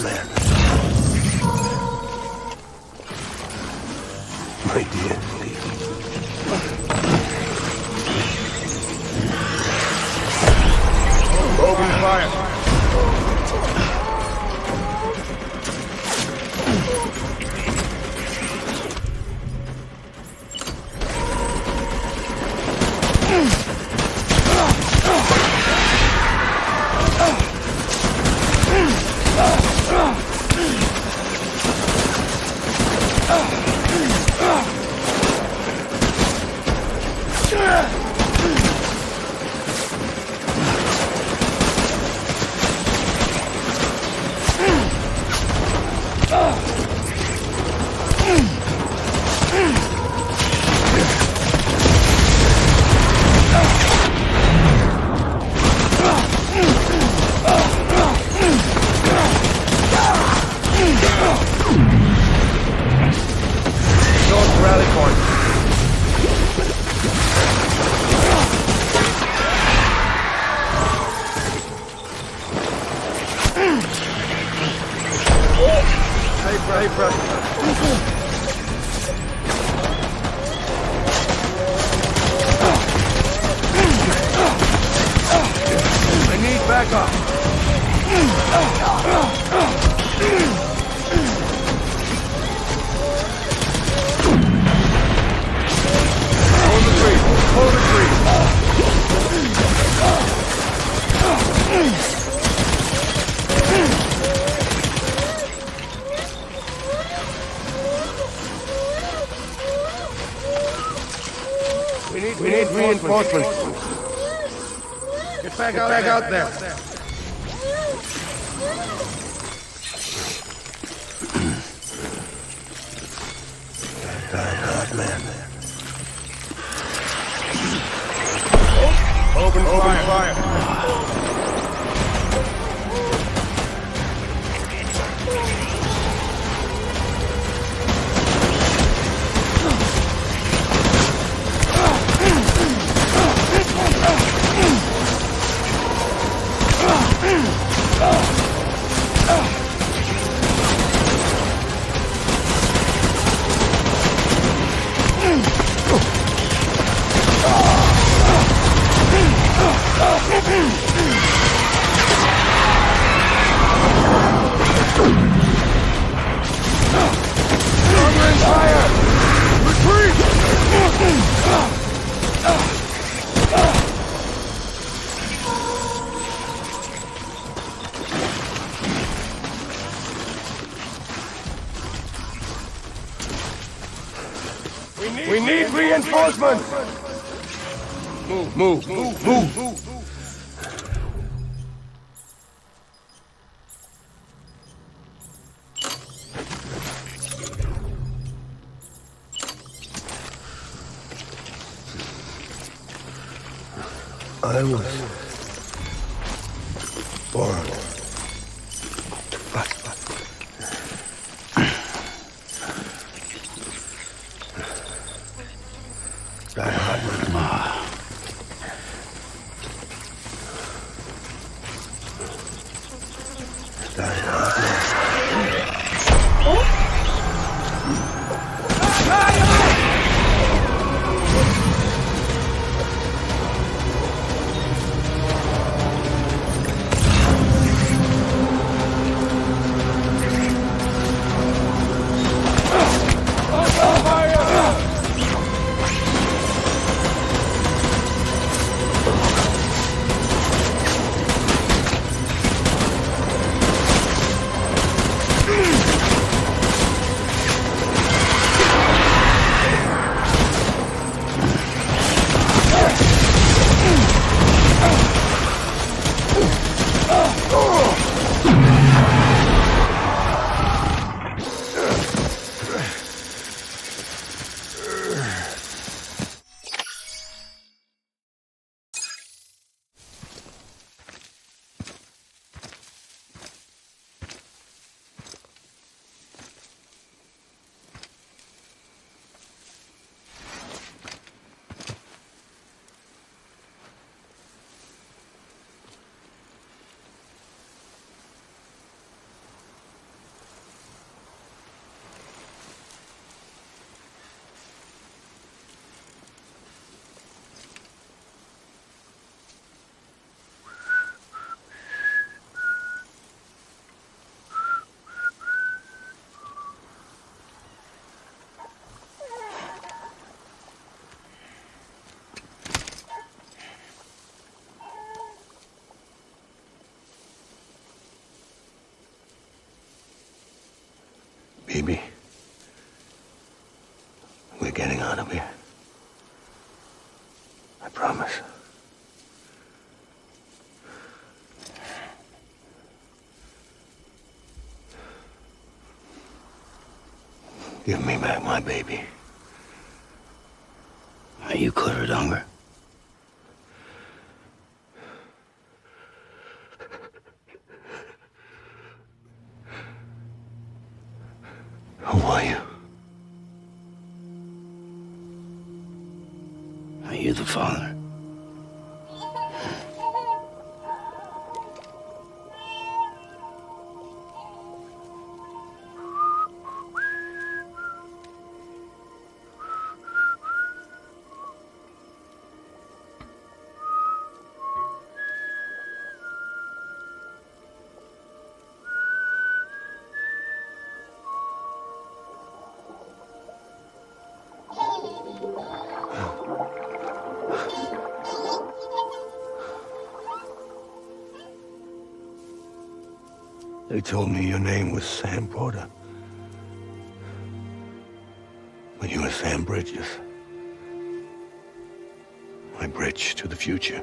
S16: man. My dear lady.
S17: Open fire.
S9: We need reinforcements.
S17: Get back out there.
S16: Die hard, man.
S17: Open fire. We need reinforcements! Move.
S16: I was born to fight. Die hard, man. Die hard, Baby, we're getting out of here. I promise. Give me back my baby.
S7: Are you clear, Donger?
S16: Who are you?
S7: Are you the father?
S16: They told me your name was Sam Porter. But you were Sam Bridges. My bridge to the future.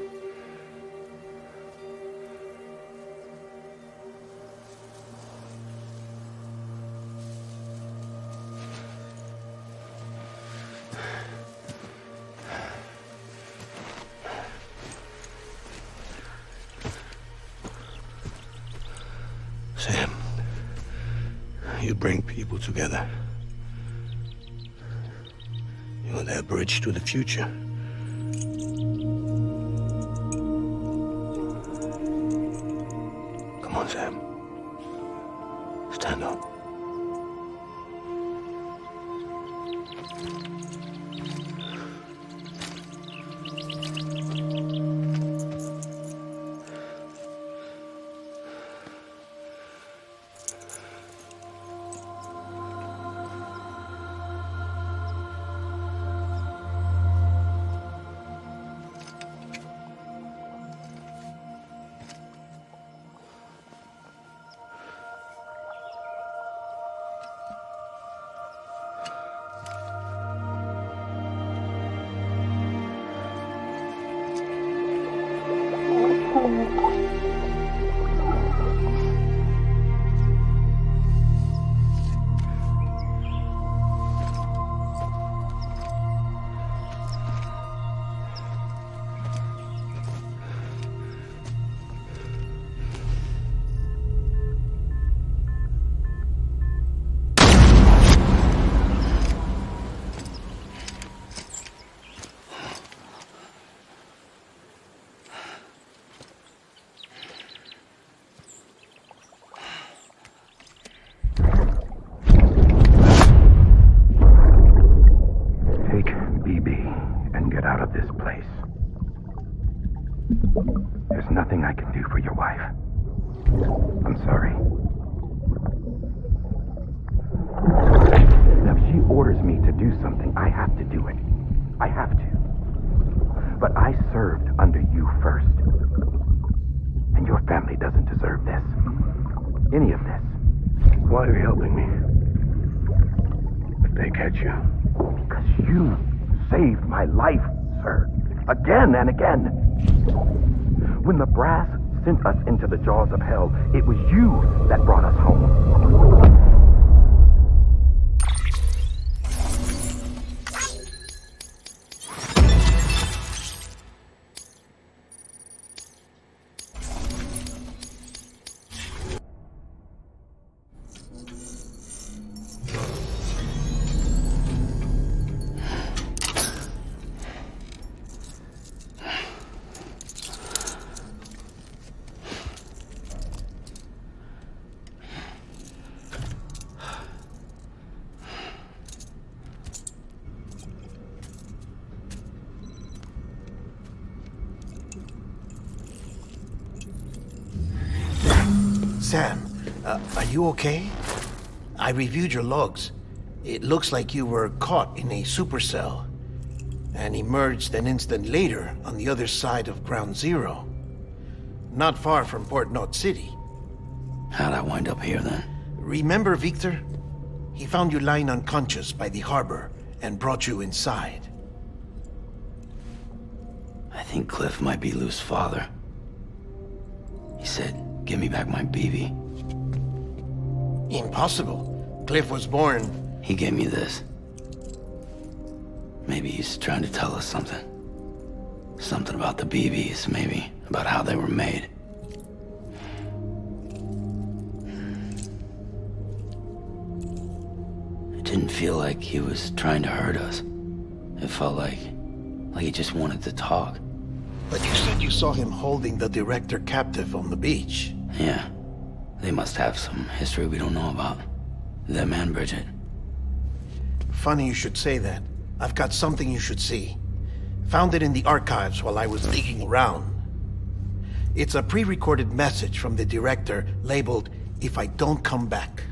S16: Sam, you bring people together. You're their bridge to the future. Come on, Sam. Stand up.
S19: There's nothing I can do for your wife. I'm sorry. Now, if she orders me to do something, I have to do it. I have to. But I served under you first. And your family doesn't deserve this. Any of this.
S16: Why are you helping me? If they catch you.
S19: Because you saved my life, sir. Again and again. When the brass sent us into the jaws of hell, it was you that brought us home.
S5: Sam, are you okay? I reviewed your logs. It looks like you were caught in a supercell and emerged an instant later on the other side of Ground Zero. Not far from Port Knot City.
S7: How'd I wind up here then?
S5: Remember Victor? He found you lying unconscious by the harbor and brought you inside.
S7: I think Cliff might be Lou's father. He said, "Give me back my BB."
S5: Impossible. Cliff was born...
S7: He gave me this. Maybe he's trying to tell us something. Something about the BBs, maybe. About how they were made. It didn't feel like he was trying to hurt us. It felt like he just wanted to talk.
S5: But you said you saw him holding the director captive on the beach.
S7: Yeah. They must have some history we don't know about. Them and Bridget.
S5: Funny you should say that. I've got something you should see. Found it in the archives while I was digging around. It's a pre-recorded message from the director labeled, "If I don't come back."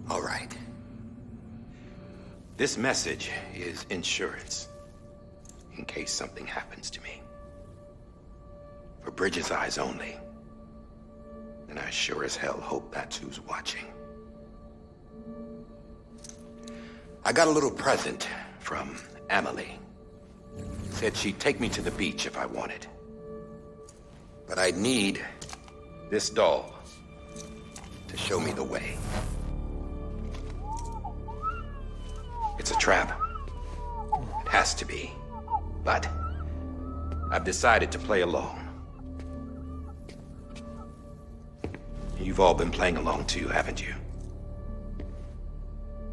S10: All right. This message is insurance, in case something happens to me. For Bridget's eyes only. And I sure as hell hope that's who's watching. I got a little present from Emily. Said she'd take me to the beach if I wanted. But I'd need this doll to show me the way. It's a trap. It has to be. But I've decided to play along. You've all been playing along too, haven't you?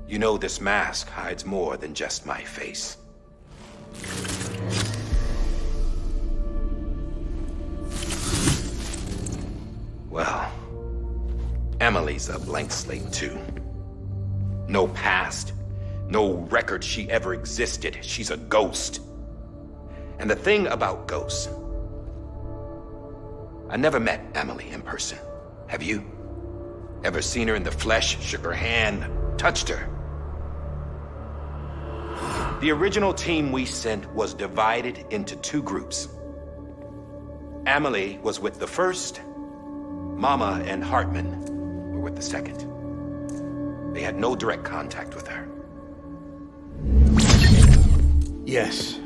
S10: You know this mask hides more than just my face. Well, Emily's a blank slate too. No past. No record she ever existed. She's a ghost. And the thing about ghosts, I never met Emily in person. Have you? Ever seen her in the flesh, shook her hand, touched her? The original team we sent was divided into two groups. Emily was with the first. Mama and Hartman were with the second. They had no direct contact with her.
S5: Yes.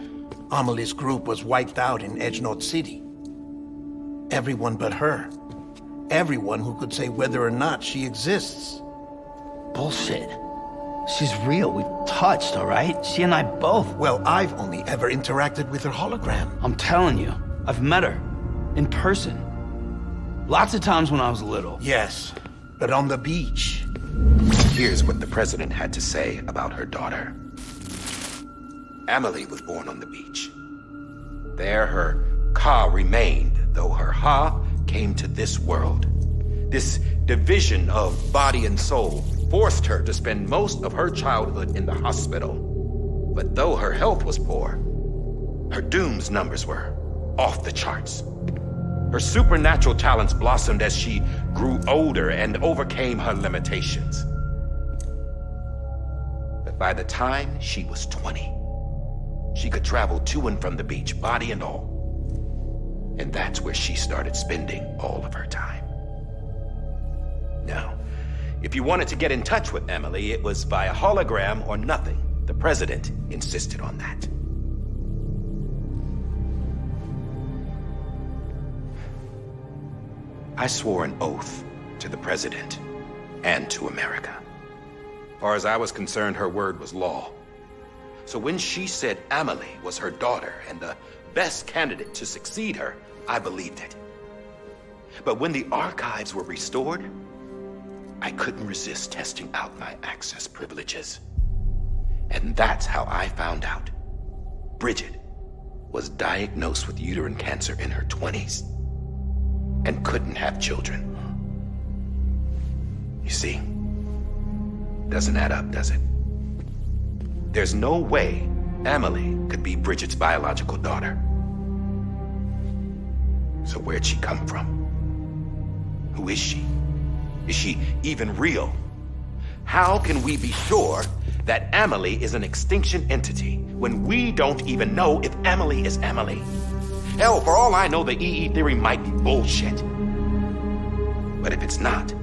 S5: Amelie's group was wiped out in Edge North City. Everyone but her. Everyone who could say whether or not she exists.
S7: Bullshit. She's real. We've touched, all right? She and I both.
S5: Well, I've only ever interacted with her hologram.
S7: I'm telling you, I've met her. In person. Lots of times when I was little.
S5: Yes, but on the beach.
S10: Here's what the president had to say about her daughter. Emily was born on the beach. There her Ka remained, though her Ha came to this world. This division of body and soul forced her to spend most of her childhood in the hospital. But though her health was poor, her Doom's numbers were off the charts. Her supernatural talents blossomed as she grew older and overcame her limitations. But by the time she was 20, she could travel to and from the beach, body and all. And that's where she started spending all of her time. Now, if you wanted to get in touch with Emily, it was via hologram or nothing. The president insisted on that. I swore an oath to the president and to America. As far as I was concerned, her word was law. So when she said Emily was her daughter and the best candidate to succeed her, I believed it. But when the archives were restored, I couldn't resist testing out my access privileges. And that's how I found out Bridget was diagnosed with uterine cancer in her 20s and couldn't have children. You see, doesn't add up, does it? There's no way Emily could be Bridget's biological daughter. So where'd she come from? Who is she? Is she even real?
S21: How can we be sure that Amelie is an extinction entity when we don't even know if Amelie is Amelie? Hell, for all I know, the EE theory might be bullshit. But if it's not,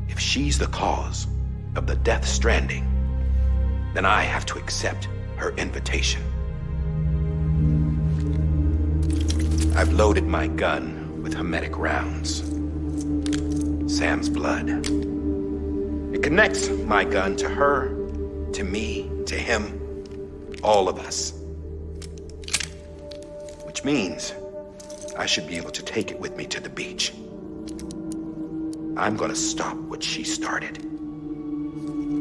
S21: if she's the cause of the Death Stranding, then I have to accept her invitation. I've loaded my gun with hermetic rounds. Sam's blood. It connects my gun to her, to me, to him, all of us. Which means I should be able to take it with me to the beach. I'm gonna stop what she started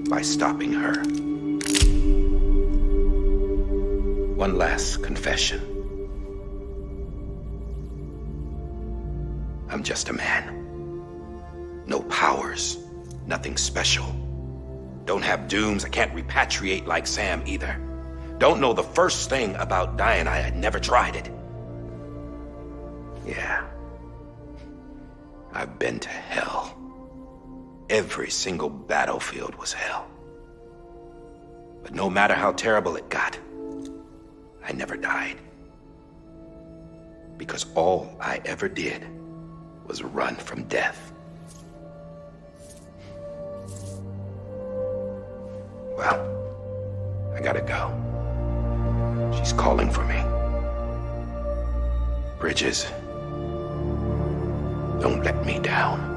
S21: by stopping her. One last confession. I'm just a man. No powers, nothing special. Don't have dooms, I can't repatriate like Sam either. Don't know the first thing about dying, I had never tried it. Yeah. I've been to hell. Every single battlefield was hell. But no matter how terrible it got, I never died. Because all I ever did was run from death. Well, I gotta go. She's calling for me. Bridges, don't let me down.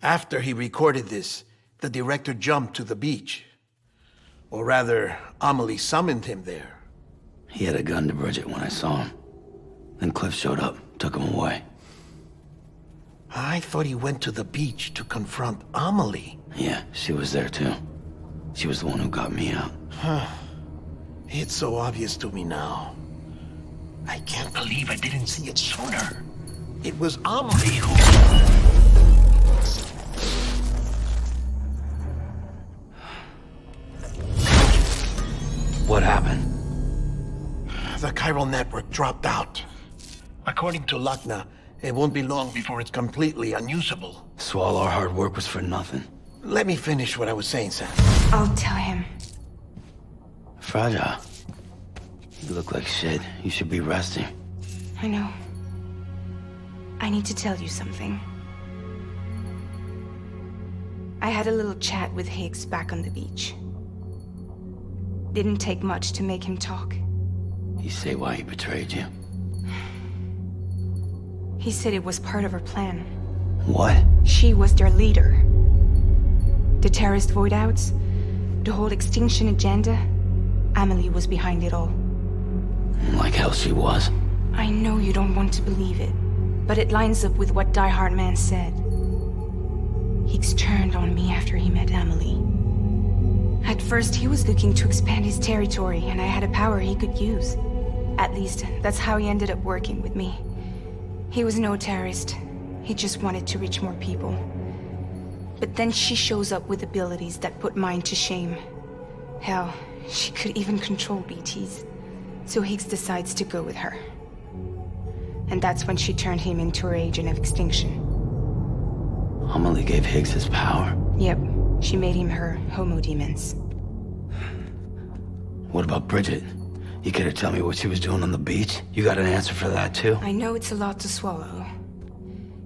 S5: After he recorded this, the director jumped to the beach. Or rather, Amelie summoned him there.
S7: He had a gun to Bridget when I saw him. Then Cliff showed up, took him away.
S5: I thought he went to the beach to confront Amelie.
S7: Yeah, she was there too. She was the one who got me out.
S5: It's so obvious to me now. I can't believe I didn't see it sooner. It was Amelie who...
S7: What happened?
S5: The chiral network dropped out. According to Lachna, it won't be long before it's completely unusable.
S7: So all our hard work was for nothing.
S5: Let me finish what I was saying, Sam.
S18: I'll tell him.
S7: Fragile. You look like shit. You should be resting.
S18: I know. I need to tell you something. I had a little chat with Higgs back on the beach. Didn't take much to make him talk.
S7: You say why he betrayed you?
S18: He said it was part of her plan.
S7: What?
S18: She was their leader. The terrorist voidouts, the whole extinction agenda, Amelie was behind it all.
S7: Like hell she was.
S18: I know you don't want to believe it, but it lines up with what Die Hard Man said. Higgs turned on me after he met Amelie. At first, he was looking to expand his territory, and I had a power he could use. At least, that's how he ended up working with me. He was no terrorist. He just wanted to reach more people. But then she shows up with abilities that put mine to shame. Hell, she could even control BTs. So Higgs decides to go with her. And that's when she turned him into her agent of extinction.
S7: Amelie gave Higgs his power?
S18: Yep. She made him her homo demons.
S7: What about Bridget? You care to tell me what she was doing on the beach? You got an answer for that too?
S18: I know it's a lot to swallow.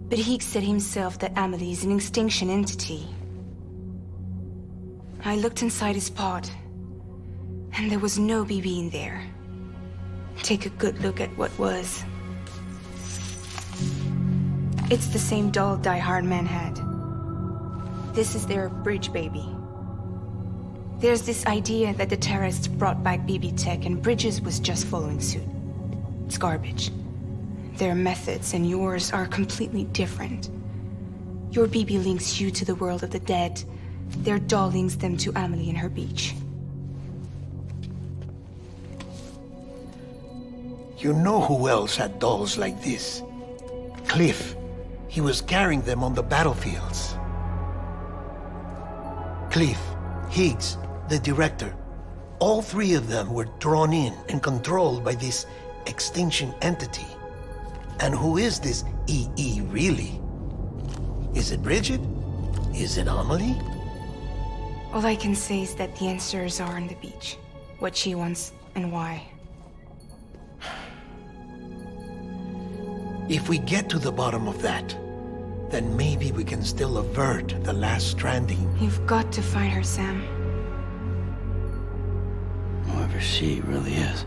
S18: But Higgs said himself that Amelie is an extinction entity. I looked inside his pod, and there was no BB in there. Take a good look at what was. It's the same doll Die Hard Man had. This is their bridge baby. There's this idea that the terrorists brought back BB tech and Bridges was just following suit. It's garbage. Their methods and yours are completely different. Your BB links you to the world of the dead. Their doll links them to Amelie and her beach.
S5: You know who else had dolls like this? Cliff. He was carrying them on the battlefields. Cliff, Higgs, the director. All three of them were drawn in and controlled by this extinction entity. And who is this EE really? Is it Bridget? Is it Amelie?
S18: All I can say is that the answers are on the beach. What she wants and why.
S5: If we get to the bottom of that, then maybe we can still avert the last stranding.
S18: You've got to find her, Sam.
S7: Whoever she really is.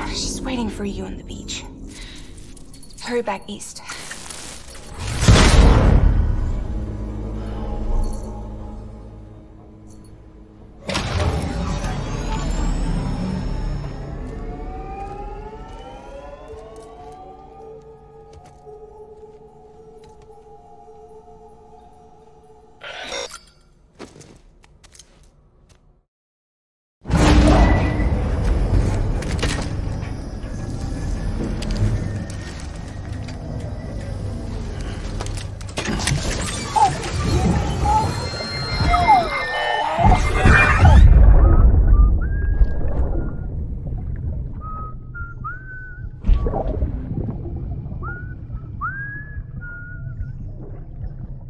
S18: She's waiting for you on the beach. Hurry back east.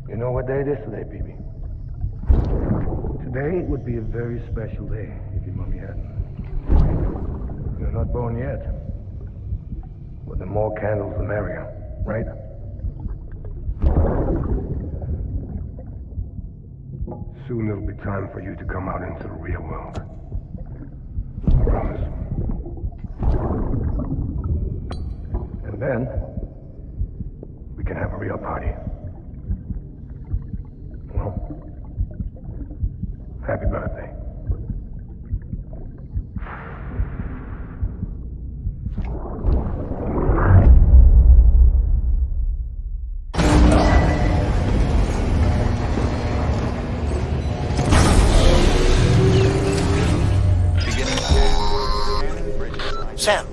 S8: You know what day it is today, BB? Today would be a very special day if your mommy hadn't. You're not born yet. But the more candles, the merrier, right? Soon it'll be time for you to come out into the real world. I promise. And then, we can have a real party. Well, happy birthday.
S5: Sam,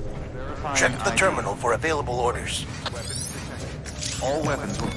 S5: check the terminal for available orders.
S2: All weapons will...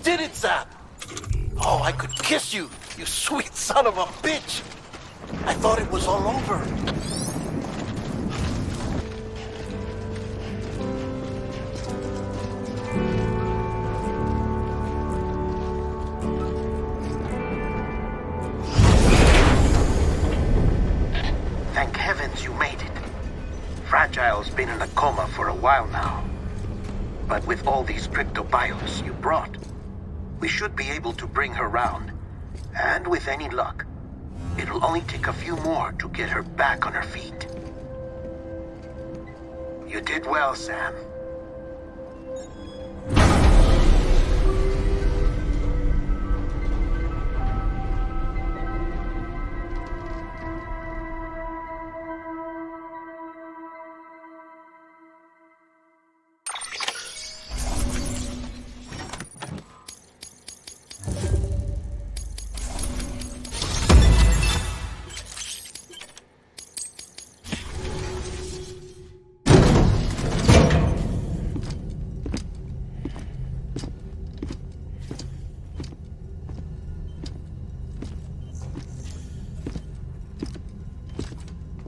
S5: did it, Sam! Oh, I could kiss you, you sweet son of a bitch! I thought it was all over. Thank heavens you made it. Fragile's been in a coma for a while now. But with all these cryptobiotes you brought, we should be able to bring her round. And with any luck, it'll only take a few more to get her back on her feet. You did well, Sam.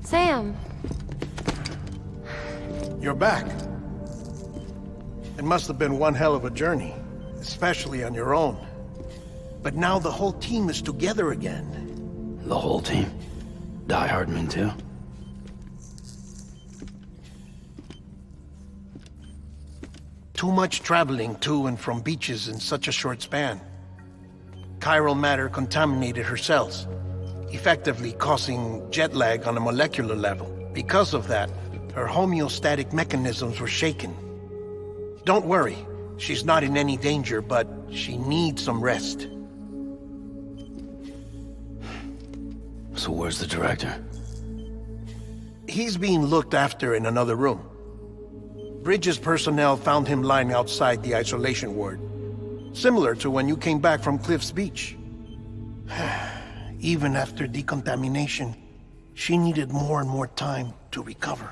S1: Sam.
S8: You're back. It must have been one hell of a journey, especially on your own. But now the whole team is together again.
S7: The whole team? Die Hardman too?
S8: Too much traveling to and from beaches in such a short span. Chiral matter contaminated her cells, effectively causing jet lag on a molecular level. Because of that, her homeostatic mechanisms were shaken. Don't worry, she's not in any danger, but she needs some rest.
S7: So where's the director?
S8: He's being looked after in another room. Bridges personnel found him lying outside the isolation ward, similar to when you came back from Cliff's Beach. Even after decontamination, she needed more and more time to recover.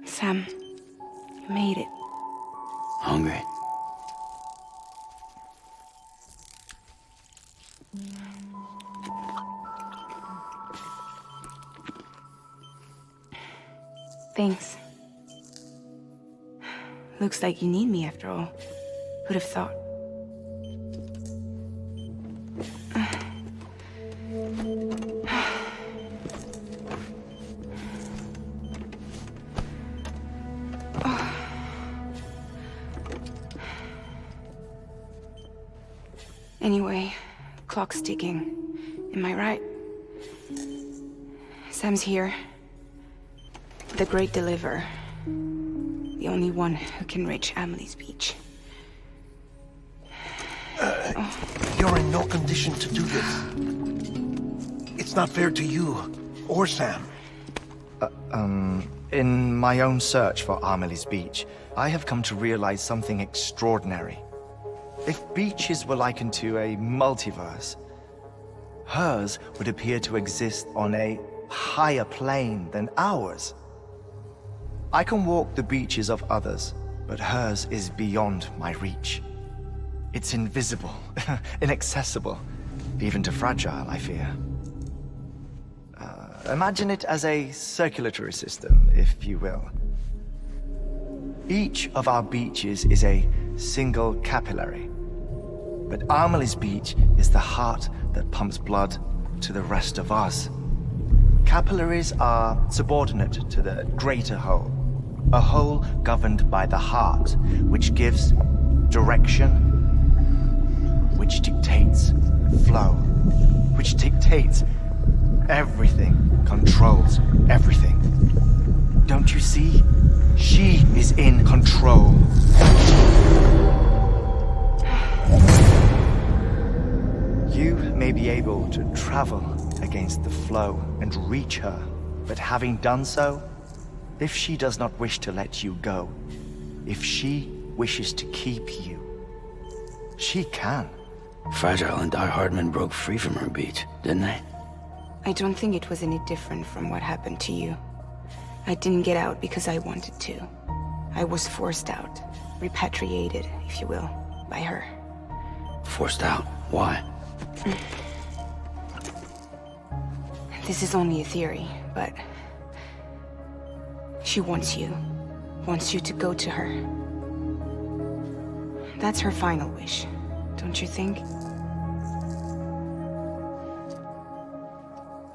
S18: Sam, you made it.
S7: Hungry?
S18: Thanks. Looks like you need me after all. Who'd have thought? Anyway, clock's ticking. Am I right? Sam's here. The Great Deliverer. The only one who can reach Amelie's Beach.
S8: You're in no condition to do this. It's not fair to you, or Sam.
S13: In my own search for Amelie's Beach, I have come to realize something extraordinary. If beaches were likened to a multiverse, hers would appear to exist on a higher plane than ours. I can walk the beaches of others, but hers is beyond my reach. It's invisible, inaccessible, even to Fragile, I fear. Imagine it as a circulatory system, if you will. Each of our beaches is a single capillary, but Amelie's Beach is the heart that pumps blood to the rest of us. Capillaries are subordinate to the greater whole, a whole governed by the heart, which gives direction, which dictates flow, which dictates everything, controls everything. Don't you see? She is in control. You may be able to travel against the flow and reach her, but having done so, if she does not wish to let you go, if she wishes to keep you, she can.
S7: Fragile and die-hard men broke free from her beach, didn't they?
S18: I don't think it was any different from what happened to you. I didn't get out because I wanted to. I was forced out. Repatriated, if you will, by her.
S7: Forced out? Why?
S18: This is only a theory, but... she wants you. Wants you to go to her. That's her final wish, don't you think?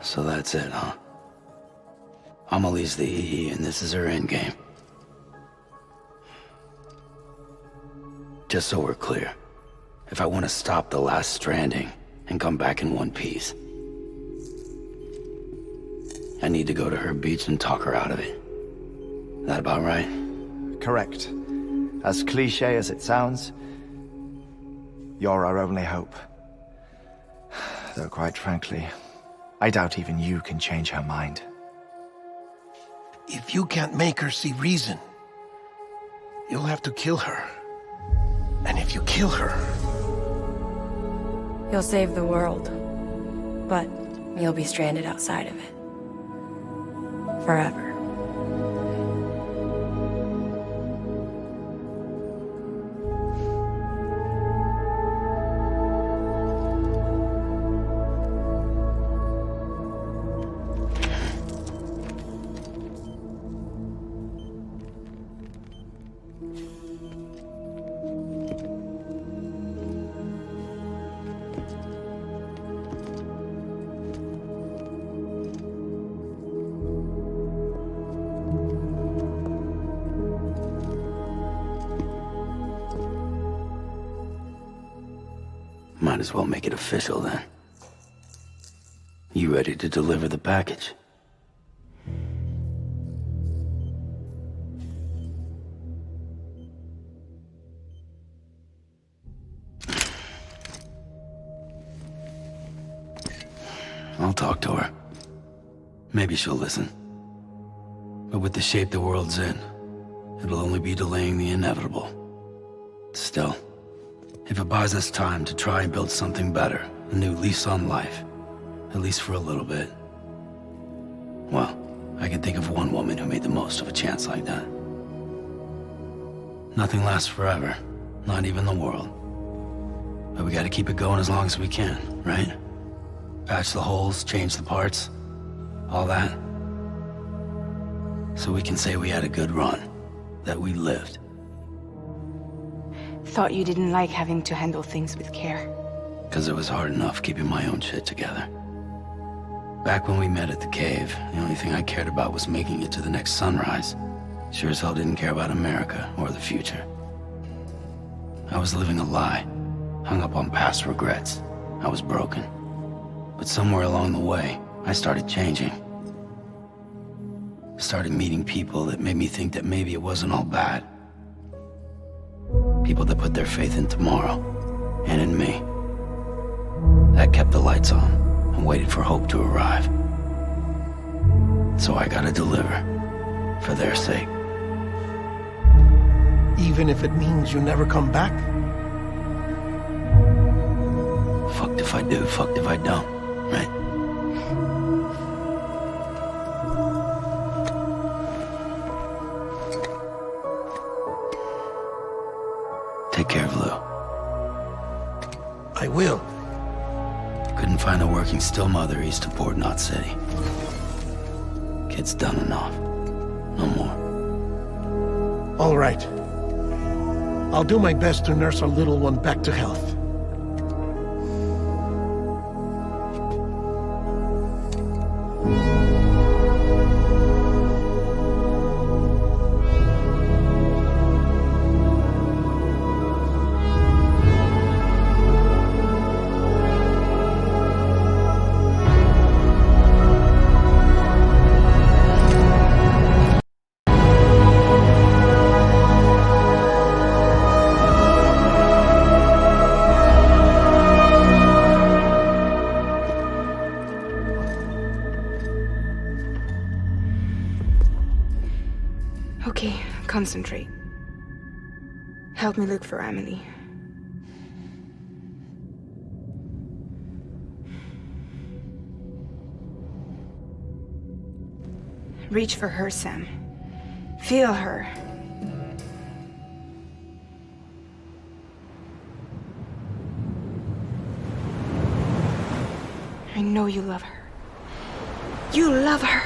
S7: So that's it, huh? Amelie's the EE and this is her endgame. Just so we're clear, if I want to stop the last stranding and come back in one piece, I need to go to her beach and talk her out of it. That about right?
S13: Correct. As cliche as it sounds, you're our only hope. Though quite frankly, I doubt even you can change her mind.
S8: If you can't make her see reason, you'll have to kill her. And if you kill her...
S1: You'll save the world, but you'll be stranded outside of it. Forever.
S7: Might as well make it official then. You ready to deliver the package? I'll talk to her. Maybe she'll listen. But with the shape the world's in, it'll only be delaying the inevitable. Still, if it buys us time to try and build something better, a new lease on life, at least for a little bit, well, I can think of one woman who made the most of a chance like that. Nothing lasts forever, not even the world. But we gotta keep it going as long as we can, right? Patch the holes, change the parts, all that. So we can say we had a good run, that we lived.
S18: Thought you didn't like having to handle things with care.
S7: Because it was hard enough keeping my own shit together. Back when we met at the cave, the only thing I cared about was making it to the next sunrise. Sure as hell didn't care about America or the future. I was living a lie, hung up on past regrets. I was broken. But somewhere along the way, I started changing. Started meeting people that made me think that maybe it wasn't all bad. People that put their faith in tomorrow, and in me. That kept the lights on, and waited for hope to arrive. So I gotta deliver, for their sake.
S8: Even if it means you never come back?
S7: Fucked if I do, fucked if I don't, right? Take care of Lou.
S8: I will.
S7: Couldn't find a working still mother east of Port Knot City. Kid's done enough. No more.
S8: All right. I'll do my best to nurse our little one back to health.
S18: Okay, concentrate. Help me look for Emily. Reach for her, Sam. Feel her. I know you love her. You love her.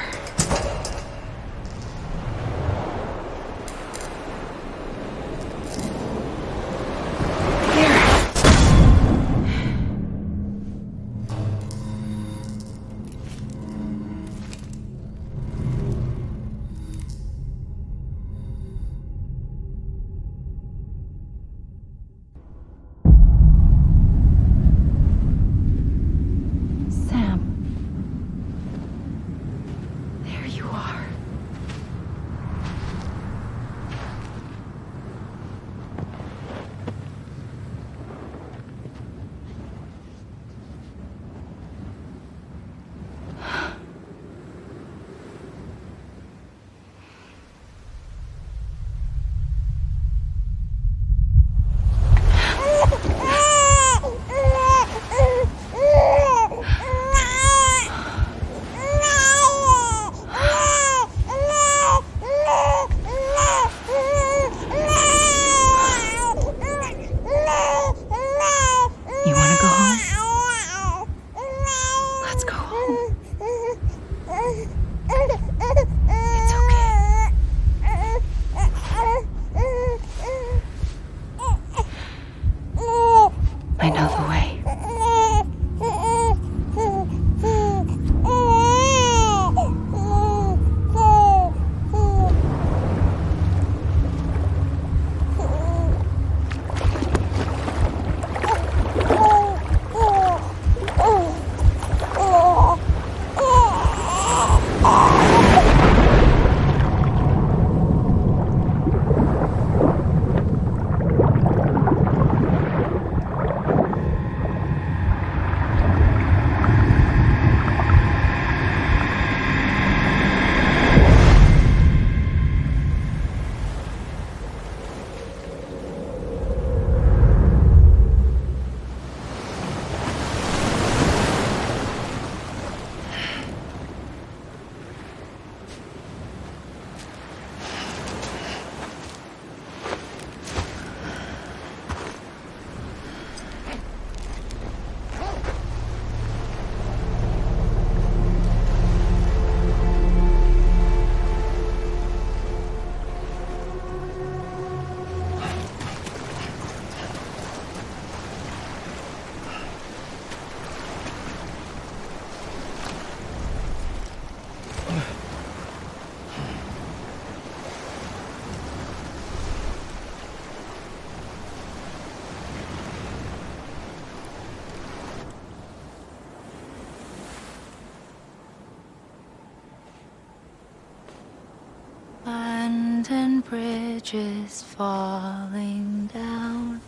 S14: London Bridge is falling down,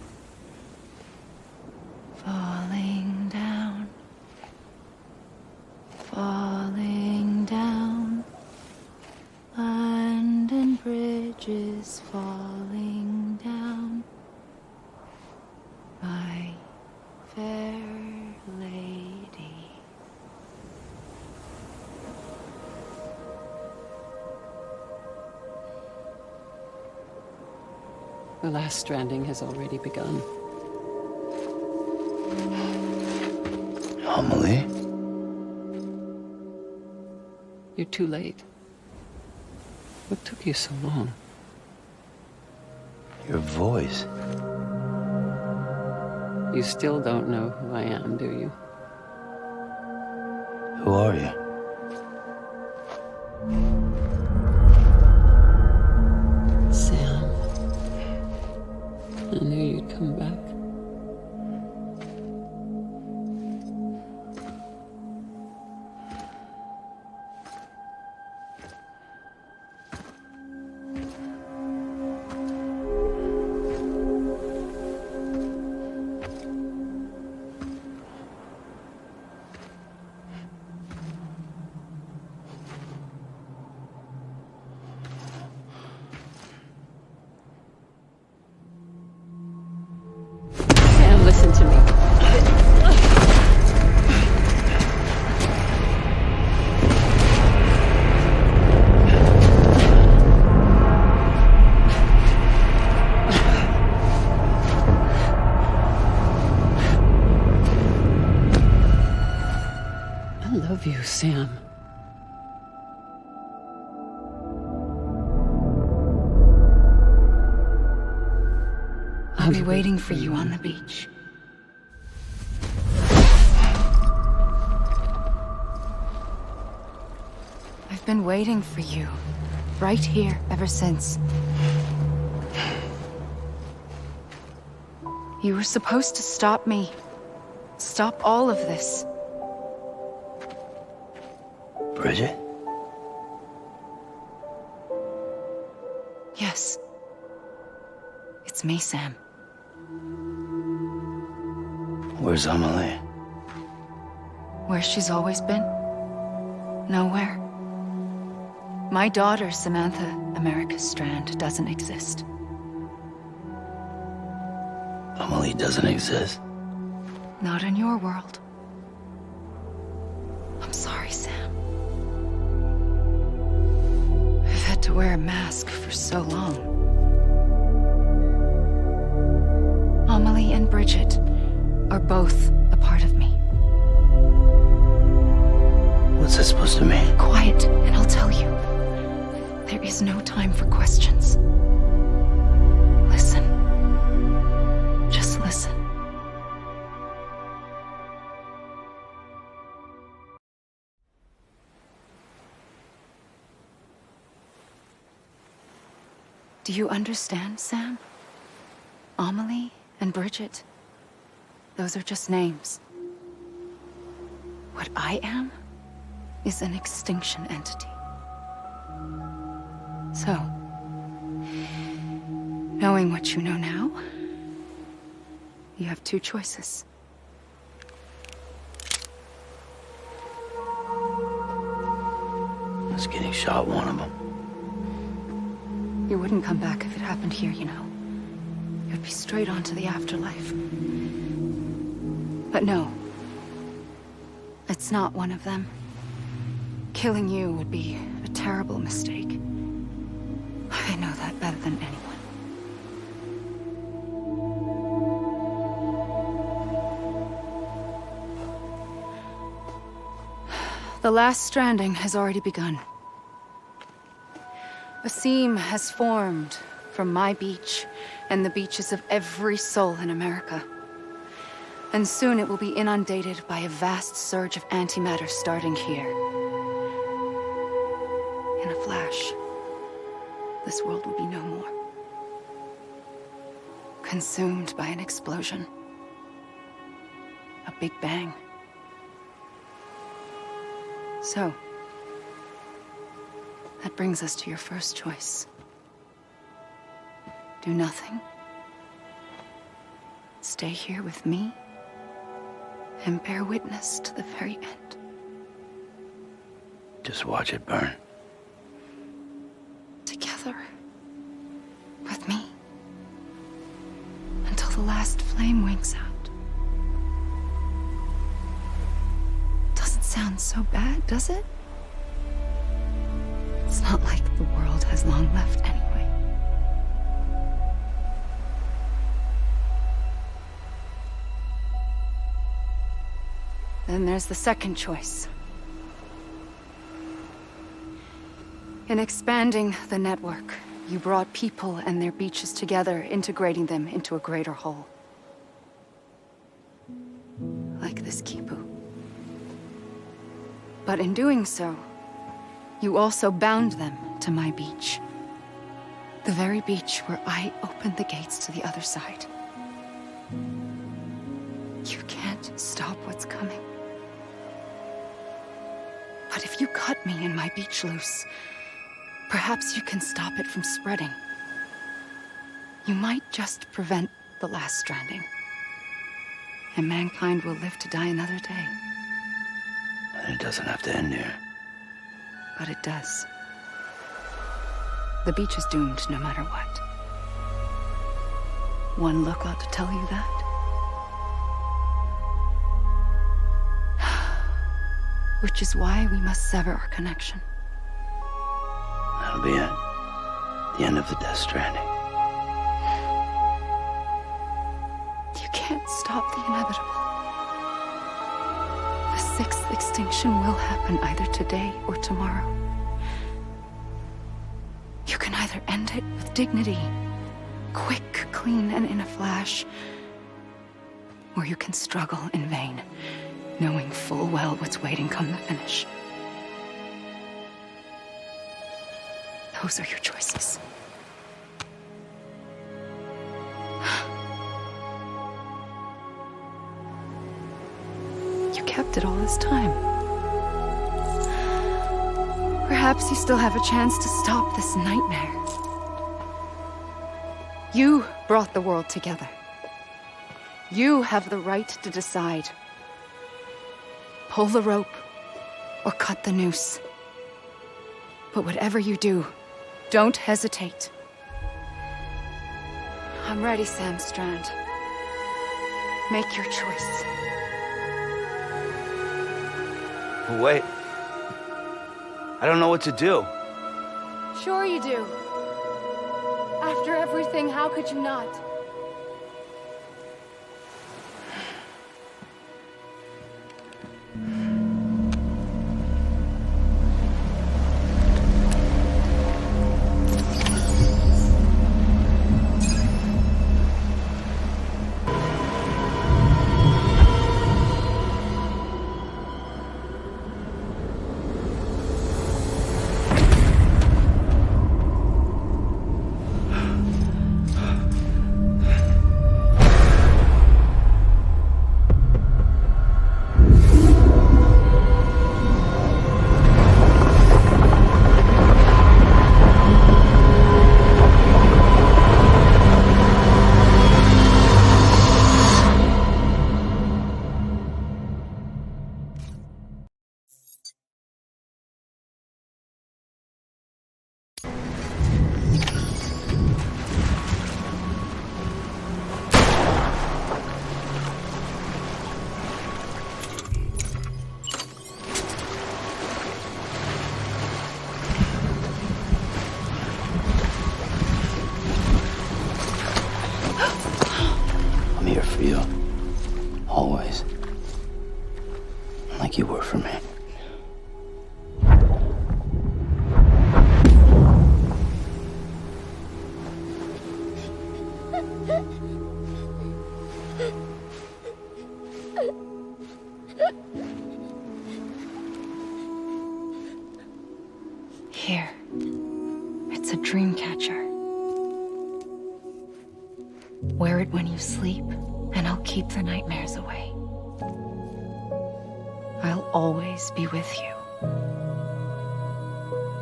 S14: falling down, falling down. London Bridge is falling down, my fair lady.
S22: The last stranding has already begun.
S16: Amelie?
S22: You're too late. What took you so long?
S16: Your voice.
S22: You still don't know who I am, do you?
S16: Who are you?
S22: Sam. I knew you'd come back. love you, Sam.
S12: I'll be waiting for you on the beach. I've been waiting for you, right here, ever since. You were supposed to stop me. Stop all of this.
S7: Bridget?
S12: Yes. It's me, Sam.
S7: Where's Amelie?
S12: Where she's always been? Nowhere. My daughter, Samantha America Strand, doesn't exist.
S7: Amelie doesn't exist?
S12: Not in your world. I'm sorry, Sam. I've had to wear a mask for so long. Amelie and Bridget are both a part of me.
S7: What's that supposed to mean?
S12: Quiet, and I'll tell you. There is no time for questions. Listen. Just listen. Do you understand, Sam? Amelie and Bridget, those are just names. What I am is an extinction entity. So, knowing what you know now, you have two choices.
S7: Was getting shot one of them.
S12: You wouldn't come back if it happened here, you know. You'd be straight on to the afterlife. But no. It's not one of them. Killing you would be a terrible mistake. I know that better than anyone. The last stranding has already begun. A seam has formed from my beach and the beaches of every soul in America. And soon it will be inundated by a vast surge of antimatter starting here. In a flash, this world will be no more. Consumed by an explosion. A big bang. So, that brings us to your first choice. Do nothing. Stay here with me and bear witness to the very end.
S7: Just watch it burn.
S12: Together. With me. Until the last flame winks out. Doesn't sound so bad, does it? It's not like the world has long left anyway. Then there's the second choice. In expanding the network, you brought people and their beaches together, integrating them into a greater whole. Like this Kipu. But in doing so, you also bound them to my beach. The very beach where I opened the gates to the other side. You can't stop what's coming. But if you cut me and my beach loose, perhaps you can stop it from spreading. You might just prevent the last stranding. And mankind will live to die another day.
S7: It doesn't have to end here.
S12: But it does. The beach is doomed no matter what. One look ought to tell you that. Which is why we must sever our connection.
S7: That'll be it. The end of the Death Stranding.
S12: You can't stop the inevitable. The sixth extinction will happen either today or tomorrow. You can either end it with dignity, quick, clean, and in a flash, or you can struggle in vain, knowing full well what's waiting come the finish. Those are your choices. You kept it all this time. Perhaps you still have a chance to stop this nightmare. You brought the world together. You have the right to decide. Pull the rope or cut the noose. But whatever you do, don't hesitate. I'm ready, Sam Strand. Make your choice.
S3: Wait. I don't know what to do.
S20: Sure you do. After everything, how could you not?
S7: You were for me.
S12: Here. It's a dream catcher. Wear it when you sleep, and I'll keep the nightmares away. I'll always be with you.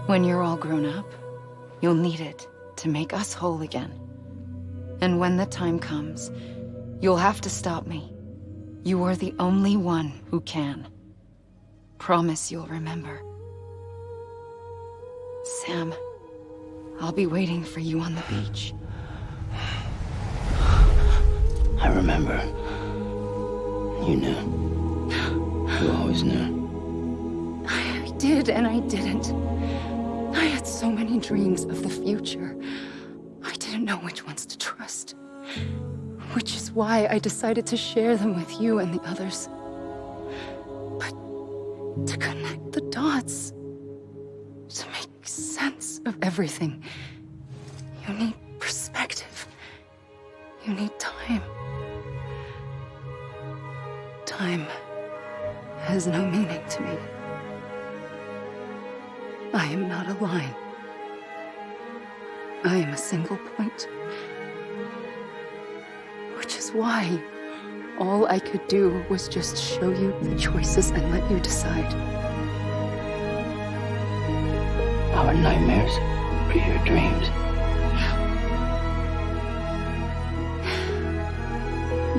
S12: When you're all grown up, you'll need it to make us whole again. And when the time comes, you'll have to stop me. You are the only one who can. Promise you'll remember. Sam, I'll be waiting for you on the beach.
S7: I remember. You knew. You always knew.
S12: I did and I didn't. I had so many dreams of the future. I didn't know which ones to trust. Which is why I decided to share them with you and the others. But to connect the dots, to make sense of everything, you need perspective. You need time. Time has no meaning to me. I am not a line. I am a single point. Which is why all I could do was just show you the choices and let you decide.
S7: Our nightmares or your dreams?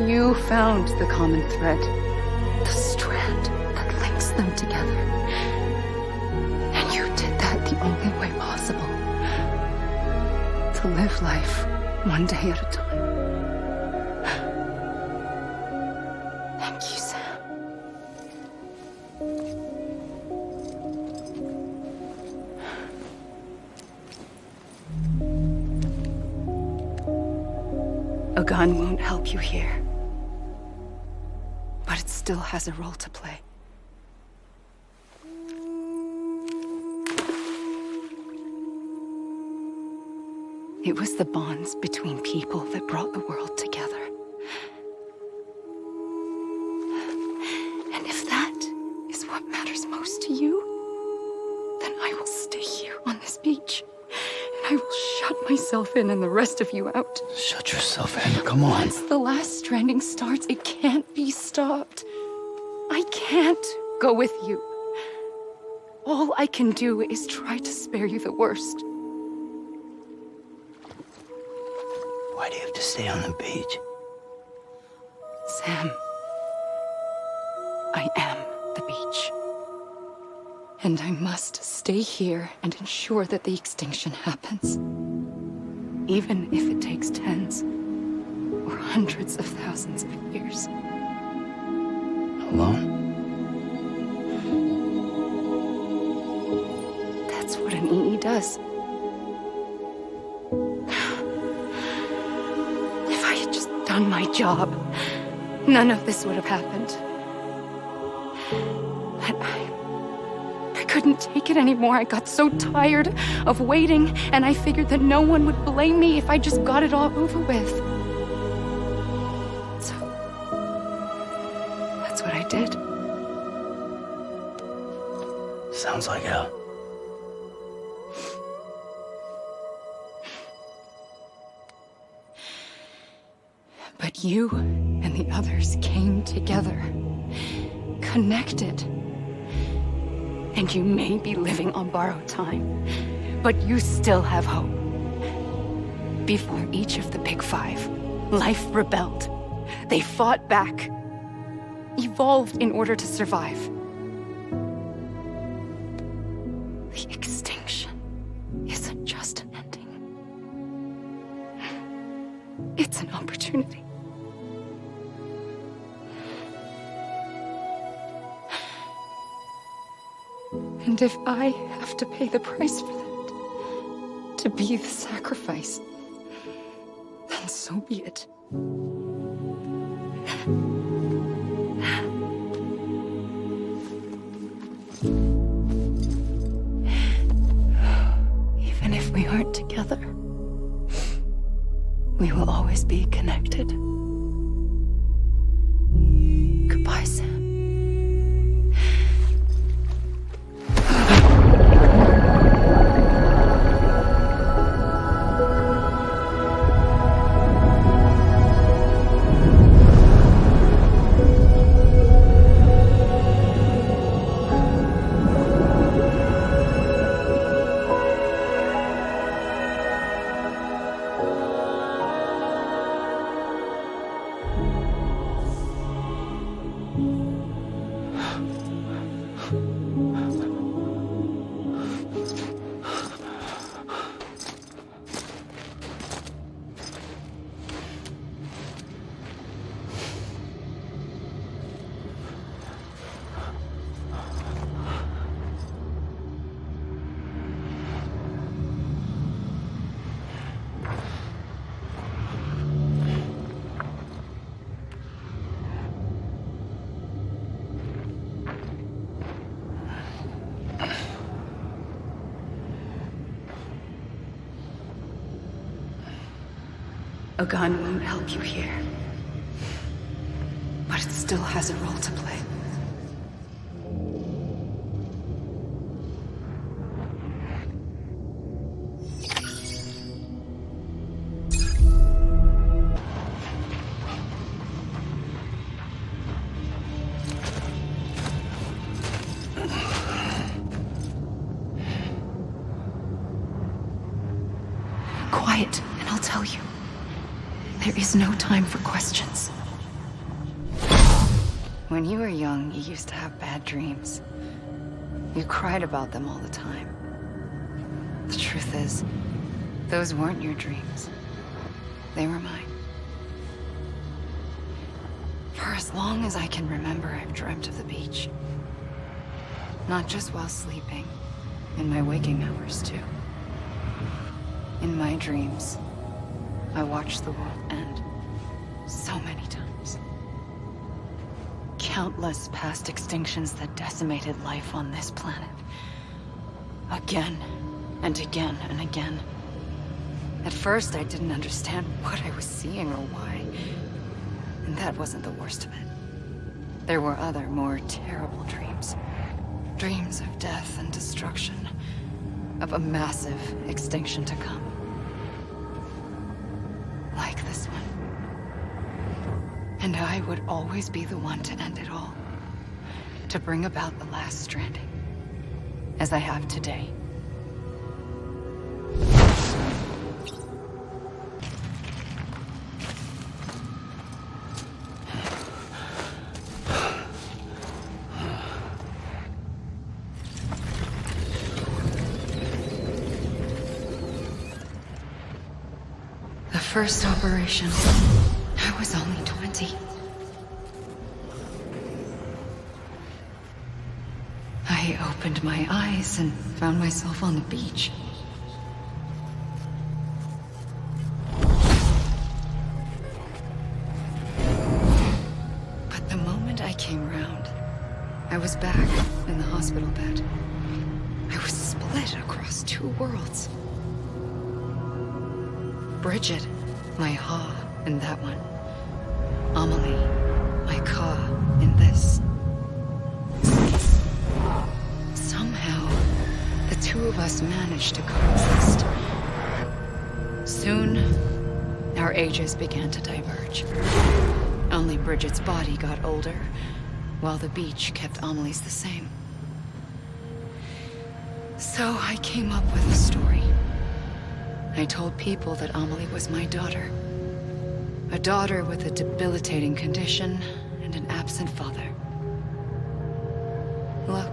S12: You found the common thread, the strand that links them together. And you did that the only way possible. To live life one day at a time. Thank you, Sam. A gun won't help you here. But it still has a role to play. It was the bonds between people that brought the world together. And if that is what matters most to you, then I will stay here on this beach. And I will shut myself in and the rest of you out.
S7: Shut yourself in, come on.
S12: Once the last stranding starts, it can't be stopped. I can't go with you. All I can do is try to spare you the worst.
S7: Why do you have to stay on the beach?
S12: Sam, I am the beach. And I must stay here and ensure that the extinction happens. Even if it takes tens or hundreds of thousands of years.
S7: Alone?
S12: That's what an EE does. If I had just done my job, none of this would have happened. But I couldn't take it anymore. I got so tired of waiting, and I figured that no one would blame me if I just got it all over with. So, that's what I did.
S7: Sounds like hell.
S12: But you and the others came together, connected. And you may be living on borrowed time, but you still have hope. Before each of the Big Five, life rebelled. They fought back, evolved in order to survive. The extinction isn't just an ending. It's an opportunity. And if I have to pay the price for that, to be the sacrifice, then so be it. Even if we aren't together, we will always be connected. Goodbye, Sam. A gun won't help you here, but it still has a role to play. Quiet, and I'll tell you. There is no time for questions. When you were young, you used to have bad dreams. You cried about them all the time. The truth is, those weren't your dreams. They were mine. For as long as I can remember, I've dreamt of the beach. Not just while sleeping, in my waking hours too. In my dreams, I watched the world end so many times. Countless past extinctions that decimated life on this planet. Again and again and again. At first, I didn't understand what I was seeing or why. And that wasn't the worst of it. There were other, more terrible dreams. Dreams of death and destruction. Of a massive extinction to come. Like this one. And I would always be the one to end it all. To bring about the last stranding. As I have today. The first operation, I was only 20. I opened my eyes and found myself on the beach. But the moment I came round, I was back in the hospital bed. I was split across two worlds. Bridget, my Ha in that one. Amelie, my Ka in this. Somehow, the two of us managed to coexist. Soon, our ages began to diverge. Only Bridget's body got older, while the beach kept Amelie's the same. So I came up with a story. I told people that Amelie was my daughter. A daughter with a debilitating condition and an absent father. Look.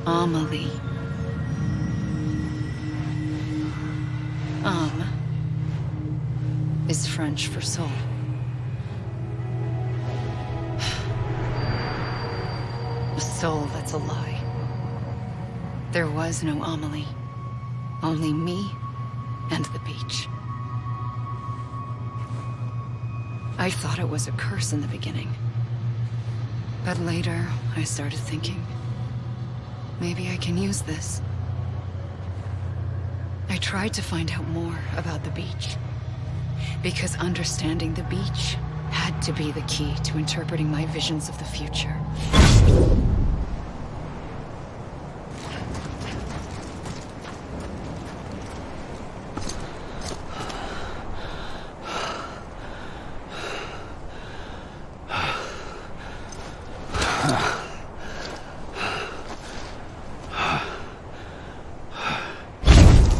S12: Amelie. Is French for soul. A soul that's a lie. There was no Amelie. Only me and the beach. I thought it was a curse in the beginning. But later, I started thinking, maybe I can use this. I tried to find out more about the beach. Because understanding the beach had to be the key to interpreting my visions of the future.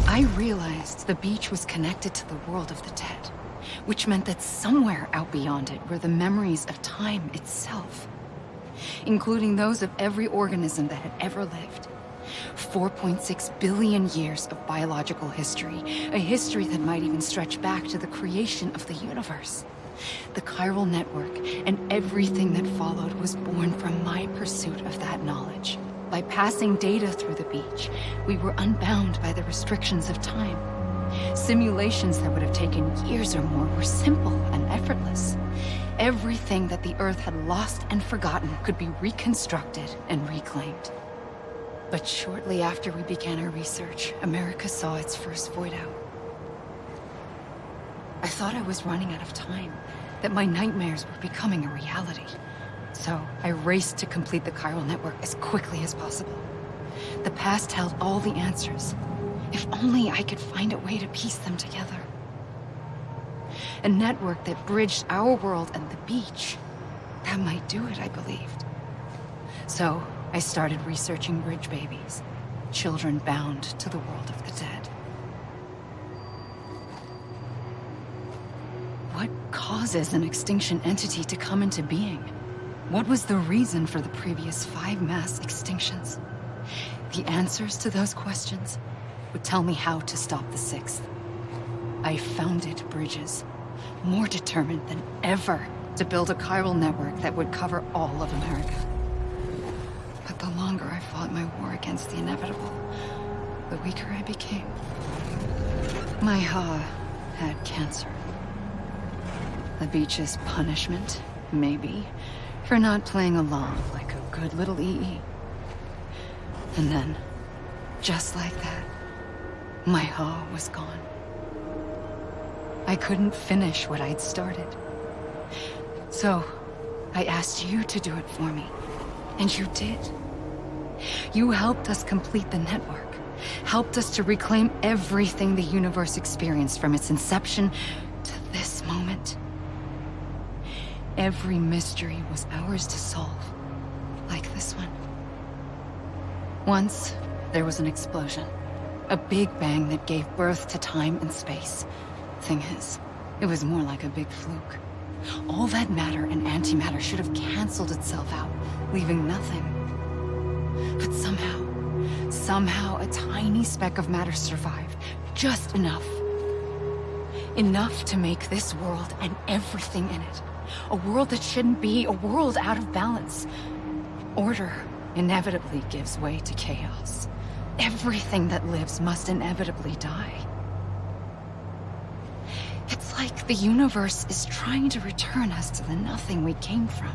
S12: I realized the beach was connected to the world of the dead, which meant that somewhere out beyond it were the memories of time itself, including those of every organism that had ever lived. 4.6 billion years of biological history, a history that might even stretch back to the creation of the universe. The chiral network and everything that followed was born from my pursuit of that knowledge. By passing data through the beach, we were unbound by the restrictions of time. Simulations that would have taken years or more were simple and effortless. Everything that the Earth had lost and forgotten could be reconstructed and reclaimed. But shortly after we began our research, America saw its first void out. I thought I was running out of time, that my nightmares were becoming a reality. So I raced to complete the chiral network as quickly as possible. The past held all the answers. If only I could find a way to piece them together. A network that bridged our world and the beach. That might do it, I believed. So I started researching bridge babies, children bound to the world of the dead. What causes an extinction entity to come into being? What was the reason for the previous 5 mass extinctions? The answers to those questions would tell me how to stop the 6th. I founded bridges, more determined than ever to build a chiral network that would cover all of America. But the longer I fought my war against the inevitable, the weaker I became. My Ha had cancer. The beach's punishment, maybe, for not playing along like a good little EE. And then, just like that, My Ha was gone. I couldn't finish what I'd started. So, I asked you to do it for me. And you did. You helped us complete the network. Helped us to reclaim everything the universe experienced from its inception to this moment. Every mystery was ours to solve. Like this one. Once, there was an explosion. A big bang that gave birth to time and space. Thing is, it was more like a big fluke. All that matter and antimatter should have canceled itself out, leaving nothing. But somehow a tiny speck of matter survived. Just enough. Enough to make this world and everything in it. A world that shouldn't be, a world out of balance. Order inevitably gives way to chaos. Everything that lives must inevitably die. It's like the universe is trying to return us to the nothing we came from.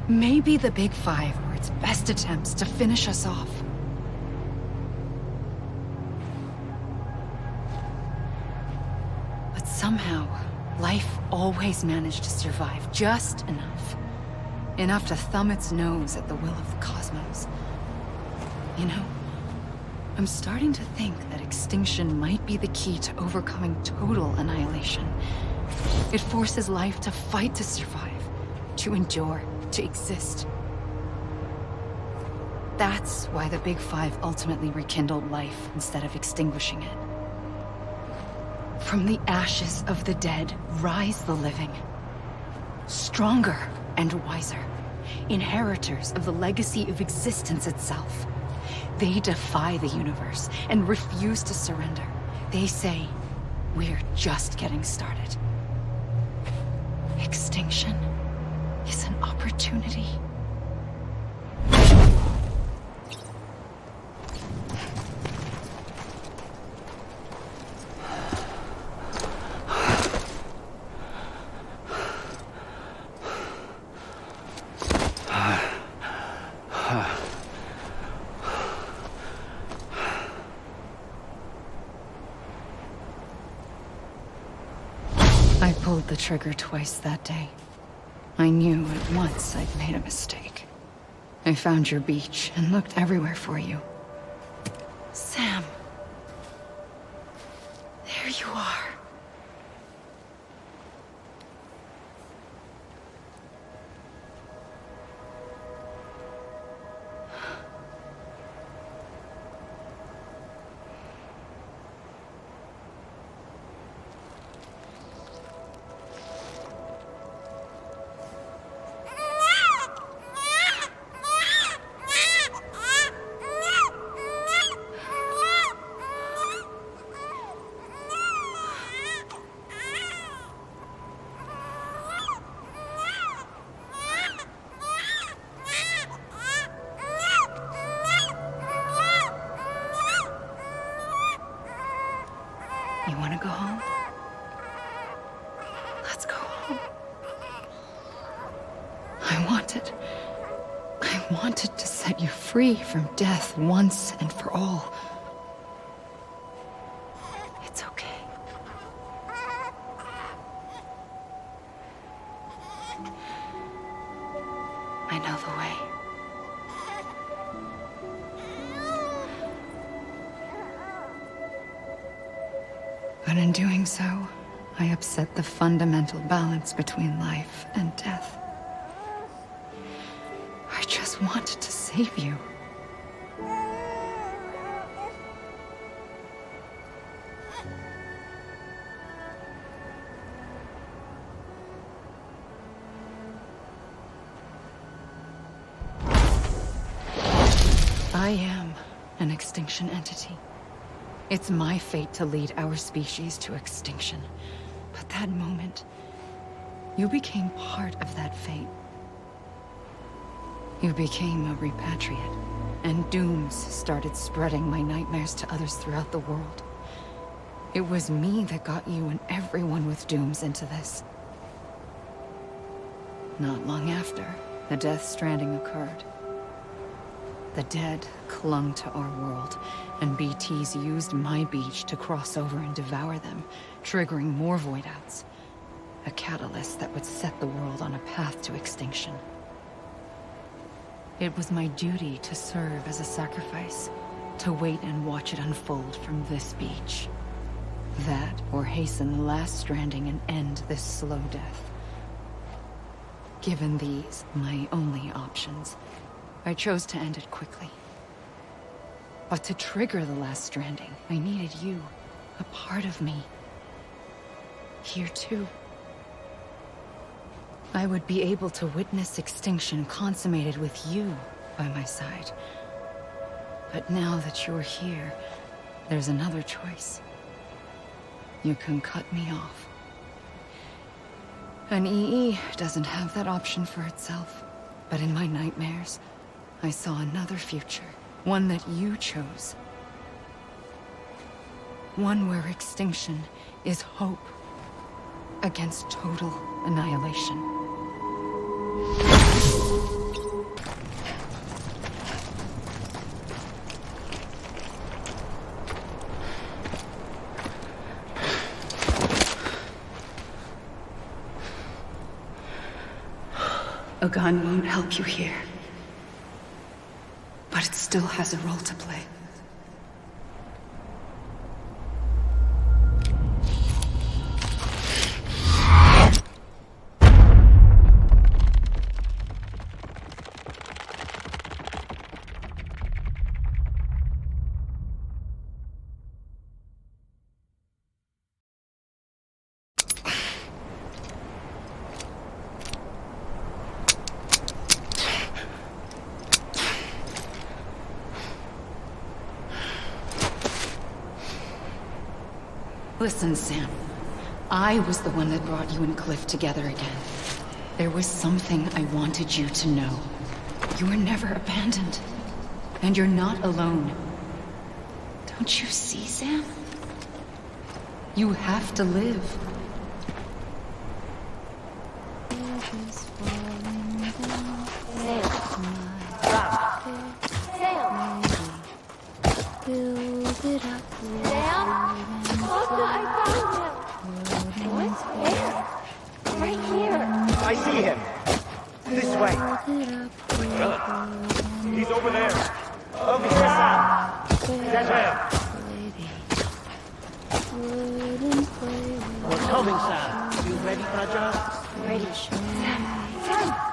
S12: Maybe the Big Five were its best attempts to finish us off. But somehow, life always managed to survive just enough. Enough to thumb its nose at the will of the cosmos. You know, I'm starting to think that extinction might be the key to overcoming total annihilation. It forces life to fight to survive, to endure, to exist. That's why the Big Five ultimately rekindled life instead of extinguishing it. From the ashes of the dead rise the living. Stronger and wiser. Inheritors of the legacy of existence itself. They defy the universe and refuse to surrender. They say, we're just getting started. Extinction is an opportunity. I pulled the trigger twice that day. I knew at once I'd made a mistake. I found your beach and looked everywhere for you. Sam. There you are. You want to go home? Let's go home. I wanted to set you free from death once and for all. It's okay. I know the way. But in doing so, I upset the fundamental balance between life and death. I just wanted to save you. I am an extinction entity. It's my fate to lead our species to extinction. But that moment, you became part of that fate. You became a repatriate, and dooms started spreading my nightmares to others throughout the world. It was me that got you and everyone with dooms into this. Not long after, the Death Stranding occurred. The dead clung to our world, and BTs used my beach to cross over and devour them, triggering more void outs. A catalyst that would set the world on a path to extinction. It was my duty to serve as a sacrifice, to wait and watch it unfold from this beach. That, or hasten the last stranding and end this slow death. Given these, my only options, I chose to end it quickly. But to trigger the last stranding, I needed you, a part of me. Here too. I would be able to witness extinction consummated with you by my side. But now that you're here, there's another choice. You can cut me off. An EE doesn't have that option for itself. But in my nightmares, I saw another future. One that you chose. One where extinction is hope against total annihilation. A gun won't help you here. But it still has a role to play. Listen, Sam. I was the one that brought you and Cliff together again. There was something I wanted you to know. You were never abandoned. And you're not alone. Don't you see, Sam? You have to live.
S14: Build it up. I found him! What? Where? Right here!
S17: I see him! This way! He's over there! Over here, Sam! That's him! We're coming, Sam. You ready, Raja?
S14: Ready. Sam!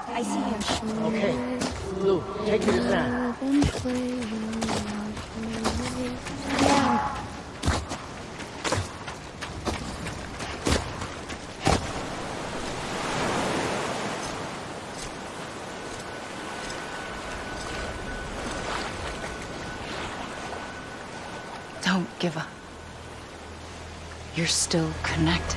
S14: I see him.
S17: Okay. Blue, take me to Sam.
S12: Don't give up. You're still connected.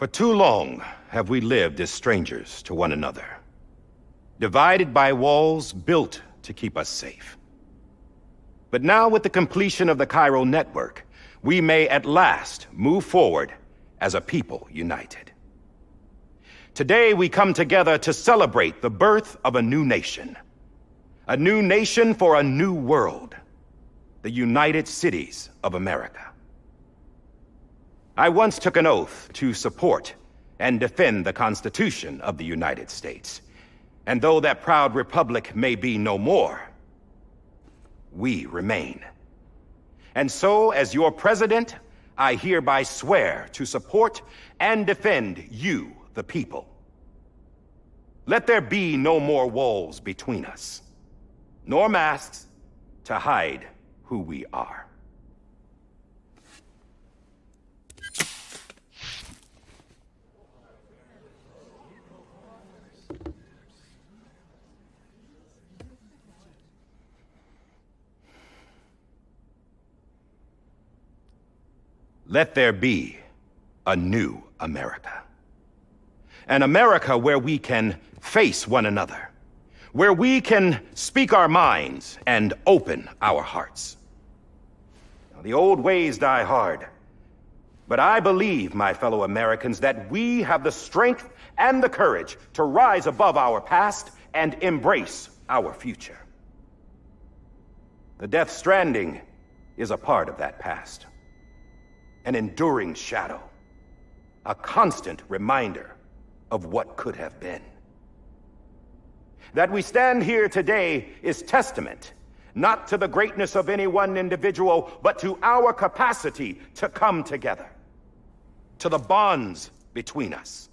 S21: For too long have we lived as strangers to one another, divided by walls built to keep us safe. But now with the completion of the chiral network, we may at last move forward as a people united. Today we come together to celebrate the birth of a new nation. A new nation for a new world. The United Cities of America. I once took an oath to support and defend the Constitution of the United States. And though that proud republic may be no more, we remain. And so, as your president, I hereby swear to support and defend you, the people. Let there be no more walls between us, nor masks to hide who we are. Let there be a new America. An America where we can face one another, where we can speak our minds and open our hearts. Now, the old ways die hard, but I believe, my fellow Americans, that we have the strength and the courage to rise above our past and embrace our future. The Death Stranding is a part of that past. An enduring shadow, a constant reminder of what could have been. That we stand here today is testament, not to the greatness of any one individual, but to our capacity to come together, to the bonds between us,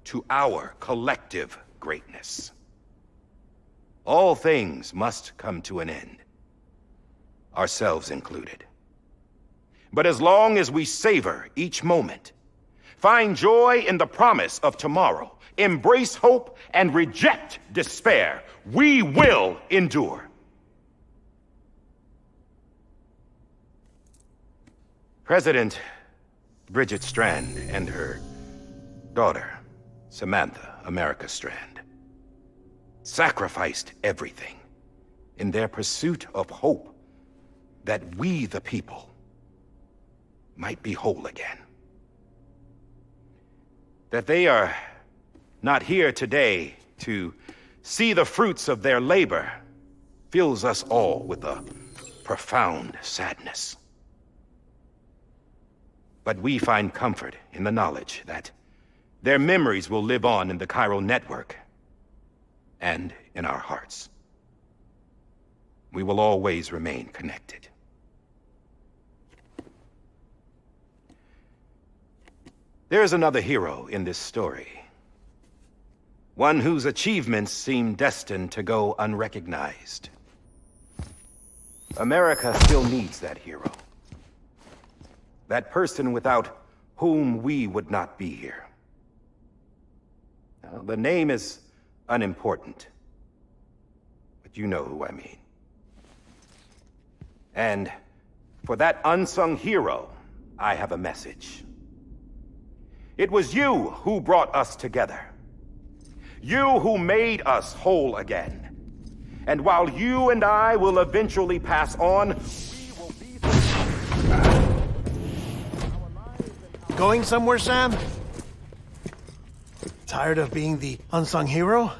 S21: to our collective greatness. All things must come to an end, ourselves included. But as long as we savor each moment, find joy in the promise of tomorrow, embrace hope, and reject despair, we will endure. President Bridget Strand and her daughter, Samantha America Strand, sacrificed everything in their pursuit of hope that we, the people, might be whole again. That they are not here today to see the fruits of their labor fills us all with a profound sadness. But we find comfort in the knowledge that their memories will live on in the chiral network and in our hearts. We will always remain connected. There is another hero in this story. One whose achievements seem destined to go unrecognized. America still needs that hero. That person without whom we would not be here. Now, the name is unimportant, but you know who I mean. And for that unsung hero, I have a message. It was you who brought us together. You who made us whole again. And while you and I will eventually pass on, we will be...
S8: Going somewhere, Sam? Tired of being the unsung hero?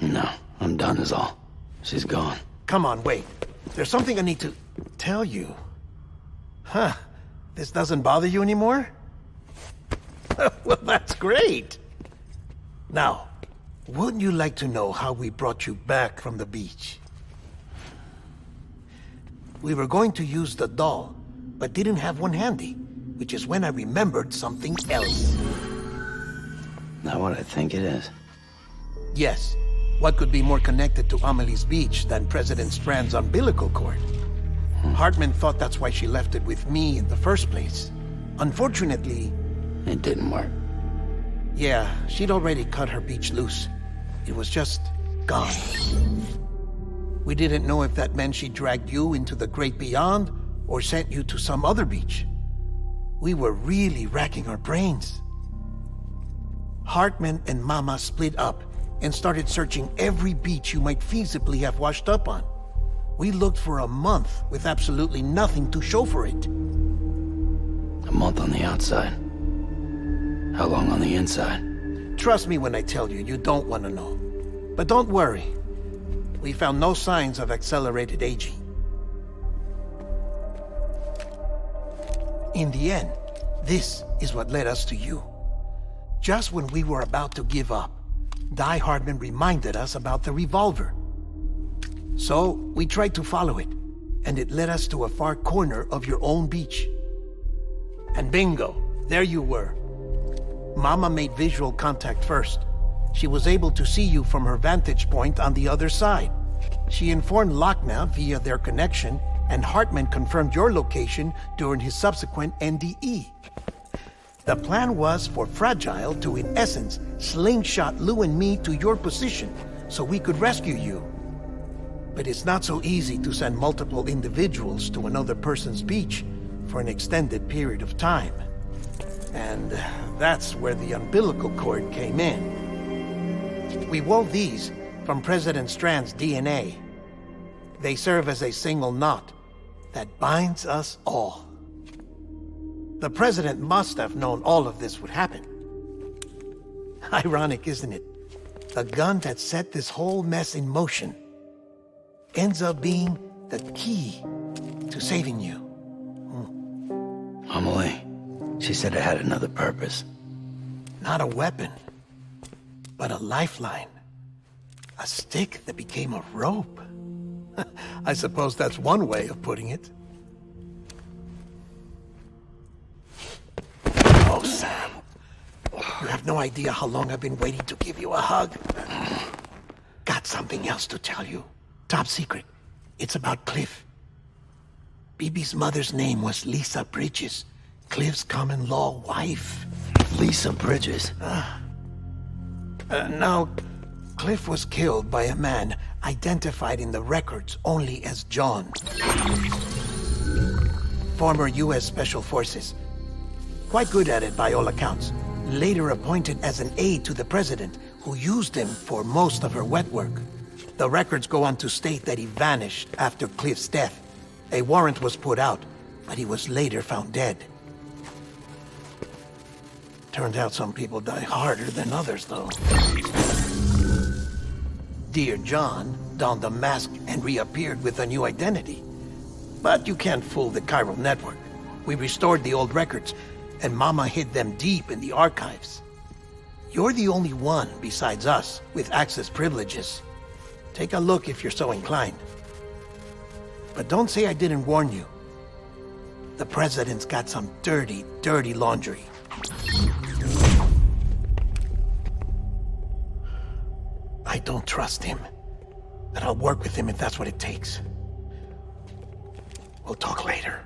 S7: No, I'm done is all. She's gone.
S8: Come on, wait. There's something I need to tell you. Huh. This doesn't bother you anymore? Well, that's great. Now, wouldn't you like to know how we brought you back from the beach? We were going to use the doll, but didn't have one handy, which is when I remembered something else.
S7: Not what I think it is.
S8: Yes. What could be more connected to Amelie's beach than President Strand's umbilical cord? Hartman thought that's why she left it with me in the first place. Unfortunately...
S7: It didn't work.
S8: Yeah, she'd already cut her beach loose. It was just gone. We didn't know if that meant she dragged you into the great beyond or sent you to some other beach. We were really racking our brains. Hartman and Mama split up and started searching every beach you might feasibly have washed up on. We looked for a month with absolutely nothing to show for it.
S7: A month on the outside. How long on the inside?
S8: Trust me when I tell you, you don't want to know. But don't worry. We found no signs of accelerated aging. In the end, this is what led us to you. Just when we were about to give up, Die Hardman reminded us about the revolver. So, we tried to follow it, and it led us to a far corner of your own beach. And bingo, there you were. Mama made visual contact first. She was able to see you from her vantage point on the other side. She informed Lochna via their connection, and Hartman confirmed your location during his subsequent NDE. The plan was for Fragile to, in essence, slingshot Lou and me to your position so we could rescue you. But it's not so easy to send multiple individuals to another person's beach for an extended period of time. And that's where the umbilical cord came in. We wove these from President Strand's DNA. They serve as a single knot that binds us all. The President must have known all of this would happen. Ironic, isn't it? The gun that set this whole mess in motion ends up being the key to saving you.
S7: Amelie, she said it had another purpose.
S8: Not a weapon, but a lifeline. A stick that became a rope. I suppose that's one way of putting it. Oh, Sam. You have no idea how long I've been waiting to give you a hug. Got something else to tell you. Top secret. It's about Cliff. BB's mother's name was Lisa Bridges, Cliff's common-law wife.
S7: Lisa Bridges?
S8: Now, Cliff was killed by a man identified in the records only as John. Former U.S. Special Forces. Quite good at it by all accounts. Later appointed as an aide to the president, who used him for most of her wet work. The records go on to state that he vanished after Cliff's death. A warrant was put out, but he was later found dead. Turned out some people die harder than others, though. Dear John donned a mask and reappeared with a new identity. But you can't fool the chiral network. We restored the old records, and Mama hid them deep in the archives. You're the only one, besides us, with access privileges. Take a look if you're so inclined. But don't say I didn't warn you. The President's got some dirty, dirty laundry. I don't trust him. But I'll work with him if that's what it takes. We'll talk later.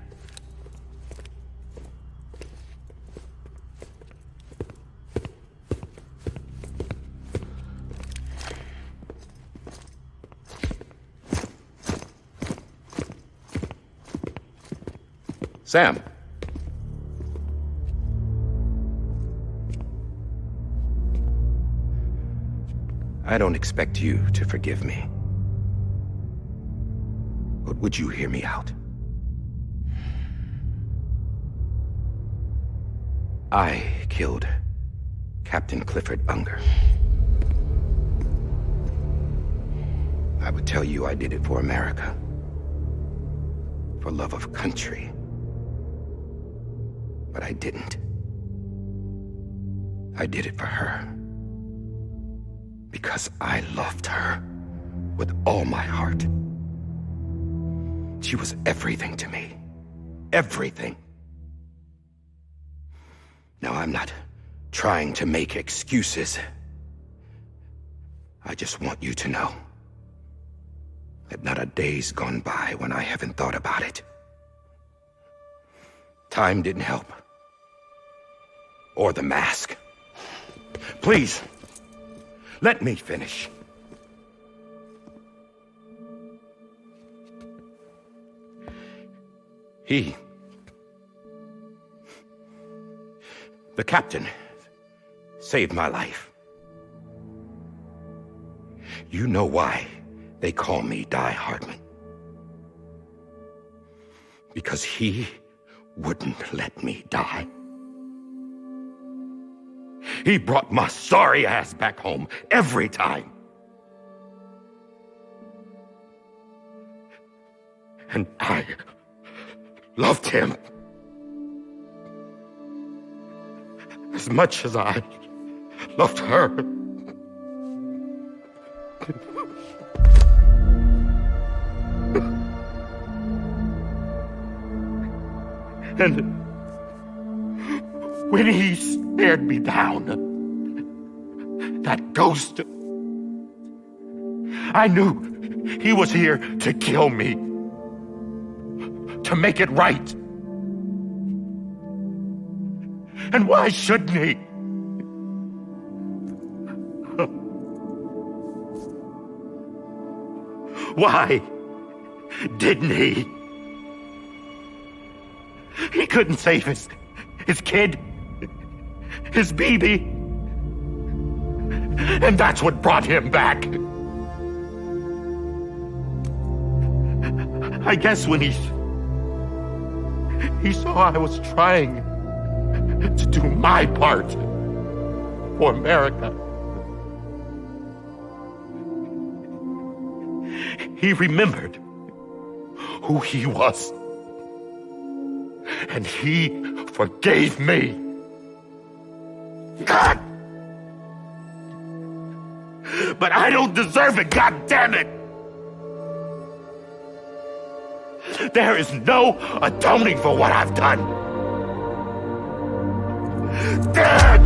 S21: Sam. I don't expect you to forgive me. But would you hear me out? I killed Captain Clifford Unger. I would tell you I did it for America. For love of country. But I didn't. I did it for her. Because I loved her with all my heart. She was everything to me. Everything. Now, I'm not trying to make excuses. I just want you to know that not a day's gone by when I haven't thought about it. Time didn't help. Or the mask. Please, let me finish. The captain saved my life. You know why they call me Die Hardman. Because he wouldn't let me die. He brought my sorry ass back home every time. And I loved him as much as I loved her. And when he stared me down, that ghost, I knew he was here to kill me, to make it right. And why shouldn't he? Why didn't he? He couldn't save his kid, his baby. And that's what brought him back. I guess when he saw I was trying to do my part for America, he remembered who he was. And he forgave me. God! But I don't deserve it, God damn it! There is no atoning for what I've done. God!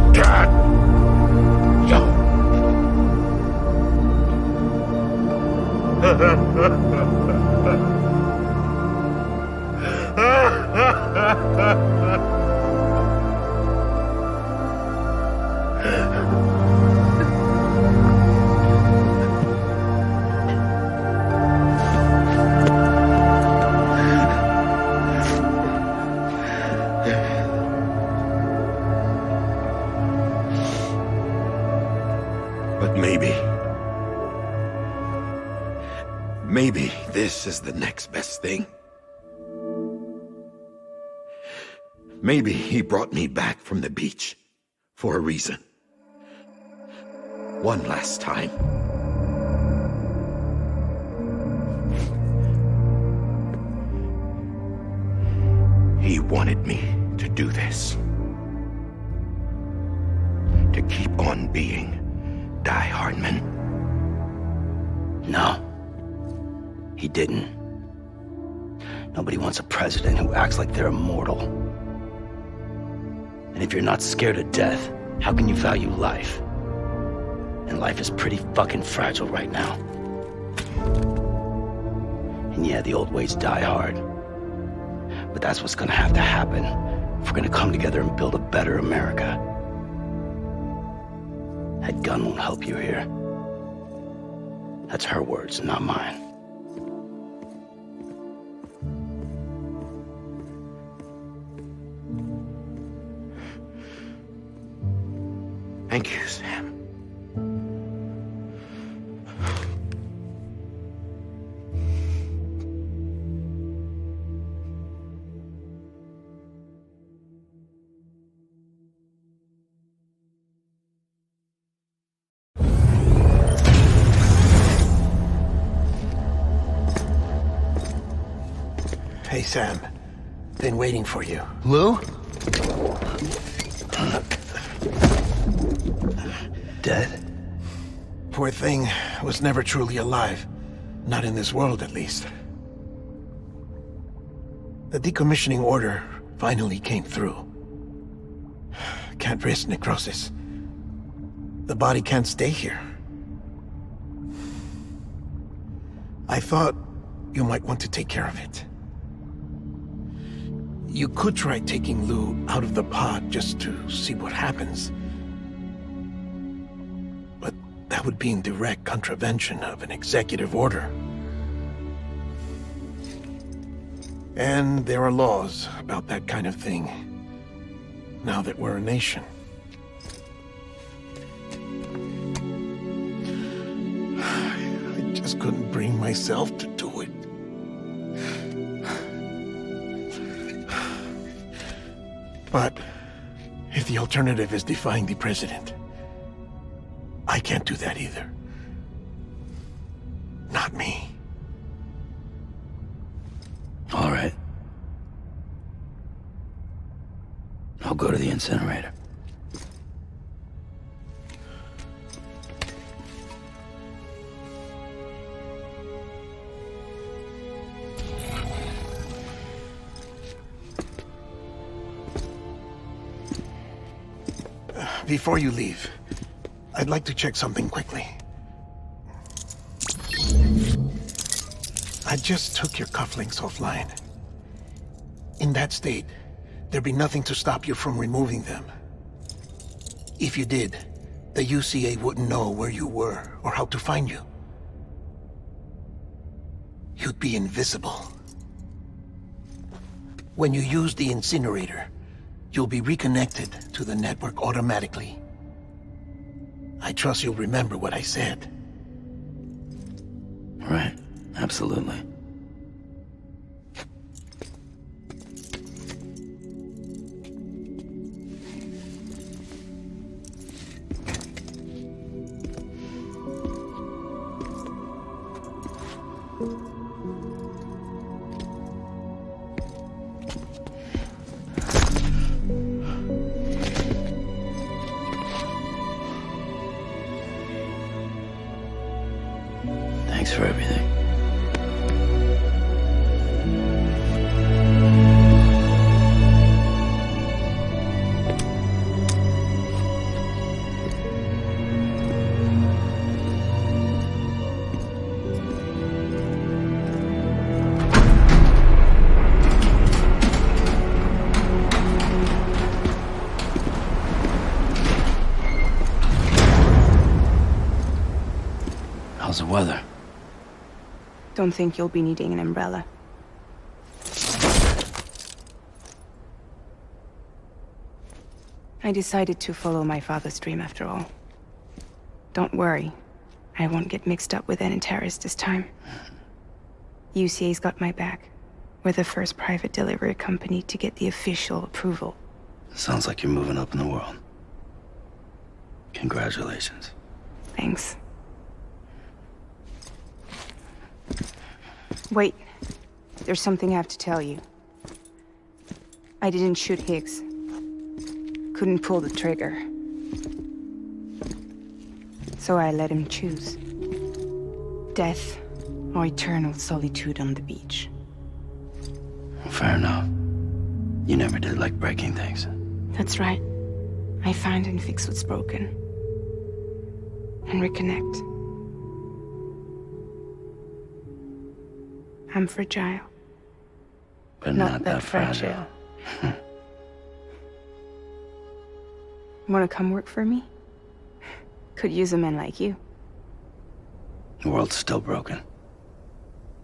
S21: But maybe this is the next best thing. Maybe he brought me back from the beach for a reason. One last time. He wanted me to do this. To keep on being Die Hardman.
S7: No. He didn't. Nobody wants a president who acts like they're immortal. And if you're not scared of death, how can you value life? And life is pretty fucking fragile right now. And yeah, the old ways die hard. But that's what's gonna have to happen if we're gonna come together and build a better America. That gun won't help you here. That's her words, not mine.
S21: Thank you, Sam.
S8: Hey, Sam. Been waiting for you.
S7: Lou? Dead?
S8: Poor thing was never truly alive. Not in this world, at least. The decommissioning order finally came through. Can't risk necrosis. The body can't stay here. I thought you might want to take care of it. You could try taking Lou out of the pod just to see what happens. But that would be in direct contravention of an executive order. And there are laws about that kind of thing, now that we're a nation. couldn't bring myself to do it. But if the alternative is defying the president, I can't do that either. Not me.
S7: All right. I'll go to the incinerator.
S8: Before you leave, I'd like to check something quickly. I just took your cufflinks offline. In that state, there'd be nothing to stop you from removing them. If you did, the UCA wouldn't know where you were or how to find you. You'd be invisible. When you use the incinerator, you'll be reconnected to the network automatically. I trust you'll remember what I said.
S7: Right, absolutely. Thanks for everything. How's the weather?
S18: Don't think you'll be needing an umbrella. I decided to follow my father's dream after all. Don't worry, I won't get mixed up with any terrorists this time. UCA's got my back. We're the first private delivery company to get the official approval.
S7: Sounds like you're moving up in the world. Congratulations.
S18: Thanks. Wait, there's something I have to tell you. I didn't shoot Higgs. Couldn't pull the trigger. So I let him choose. Death or eternal solitude on the beach.
S7: Fair enough. You never did like breaking things.
S18: That's right. I find and fix what's broken. And reconnect. I'm fragile.
S7: But not that fragile.
S18: Wanna come work for me? Could use a man like you.
S7: The world's still broken.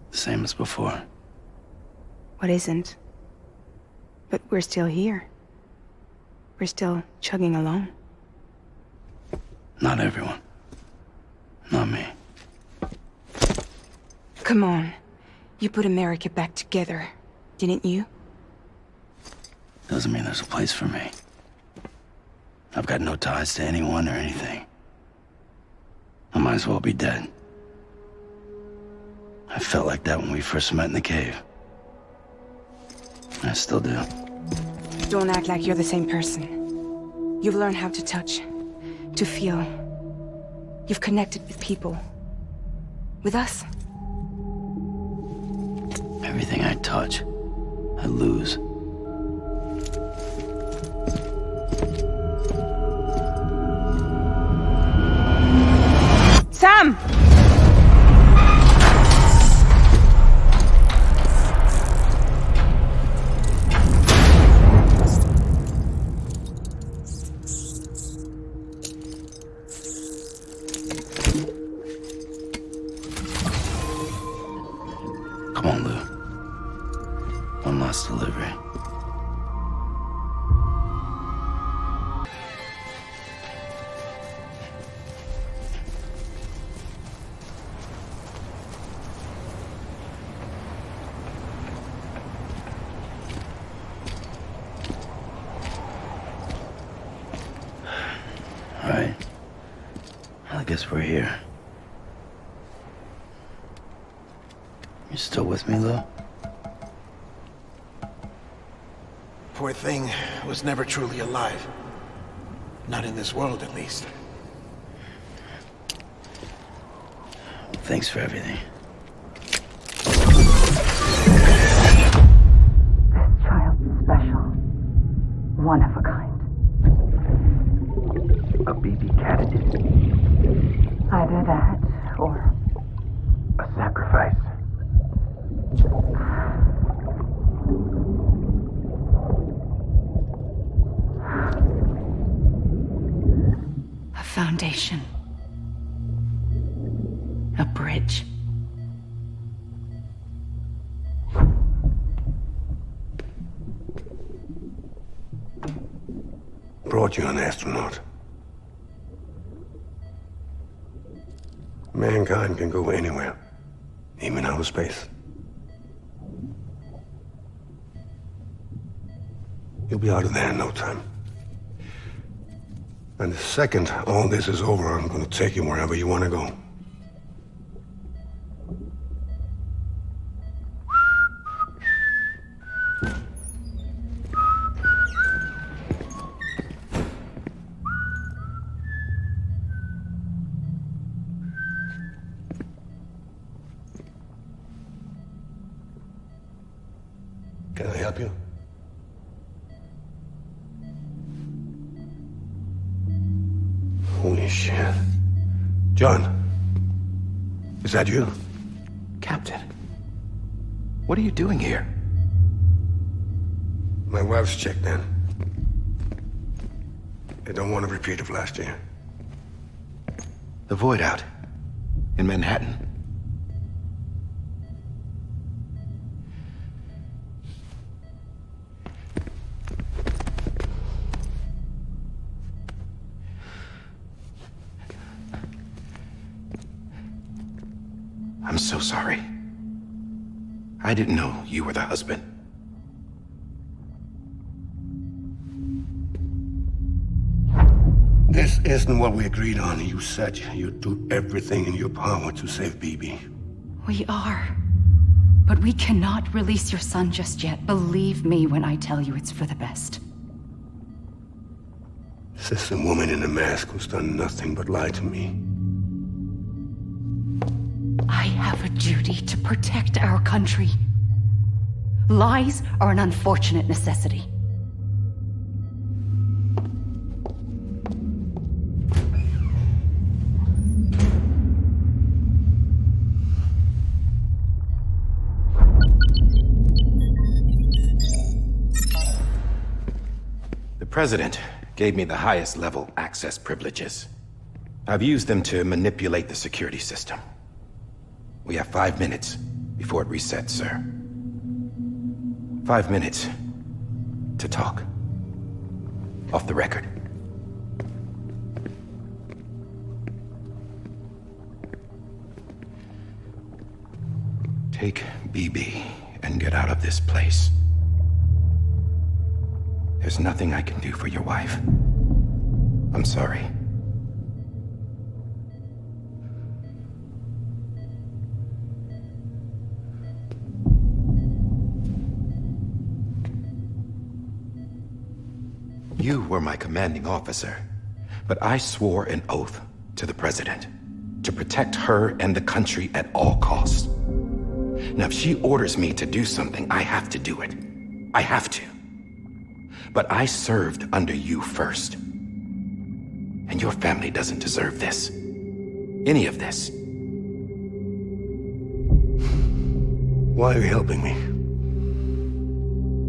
S7: The same as before.
S18: What isn't? But we're still here. We're still chugging along.
S7: Not everyone. Not me.
S18: Come on. You put America back together, didn't you?
S7: Doesn't mean there's a place for me. I've got no ties to anyone or anything. I might as well be dead. I felt like that when we first met in the cave. I still do.
S18: Don't act like you're the same person. You've learned how to touch, to feel. You've connected with people. With us.
S7: Everything I touch, I lose.
S18: Sam!
S7: Come on, Lou. One last delivery. guess we're here. You still with me, though?
S8: Poor thing was never truly alive. Not in this world, at least.
S7: Thanks for everything.
S20: This child's special. One of a kind.
S19: A BB candidate?
S20: Either that, or...
S19: a sacrifice.
S12: A foundation. A bridge.
S16: Brought you an astronaut. Mankind can go anywhere, even outer space. You'll be out of there in no time. And the second all this is over, I'm gonna take you wherever you want to go. Can I help you? Holy shit. John, is that you?
S21: Captain, what are you doing here?
S16: My wife's checked in. They don't want a repeat of last year.
S21: The void out in Manhattan. I'm so sorry. I didn't know you were the husband.
S16: This isn't what we agreed on. You said you'd do everything in your power to save BB.
S12: We are. But we cannot release your son just yet. Believe me when I tell you it's for the best.
S16: This is a woman in a mask who's done nothing but lie to me.
S12: I have a duty to protect our country. Lies are an unfortunate necessity.
S21: The President gave me the highest level access privileges. I've used them to manipulate the security system. We have 5 minutes before it resets, sir. 5 minutes to talk. Off the record. Take BB and get out of this place. There's nothing I can do for your wife. I'm sorry. You were my commanding officer, but I swore an oath to the President to protect her and the country at all costs. Now, if she orders me to do something, I have to do it. I have to. But I served under you first. And your family doesn't deserve this. Any of this.
S16: Why are you helping me?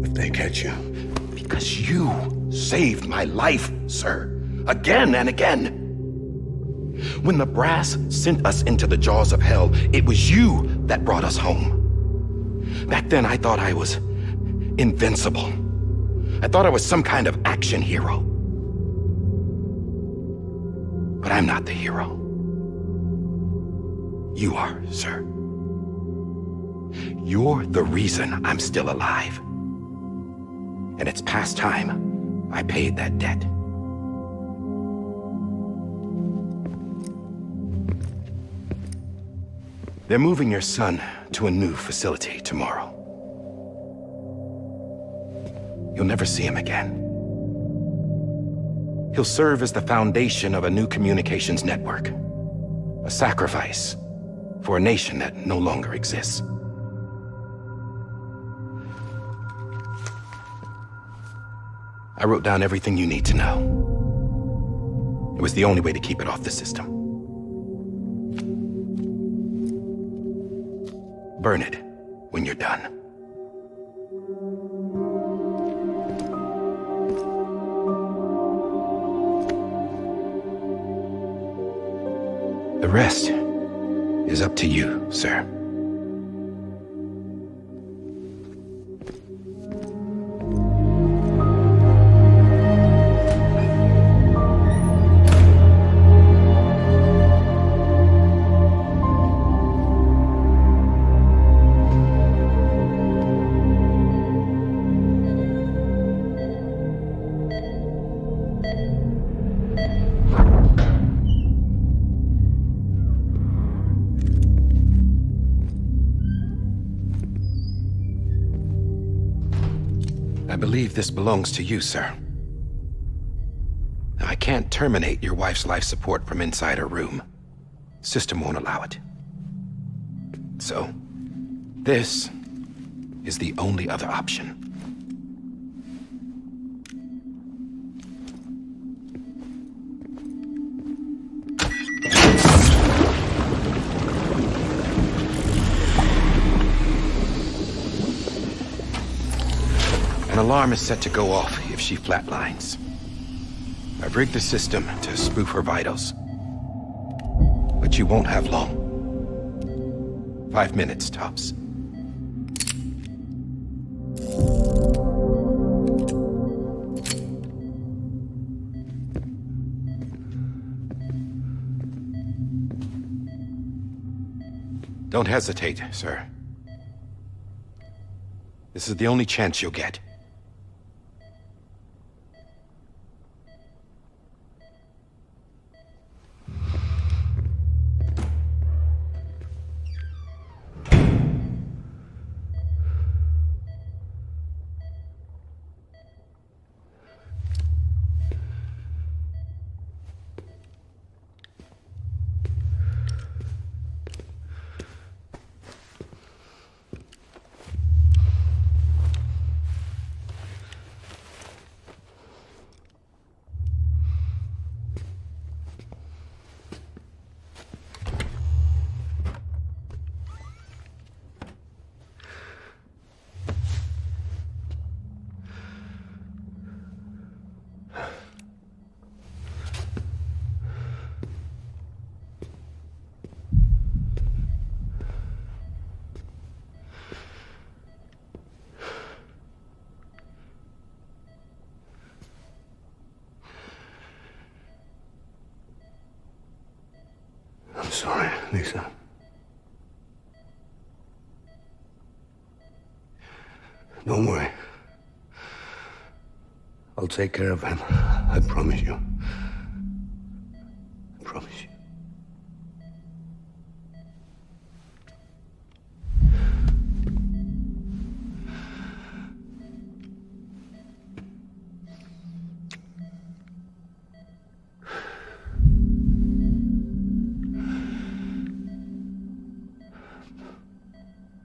S16: If they catch you.
S21: Because you saved my life, sir. Again and again. When the brass sent us into the jaws of hell, it was you that brought us home. Back then, I thought I was invincible. I thought I was some kind of action hero. But I'm not the hero. You are, sir. You're the reason I'm still alive. And it's past time I paid that debt. They're moving your son to a new facility tomorrow. You'll never see him again. He'll serve as the foundation of a new communications network. A sacrifice for a nation that no longer exists. I wrote down everything you need to know. It was the only way to keep it off the system. Burn it when you're done. The rest is up to you, sir. I believe this belongs to you, sir. I can't terminate your wife's life support from inside her room. System won't allow it. So, this is the only other option. An alarm is set to go off if she flatlines. I've rigged the system to spoof her vitals. But you won't have long. 5 minutes, tops. Don't hesitate, sir. This is the only chance you'll get.
S16: I'm sorry, Lisa. Don't worry. I'll take care of him. I promise you. I promise you.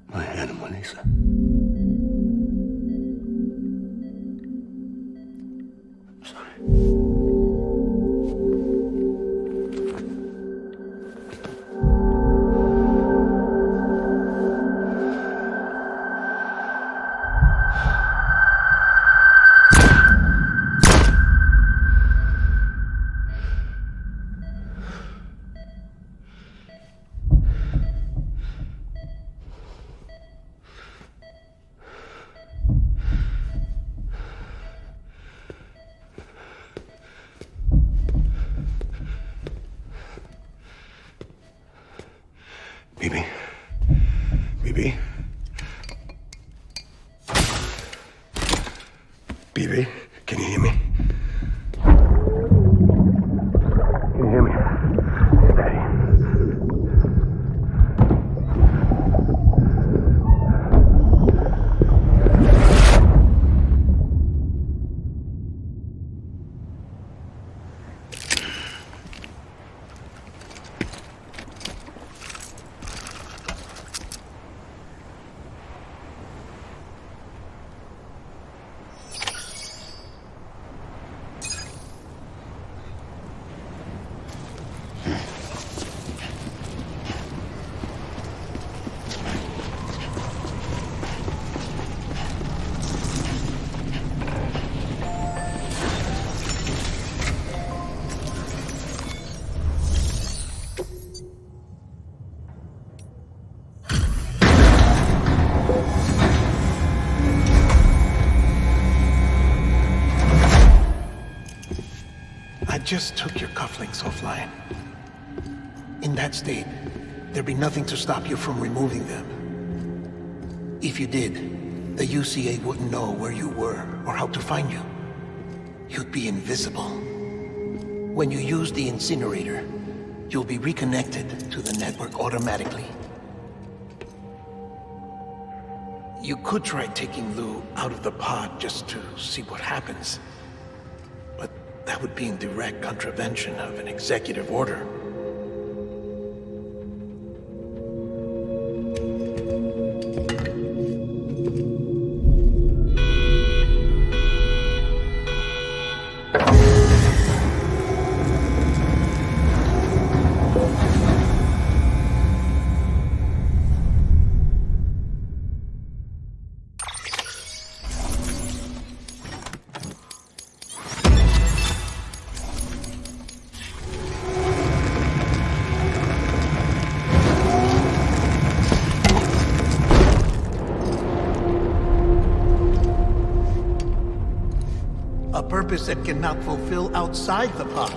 S16: My animal, Lisa. I'm sorry. Bibi? Bibi? Bibi, can you hear me? Can you hear me? Steady.
S8: just took your cufflinks offline. In that state, there'd be nothing to stop you from removing them. If you did, the UCA wouldn't know where you were or how to find you. You'd be invisible. When you use the incinerator, you'll be reconnected to the network automatically. You could try taking Lou out of the pod just to see what happens. But that would be in direct contravention of an executive order. That cannot fulfill outside the pod.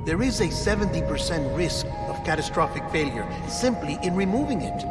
S8: There is a 70% risk of catastrophic failure simply in removing it.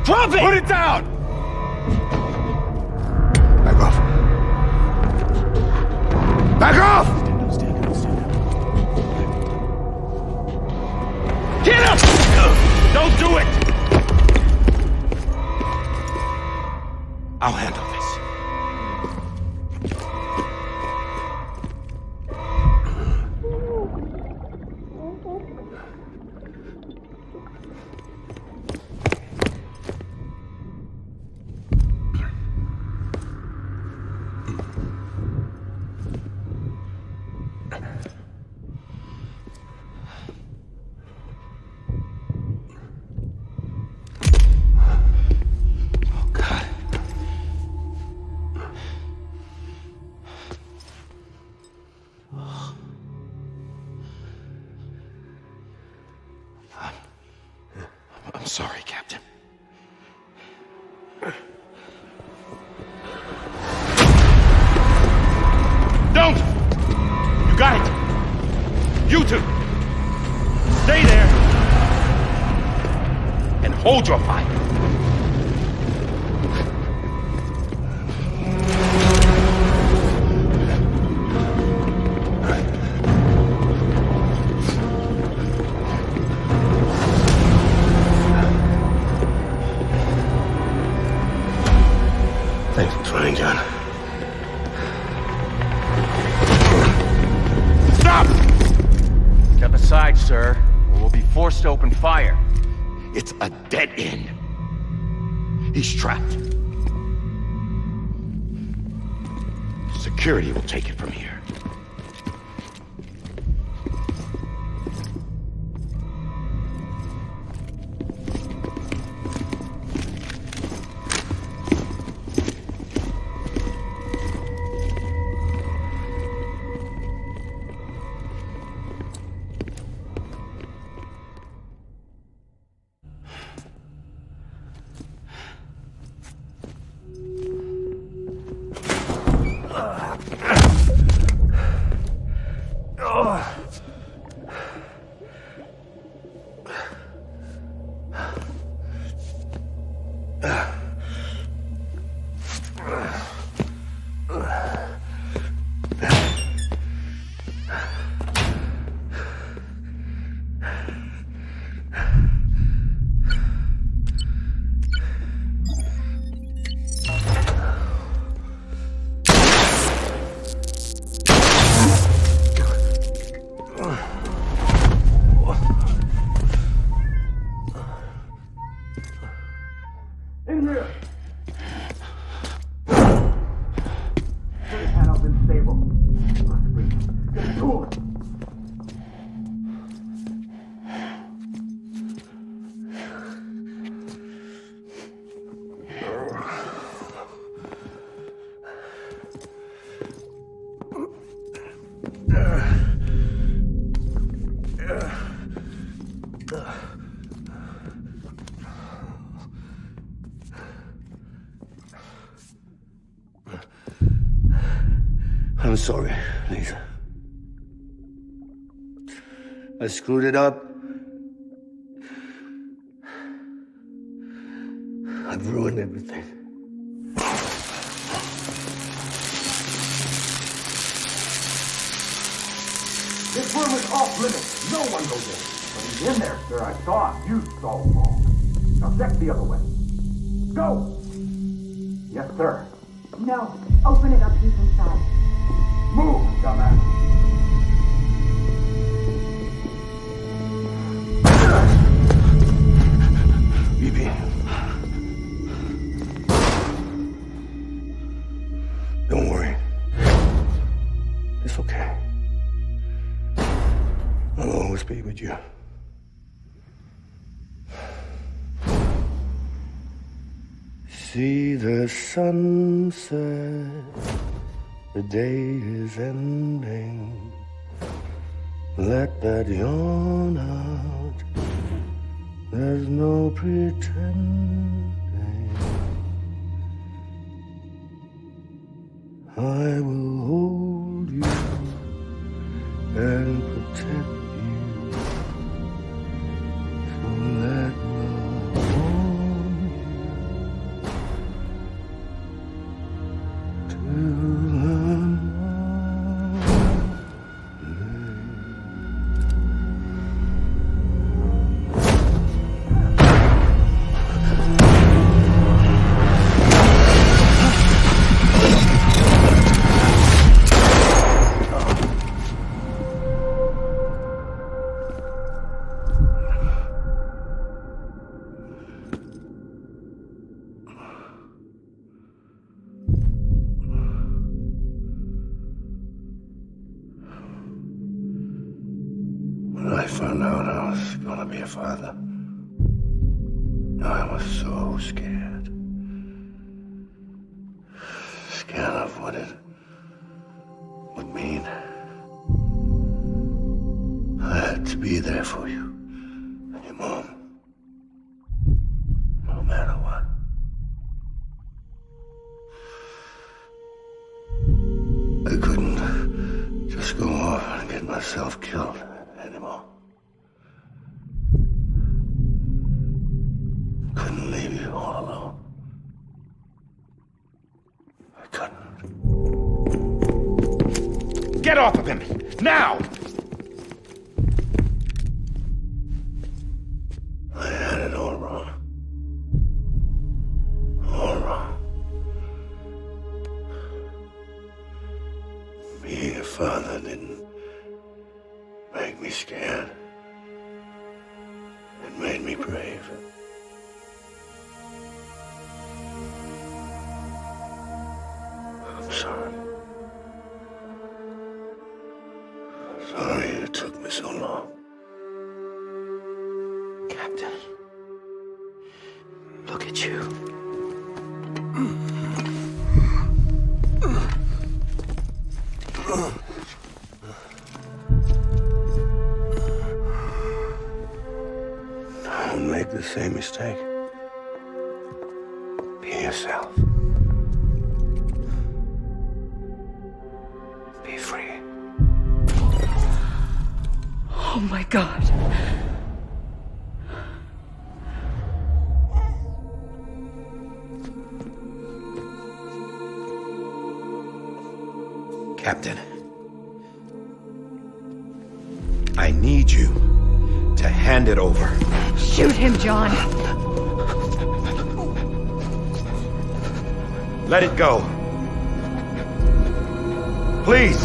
S17: Drop it! Put it down!
S21: Back off. Back off!
S17: Get up! Don't do it!
S21: I'll handle this. I'm sorry, Captain.
S17: Don't! You got it! You two! Stay there! And hold your fire!
S21: sir, or we'll be forced to open fire.
S19: It's a dead end. He's trapped. Security will take it from here.
S7: I'm sorry, Lisa. I screwed it up. I've ruined everything.
S19: This room is off limits. No one goes in. But he's in there, sir. I saw him. You saw him wrong. Now check the other way. Go! Yes, sir.
S20: No. Open it up. He's inside.
S19: Move, dumbass.
S7: Bibi. Don't worry. It's okay. I'll always be with you. See the sunset. The day is ending. Let that yawn out. There's no pretending. I will hold you and protect you. So let love hold you till I found out I was gonna be a father, I was so scared. Scared of what it would mean. I had to be there for you and your mom, no matter what. I couldn't just go off and get myself killed anymore. Couldn't leave you all alone. I couldn't.
S19: Get off of him! Now!
S7: I had it all wrong. All wrong. Being a father didn't make me scared.
S16: grave. I'm sorry. Sorry it took me so long.
S13: Captain, look at you.
S16: Don't make the same mistake. Be yourself. Be free.
S12: Oh my God.
S21: Captain, I need you to hand it over.
S12: Shoot him, John.
S21: Let it go. Please.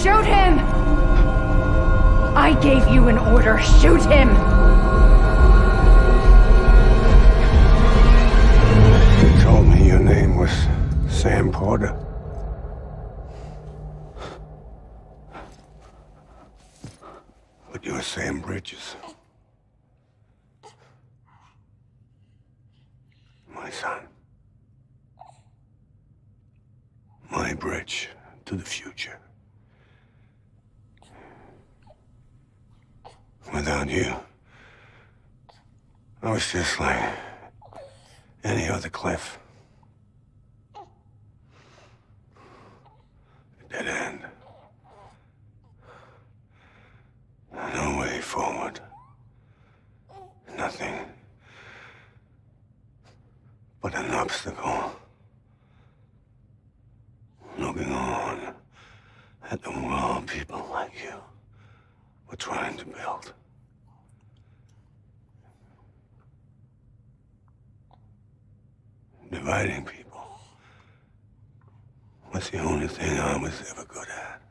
S12: Shoot him! I gave you an order. Shoot him!
S16: You told me your name was Sam Porter. But you're Sam Bridges. My son. My bridge to the future. Without you, I was just like any other Cliff. A dead end. No way forward. Nothing but an obstacle. Looking on at the world people like you were trying to build. Dividing people was the only thing I was ever good at.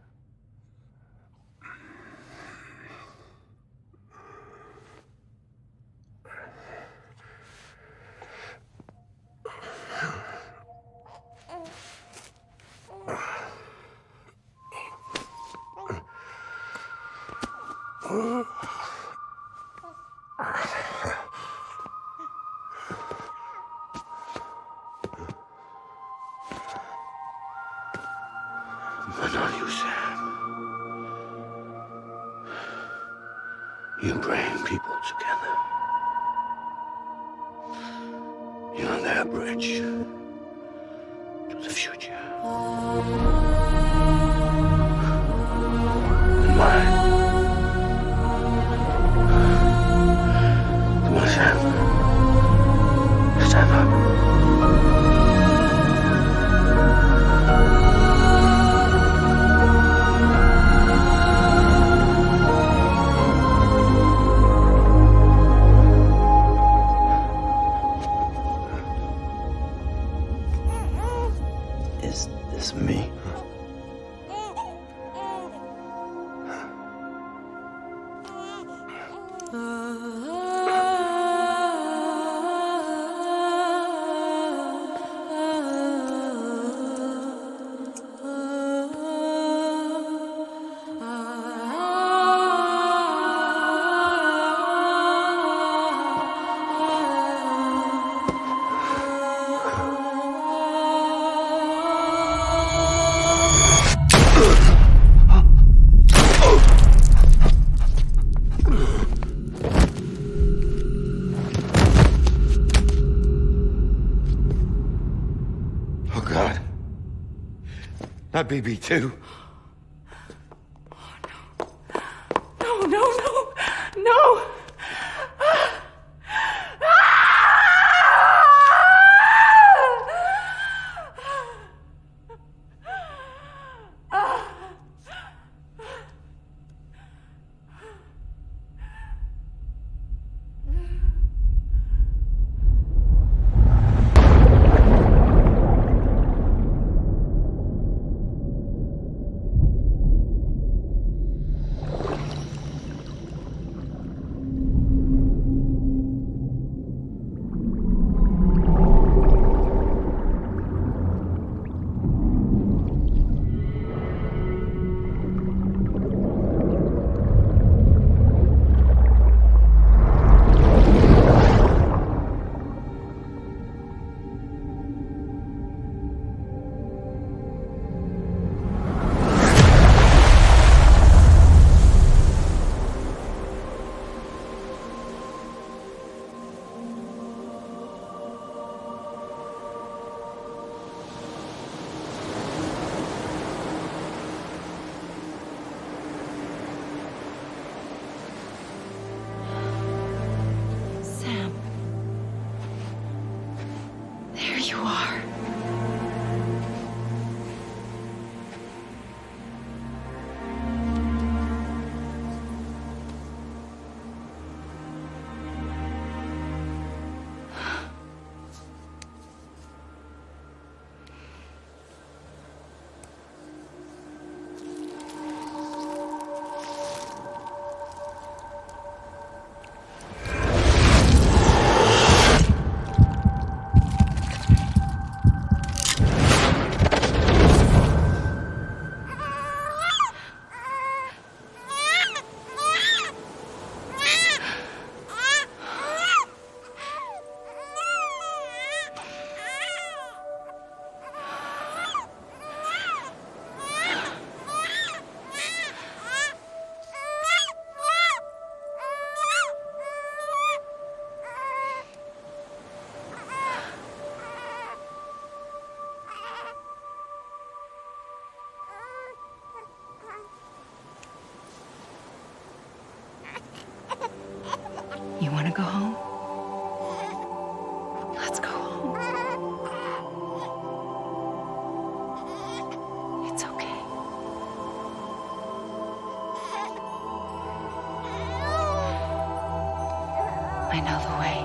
S16: But not you, Sam. You bring people together. You're their bridge to the future. And mine. Come on, Sam. Stand up. Is this me?
S21: Not BB2.
S12: No, no, no, no! I know the way.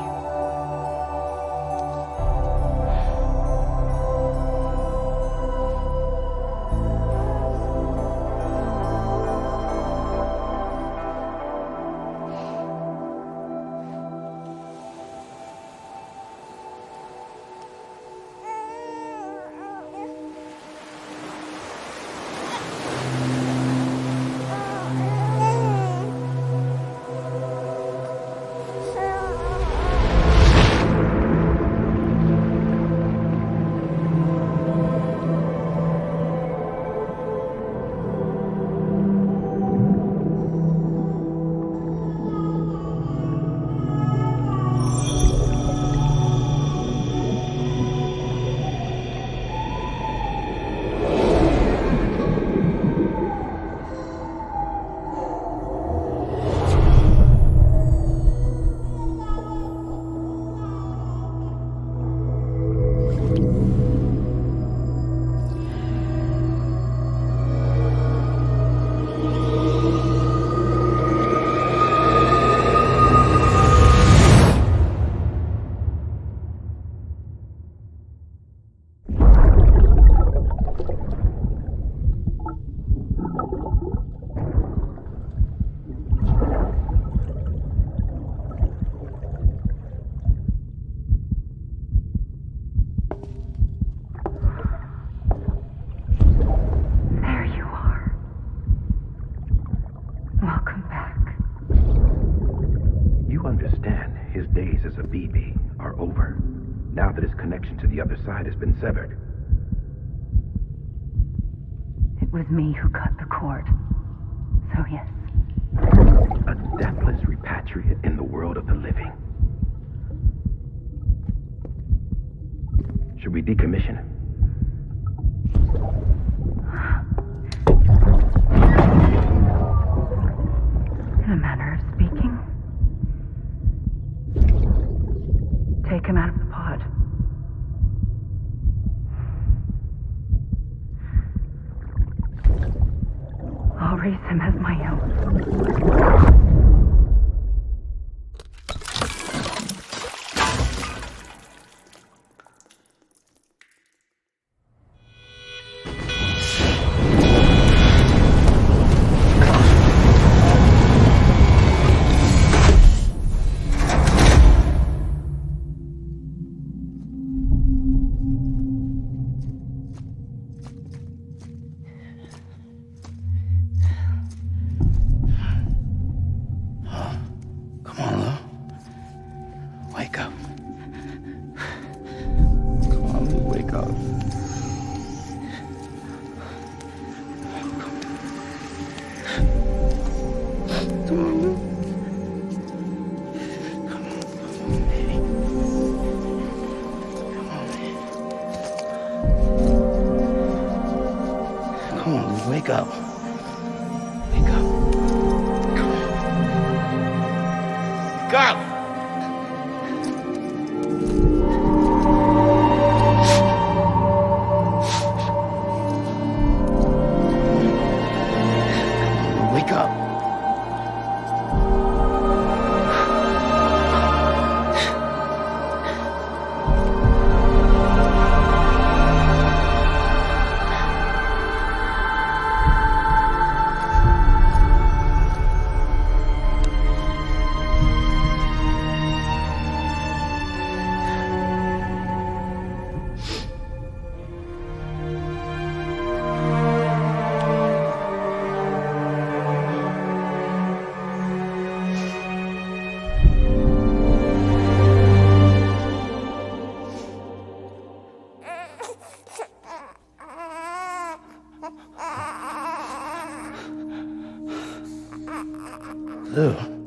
S19: To the other side has been severed.
S12: It was me who cut the cord. So yes.
S19: A deathless repatriate in the world of the living. Should we decommission him?
S12: In a manner of speaking. Take him out of the pod. I'll raise him as my own.
S3: Wake up. Wake up. Wake up! Wake up. Ew.